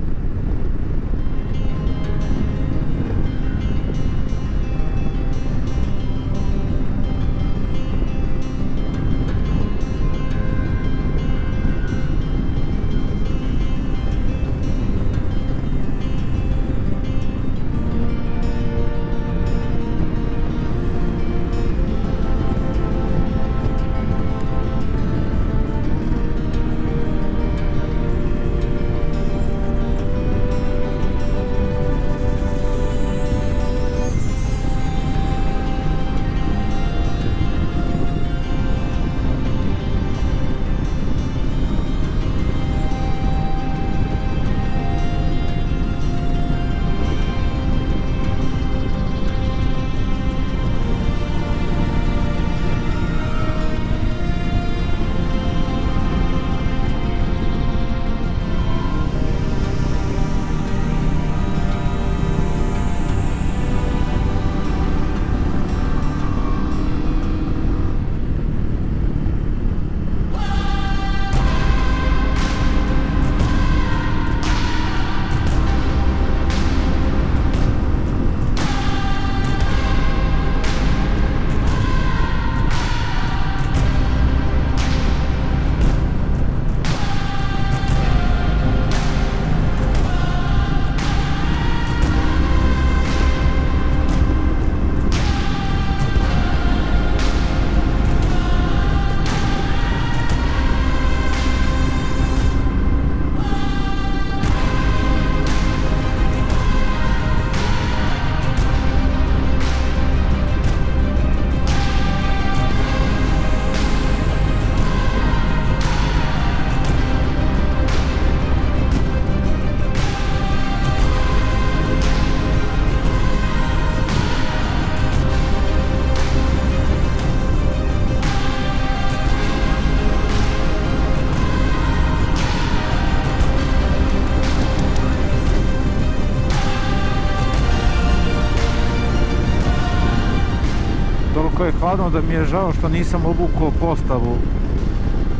Toliko je hladno da mi je žao što nisam obukao postavu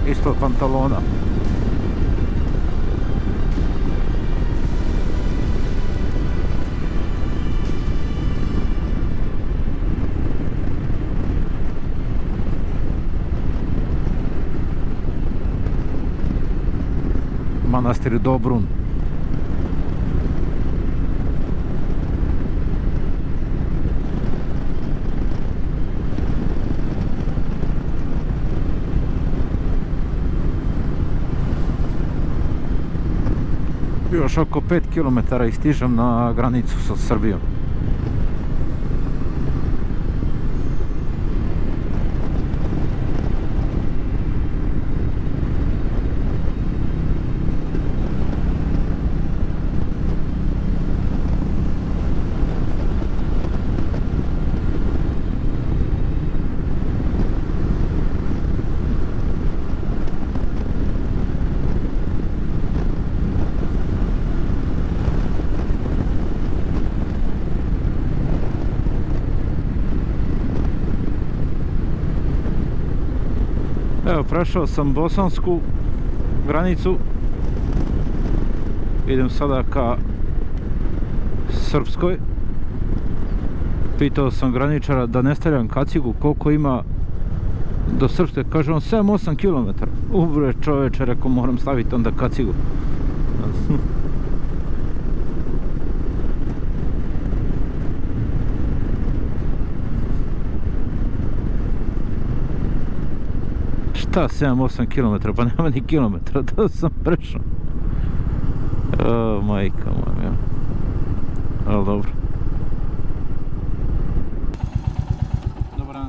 ispod pantalona. Manastir Dobrun. Još oko 5 km i stižem na granicu sa Srbijom. Evo, prešao sam bosansku granicu, idem sada ka srpskoj. Pitao sam graničara da ne stavljam kacigu, koliko ima do srpske, kaže on 7-8 km. Ubre čoveče, rekao moram staviti onda kacigu. Šta 7-8 km, pa nema ni kilometra da sam prešao. O, majka moja. Ali dobro. Dobar dan.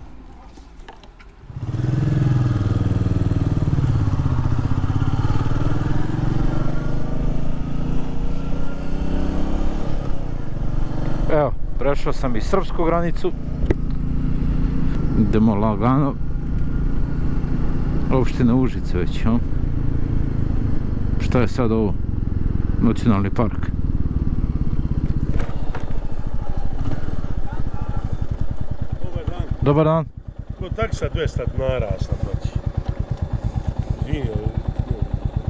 Evo, prešao sam i srpsku granicu. Idemo lagano. Opština Užice već, ja? Šta je sad ovo? Nacionalni park. Dobar dan. Dobar dan. Ko taksa 200 dinara sam znači. Izvini,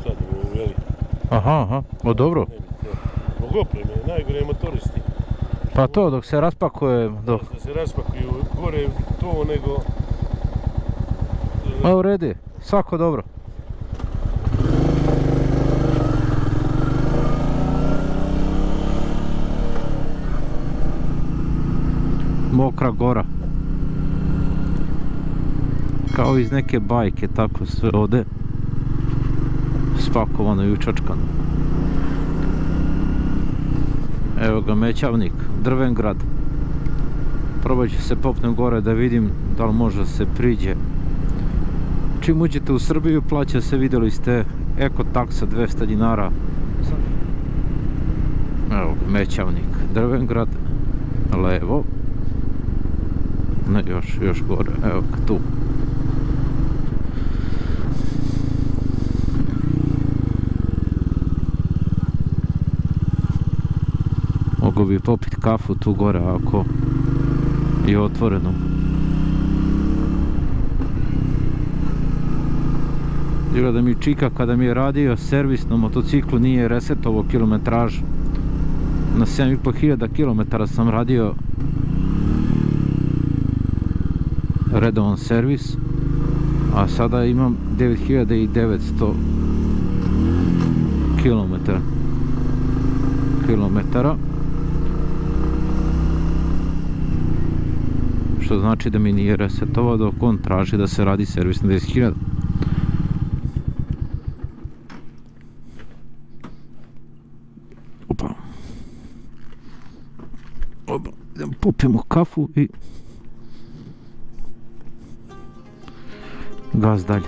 sad veli. Aha, o dobro. Zbog opreme, najgore motoristi. Pa to, dok se raspakuje, dok... Da se raspakuju, gore to nego... Ma u redu je, svako dobro. Mokra gora. Kao iz neke bajke, tako sve ovdje. Spakovano i učačkano. Evo ga Mećavnik, Drvengrad. Probat ću se popnem gore da vidim da li može da se priđe. Čim uđete u Srbiju plaća se, vidjeli ste, eko taksa 200 dinara. Evo ga Mećavnik, Drvengrad, levo. Ne, još gore, evo ga tu. Mogu bi popiti kafu tu gore ako je otvoreno. Izgleda mi čika kada mi je radio servis na motociklu, nije resetovo kilometražu. Na 7500 km sam radio redovan servis, a sada imam 9900 kilometara. Što znači da mi nije resetovao dok on traži da se radi servis na 10.000. Opa, idemo popijemo kafu i gaz dalje.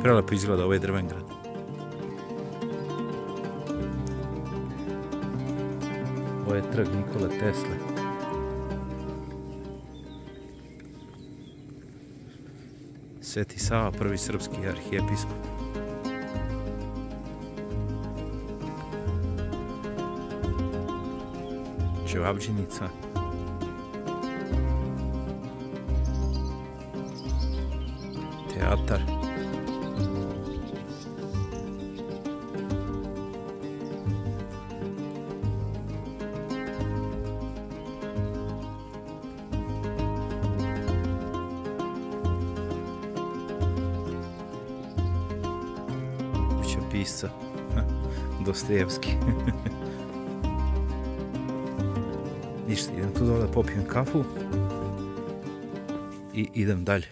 Prelepo izgleda ovaj Drvengrad. Ovo je trg Nikole Tesle. Sveti Sava, prvi srpski arhijepiskop. Čevabdžinica. Teatar. Pisca Dostojevski. Ništa, idem tu dole da popijem kafu i idem dalje.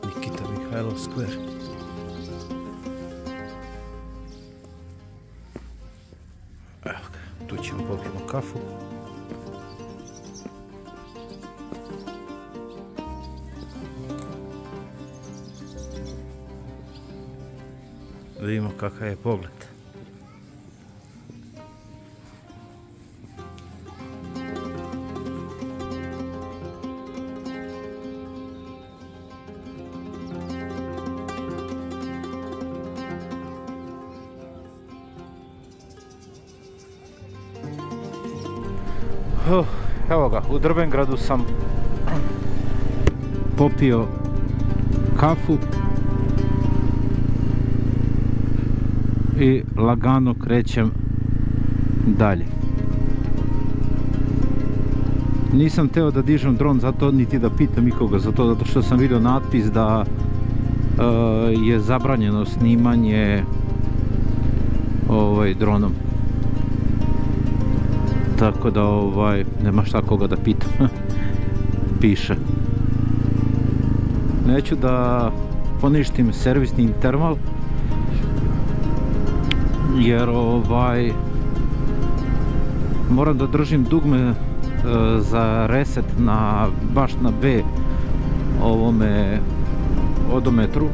Nikita Mihajlov skver. Evo ga, tu ćemo popijemo kafu. Da vidimo kakav je pogled. Evo ga, u Drvengradu sam popio kafu i lagano krećem dalje. Nisam teo da dižem dron zato, niti da pitam ikoga za to, zato što sam vidio natpis da je zabranjeno snimanje dronom. Tako da nema šta koga da pitam. Piše. Neću da poništim servisni interval, jer moram da držim dugme za reset baš na B ovome odometru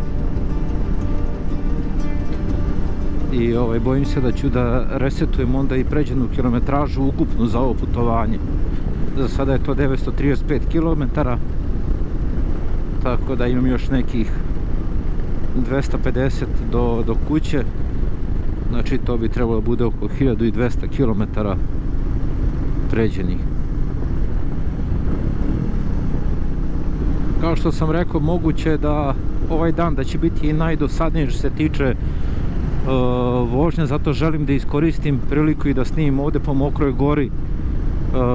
i bojim se da ću da resetujem onda i pređenu kilometražu ukupnu za ovo putovanje. Za sada je to 935 km, tako da imam još nekih 250 do kuće, znači to bi trebalo bude oko 1200 km pređenih. Kao što sam rekao, moguće da ovaj dan da će biti i najdosadniji što se tiče vožnje, zato želim da iskoristim priliku i da snimim ovdje po Mokroj gori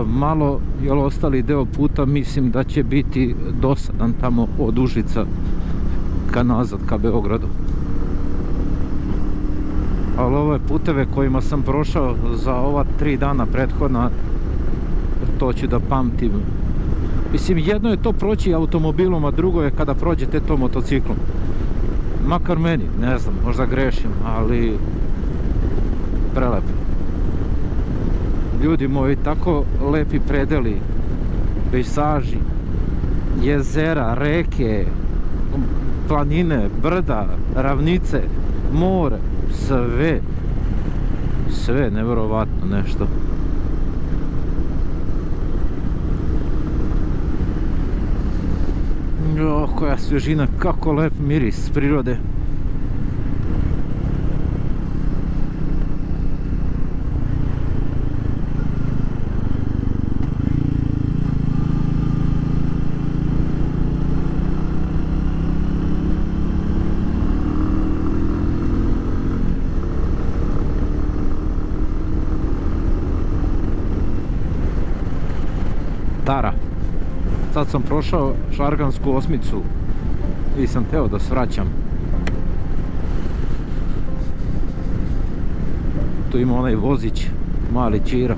malo, jer ostali deo puta mislim da će biti dosadan tamo od Užica ka nazad ka Beogradu. Ali ove puteve kojima sam prošao za ova 3 dana prethodna, to ću da pamtim. Mislim, jedno je to proći automobilom, a drugo je kada prođete to motociklom. Makar meni, ne znam, možda grešim, ali prelepo. Ljudi moji, tako lepi predeli, pejsaži, jezera, reke, planine, brda, ravnice, more, sve nevjerovatno nešto. O, koja svježina, kako lep miris prirode. Tara. Sad sam prošao Šargansku osmicu i sam teo da svraćam. Tu ima onaj vozić, mali Čira.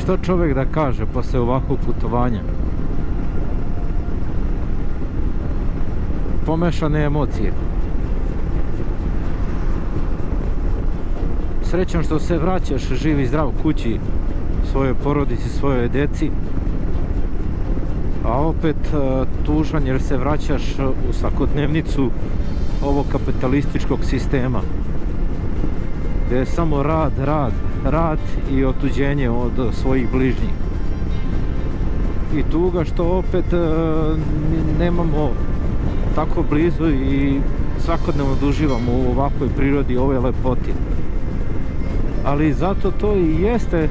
Što čovjek da kaže posle ovakvog putovanja? Pomešane emocije. Srećan što se vraćaš živ i zdrav kući, svojoj porodici, svojoj deci, a opet tužan jer se vraćaš u svakodnevnicu ovog kapitalističkog sistema, gdje je samo rad i otuđenje od svojih bližnjih. I tuga što opet nemamo tako blizu i svakodnevno uživamo u ovakvoj prirodi, ove lepoti. Ali zato to i jeste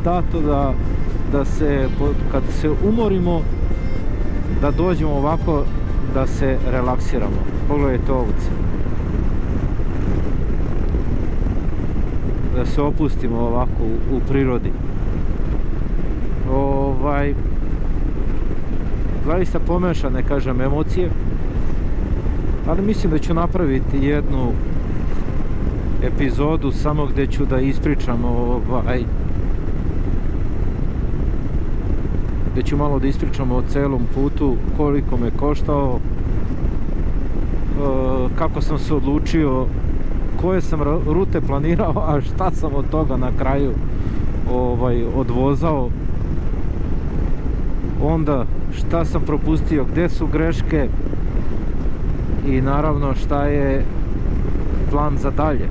dato da se, kad se umorimo, da dođemo ovako, da se relaksiramo. Pogledajte ovce. Da se opustimo ovako u prirodi. Zaista pomešane, kažem, emocije, ali mislim da ću napraviti jednu epizodu samo gdje ću da ispričam gdje ću malo da ispričam o celom putu, koliko me koštao, kako sam se odlučio, koje sam rute planirao, a šta sam od toga na kraju odvozao. Onda šta sam propustio, gdje su greške i naravno šta je plan za dalje,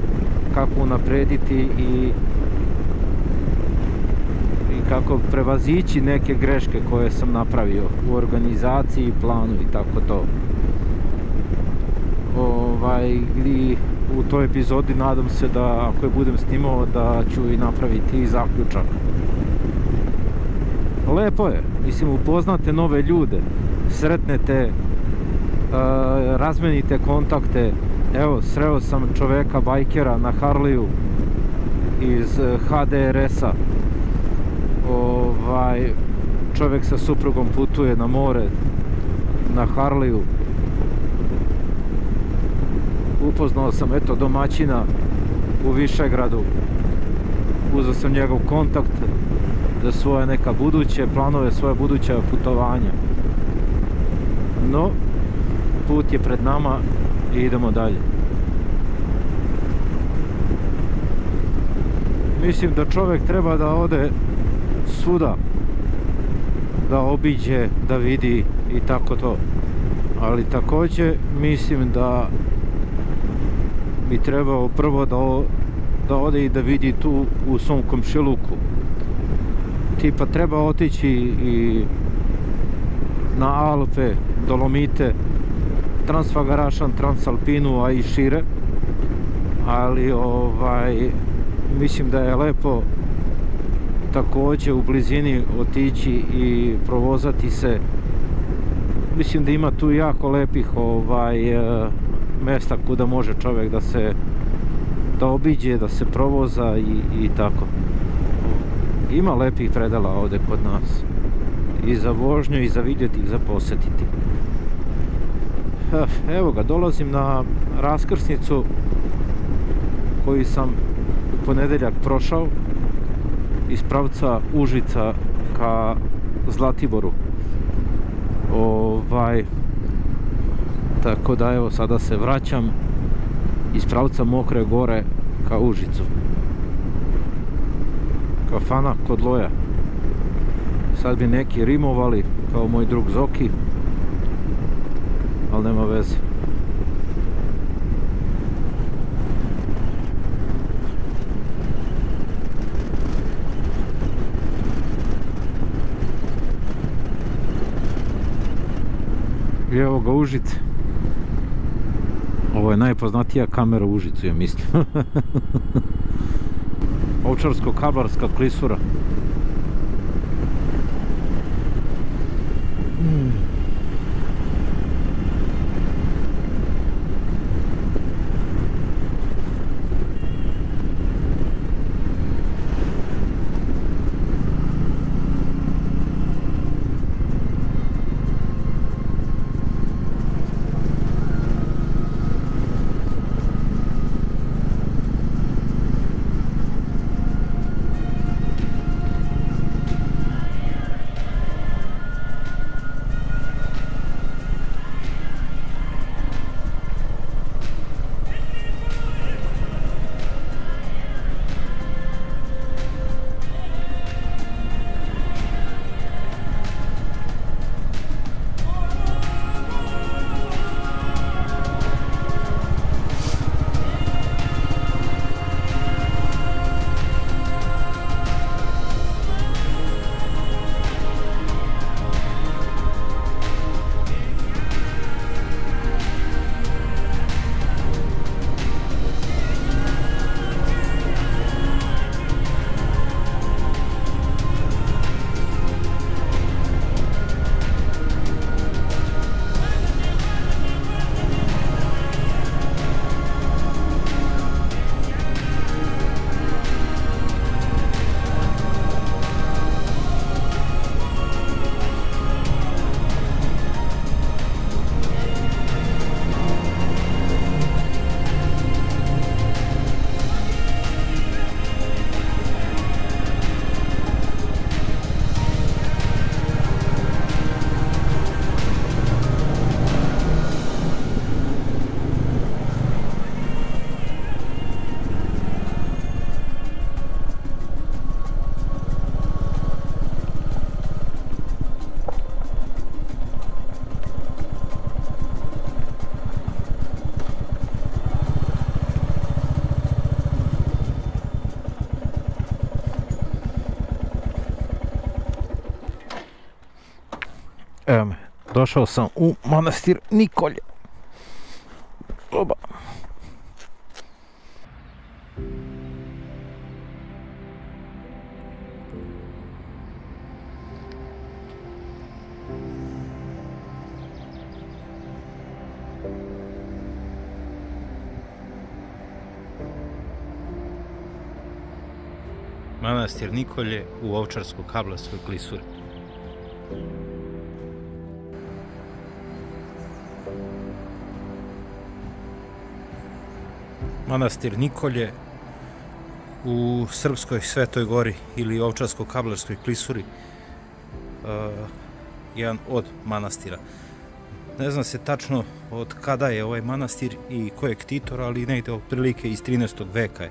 kako unaprediti i kako prevazići neke greške koje sam napravio u organizaciji, planu i tako to. I u toj epizodi nadam se da ako je budem snimao da ću i napraviti i zaključak. Lepo je, mislim, upoznate nove ljude, sretnete, razmenite kontakte. Evo, sreo sam čoveka bajkera na Harleyu iz HDRS-a. Čovjek sa suprugom putuje na more na Harleyu. Upoznao sam domaćina u Višegradu, uzeo sam njegov kontakt za svoje neka buduće planove, svoje buduće putovanja. No, put je pred nama i idemo dalje. Mislim da čovjek treba da ode svuda, da obiđe, da vidi i tako to. Ali također mislim da bi trebao prvo da ode i da vidi tu u svom komšiluku. Tipa treba otići i na Alpe, Dolomite, Transfagarašan, Transalpinu, a i šire. Ali mislim da je lepo također u blizini otići i provozati se. Mislim da ima tu jako lepih mjesta kuda može čovjek da obiđe, da se provoza i tako. Ima lepih predela ovdje kod nas. I za vožnju, i za vidjeti, i za posjetiti. Evo ga, dolazim na raskrsnicu koju sam u ponedjeljak prošao iz pravca Užica ka Zlatiboru. Tako da evo sada se vraćam iz pravca Mokre Gore ka Užicu. Kafana kod Loja. Sad bi neki rimovali kao moj drug Zoki, ali nema veze. I evo ga Užice. Ovo je najpoznatija kamera u Užicu, ja mislim. Ovčarsko-kablarska klisura. Evo me, došao sam u manastir Nikolje. Oba. Manastir Nikolje u Ovčarsko-Kablarskoj klisuri. Manastir Nikolje u Srpskoj Svetoj Gori ili Ovčarsko-Kablarskoj klisuri, jedan od manastira. Ne zna se tačno od kada je ovaj manastir i kojeg ktitora, ali negde otprilike iz 13. veka je.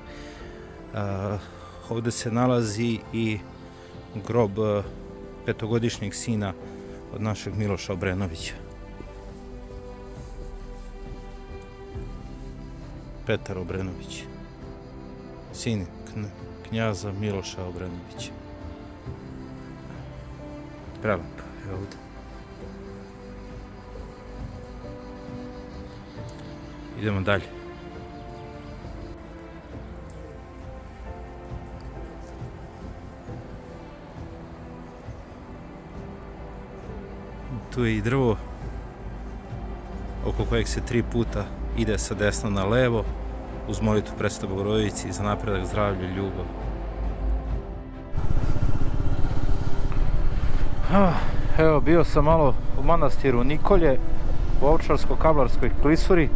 Ovde se nalazi i grob petogodišnjeg sina od našeg Miloša Obrenovića. Petar Obrenović, sin knjaza Miloša Obrenovića. Prelepo je ovde. Idemo dalje. Tu je i drvo oko kojeg se 3 puta ide sa desna na levo uz molitvu Presvetoj Bogorodici za napredak, zdravlje i ljubav. Evo, bio sam malo u manastiru Nikolje u Ovčarsko-Kablarskoj klisuri.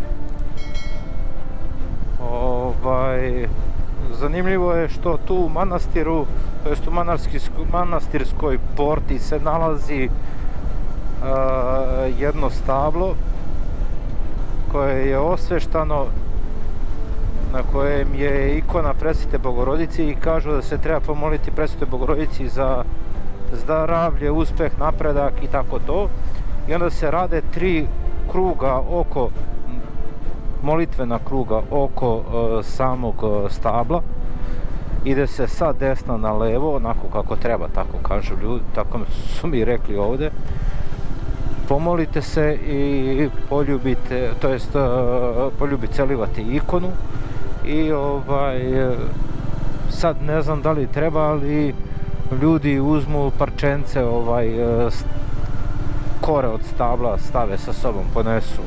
Zanimljivo je što tu u manastiru, to jest u manastirskoj porti se nalazi jedno stablo koje je osveštano, na kojem je ikona Presvete Bogorodice i kažu da se treba pomoliti Presvetoj Bogorodici za zdravlje, uspeh, napredak i tako to. I onda se rade 3 kruga oko, molitvena kruga oko samog stabla. Ide se sa desna na levo, onako kako treba, tako kažu ljudi, tako su mi rekli ovde. Pomolite se i poljubite, to jest poljubite ikonu i sad ne znam da li treba, ali ljudi uzmu parčence kore od stabla, stave sa sobom, ponesu.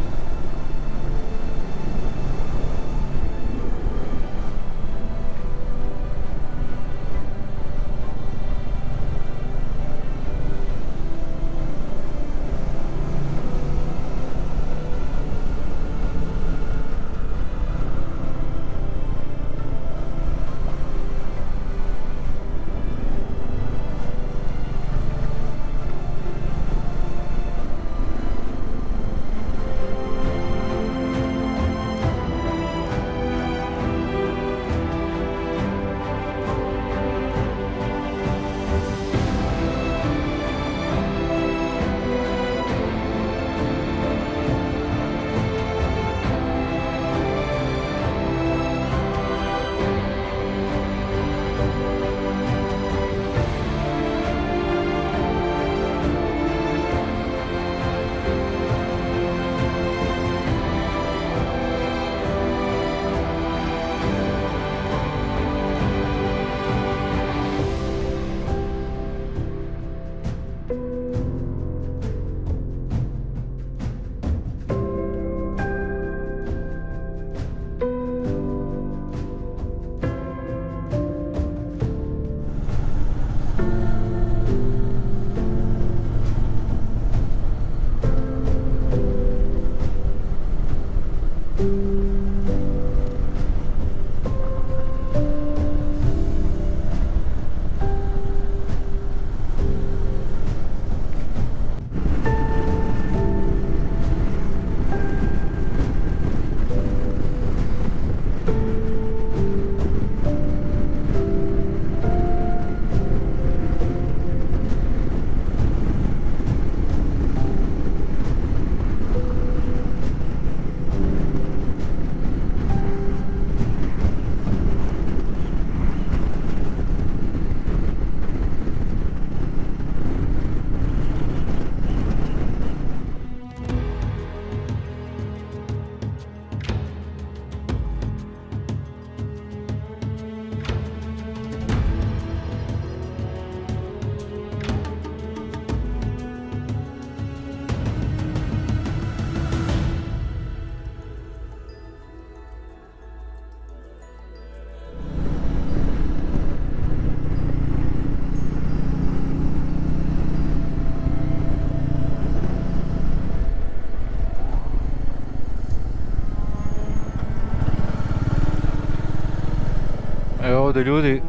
ovdje ljudi.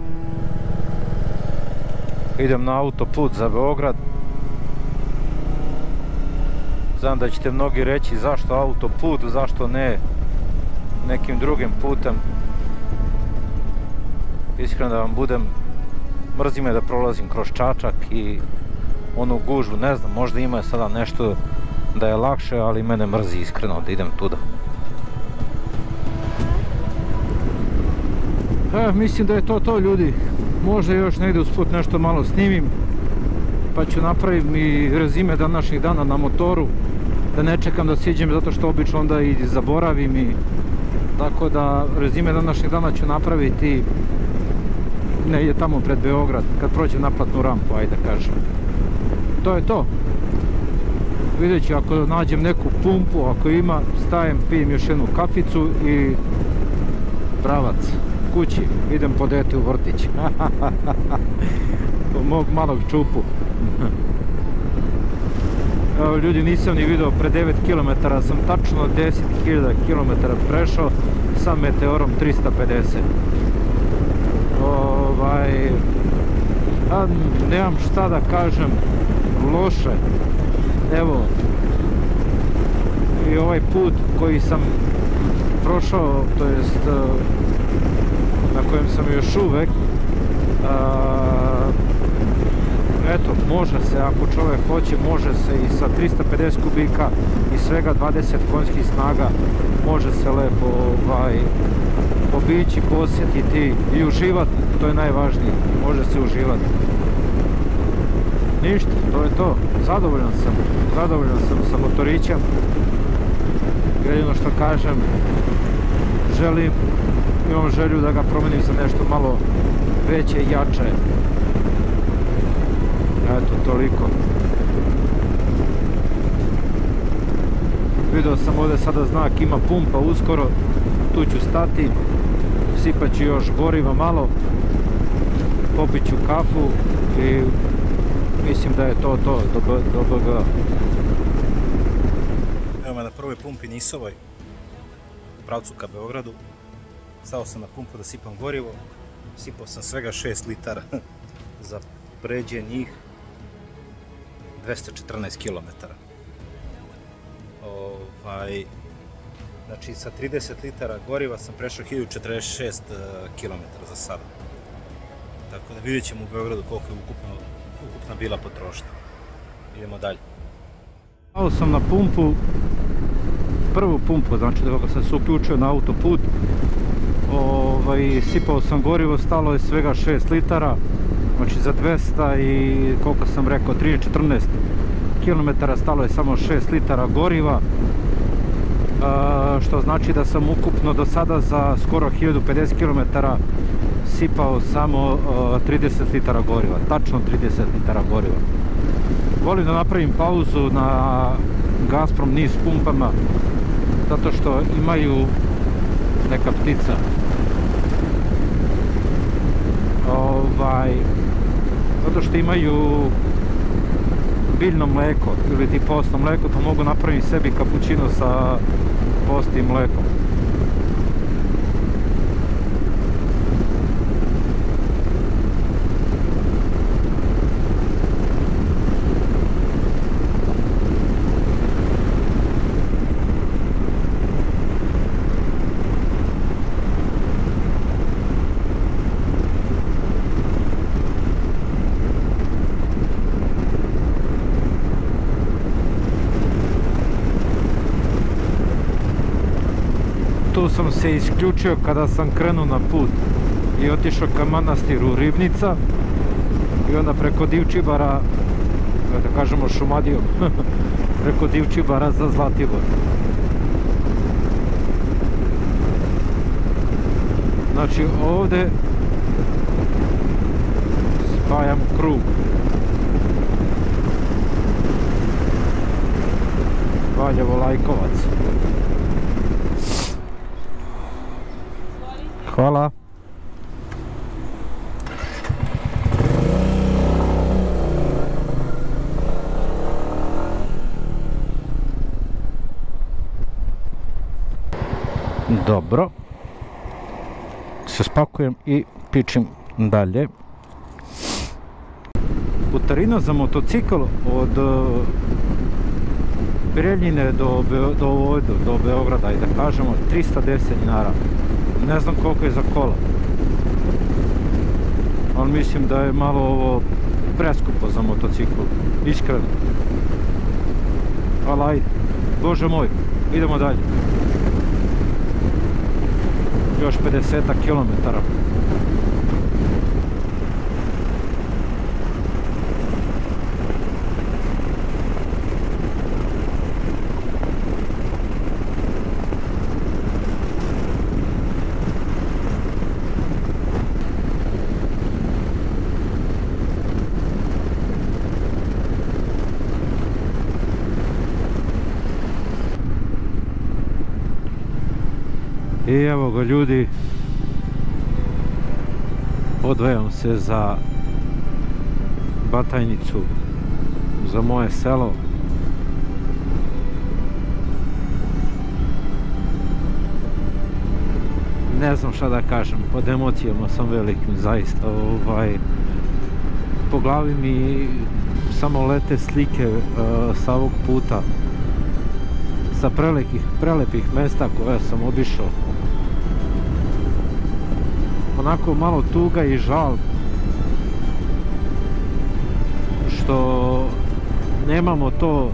Idem na autoput za Beograd. Znam da ćete mnogi reći zašto autoput, zašto ne nekim drugim putem. Iskreno da vam budem, mrzi me da prolazim kroz Čačak i onu gužvu, ne znam, možda ima sada nešto da je lakše, ali mene mrzi iskreno da idem tuda. Mislim da je to ljudi. Možda još negdje usput nešto malo snimim, pa ću napraviti i rezime današnjih dana na motoru, da ne čekam da siđem zato što obično onda i zaboravim i tako da rezime današnjih dana ću napraviti negdje tamo pred Beograd, kad prođem naplatnu rampu, ajde kažem. To je to. Vidjet ću ako nađem neku pumpu, ako ima, stajem, pijem još jednu kaficu i pravac kući, idem po dete u vrtić. Po mog malog čupu. Evo ljudi, nisam ni vidio, pre 9 km sam tačno 10.000 km prešao sa meteorom 350. Nemam šta da kažem loše. Evo, i ovaj put koji sam prošao, to jest na kojem sam još uvek, eto, može se, ako čovjek hoće, može se i sa 350 kubika i svega 20 konjskih snaga, može se lepo obići, posjetiti i uživati, to je najvažnije, može se uživati. Ništa, to je to, zadovoljan sam sa motorićem, jedino što kažem, imam želju da ga promenim za nešto malo veće i jače. Eto, toliko. Vidio sam ovdje sada znak, ima pumpa uskoro, tu ću stati, sipat ću još goriva malo, popit ću kafu i mislim da je to do BG. Evo me na prvoj pumpi Nisovoj, u pravcu ka Beogradu. Stao sam na pumpu da sipam gorivo, sipao sam svega 6 litara za pređe njih 214 km. Znači sa 30 litara goriva sam prešao 1046 km za sada. Tako da vidjet ćemo u Beogradu koliko je ukupna bila potrošnja. Idemo dalje. Stao sam na pumpu, prvu pumpu, znači dok sam se uključio na autoput, sipao sam gorivo, stalo je svega 6 litara, znači za 200 i koliko sam rekao, 13-14 km stalo je samo 6 litara goriva, što znači da sam ukupno do sada za skoro 1050 km sipao samo 30 litara goriva, tačno 30 litara goriva. Volim da napravim pauzu na Gazprom NIS pumpama, zato što imaju neka ptica. Zato što imaju biljno mlijeko ili ti postno mlijeko, pa mogu napraviti sebi kapućino sa postim mlijekom. Tu sam se isključio kada sam krenuo na put i otišao ka manastiru Ribnica i onda preko Divčibara, da kažemo Šumadijom, preko Divčibara za Zlatibor. Znači ovdje spajam krug. Valjevo Lajkovac. Hvala. Dobro. Se spakujem i pičim dalje. Putarina za motocikl od Preljine do Beograda, i da kažemo 310 dinara. Ne znam koliko je za kola, ali mislim da je malo ovo preskupo za motocikl, iskreno. Ali ajde, bože moj, idemo dalje. Još 50 kilometara. I evo ga ljudi, odvajam se za Batajnicu, za moje selo. Ne znam šta da kažem, pod emocijama sam velikim, zaista. Po glavi mi samo lete slike sa ovog puta, sa prelepih mesta koje sam obišao. Onako malo tuga i žal što nemamo to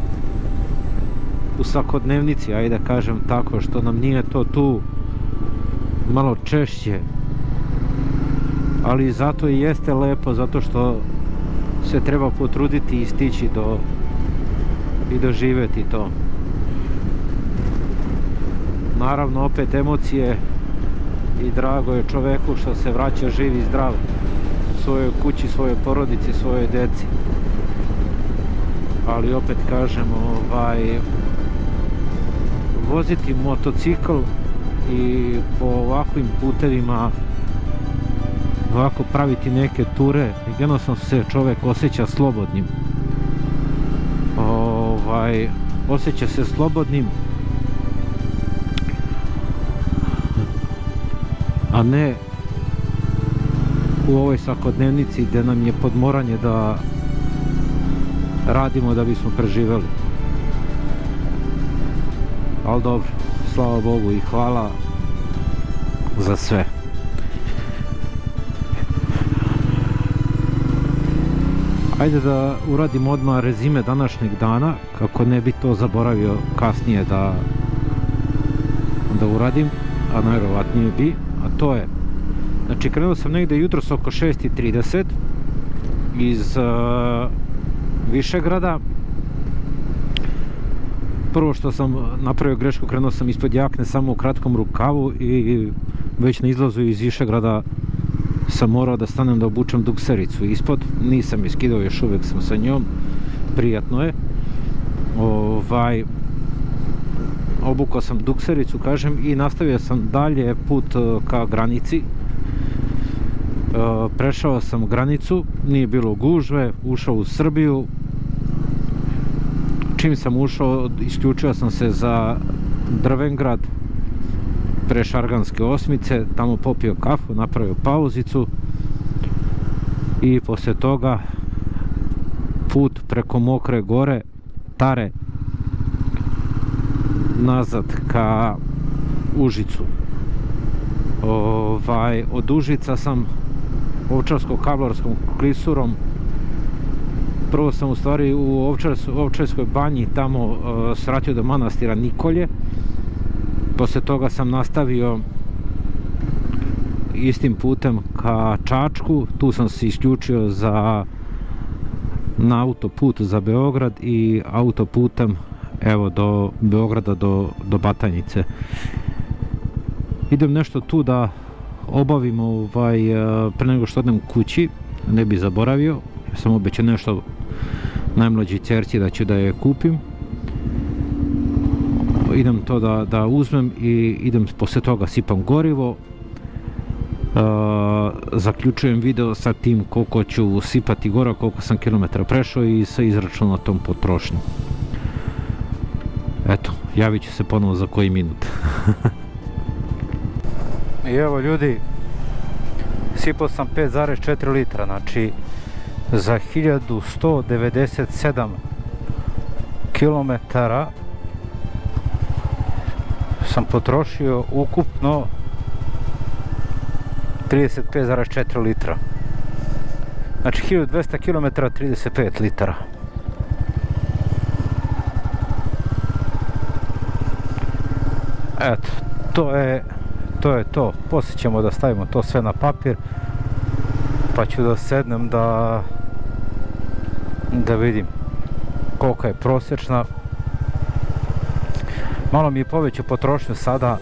u svakodnevnici, ajde da kažem tako, što nam nije to tu malo češće, ali zato i jeste lepo, zato što se treba potruditi i stići i doživjeti to. Naravno, opet emocije, i drago je čoveku što se vraća živ i zdrav svojoj kući, svojoj porodici, svojoj deci. Ali opet kažem, voziti motocikl i po ovakvim putevima, ovako praviti neke ture, jednostavno se čovjek osjeća slobodnim. Osjeća se slobodnim, a ne u ovoj svakodnevnici gdje nam je podmoranje da radimo da bismo preživjeli. Ali dobro, slava Bogu i hvala za sve. Ajde da uradim odmah rezime današnjeg dana, kako ne bi to zaboravio kasnije da uradim, a najvjerovatnije bi. A to je, znači krenuo sam negdje jutros oko 6:30 iz Višegrada. Prvo što sam napravio grešku, krenuo sam ispod jakne samo u kratkom rukavu i već na izlazu iz Višegrada sam morao da stanem da obučem duksericu ispod. Nisam je skidao, još uvijek sam sa njom, prijatno je. Obukao sam duksericu, kažem, i nastavio sam dalje put ka granici. Prešao sam granicu, nije bilo gužve, ušao u Srbiju. Čim sam ušao, isključio sam se za Drvengrad, pre Šarganske osmice, tamo popio kafu, napravio pauzicu i poslije toga put preko Mokre gore, Tare, nazad ka Užicu. Od Užica sam Ovčarsko-Kablarskom klisurom. Prvo sam u stvari u Ovčarskoj banji tamo svratio do manastira Nikolje. Poslije toga sam nastavio istim putem ka Čačku. Tu sam se isključio na autoput za Beograd i autoputem evo do Beograda, do Batajnice. Idem nešto tu da obavim pre nego što odem kući, ne bi zaboravio, sam obećao nešto najmlađi ćerci da ću da je kupim. Idem to da uzmem i idem poslije toga sipam gorivo. Zaključujem video sa tim koliko ću sipati gorivo, koliko sam kilometara prešao i sa izračunom tom potrošnju. Eto, javit ću se ponovo za koji minut. I evo ljudi, sipao sam 5,4 litra, znači za 1197 km sam potrošio ukupno 35,4 litra. Znači 1200 km 35 litara. Eto, to je to. Poslije ćemo da stavimo to sve na papir, pa ću da sednem da vidim kolika je prosječna. Malo mi je povećao potrošnju sada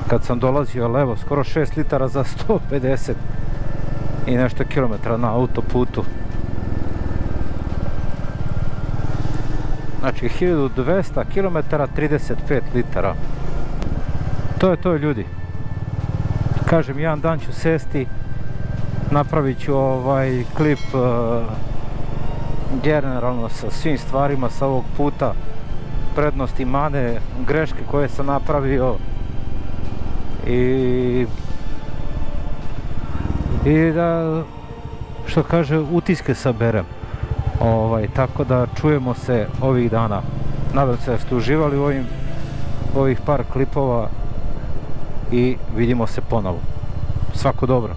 kad sam dolazio levo, skoro 6 litara za 150 i nešto kilometra na autoputu. Znači 1200 km 35 litara. To je to, ljudi. Kažem, jedan dan ću sesti, napravit ću klip generalno sa svim stvarima sa ovog puta, prednosti, mane, greške koje sam napravio i da, što kaže, utiske saberem. Tako da čujemo se ovih dana. Nadam se da ste uživali u ovih par klipova i vidimo se ponovo. Svako dobro.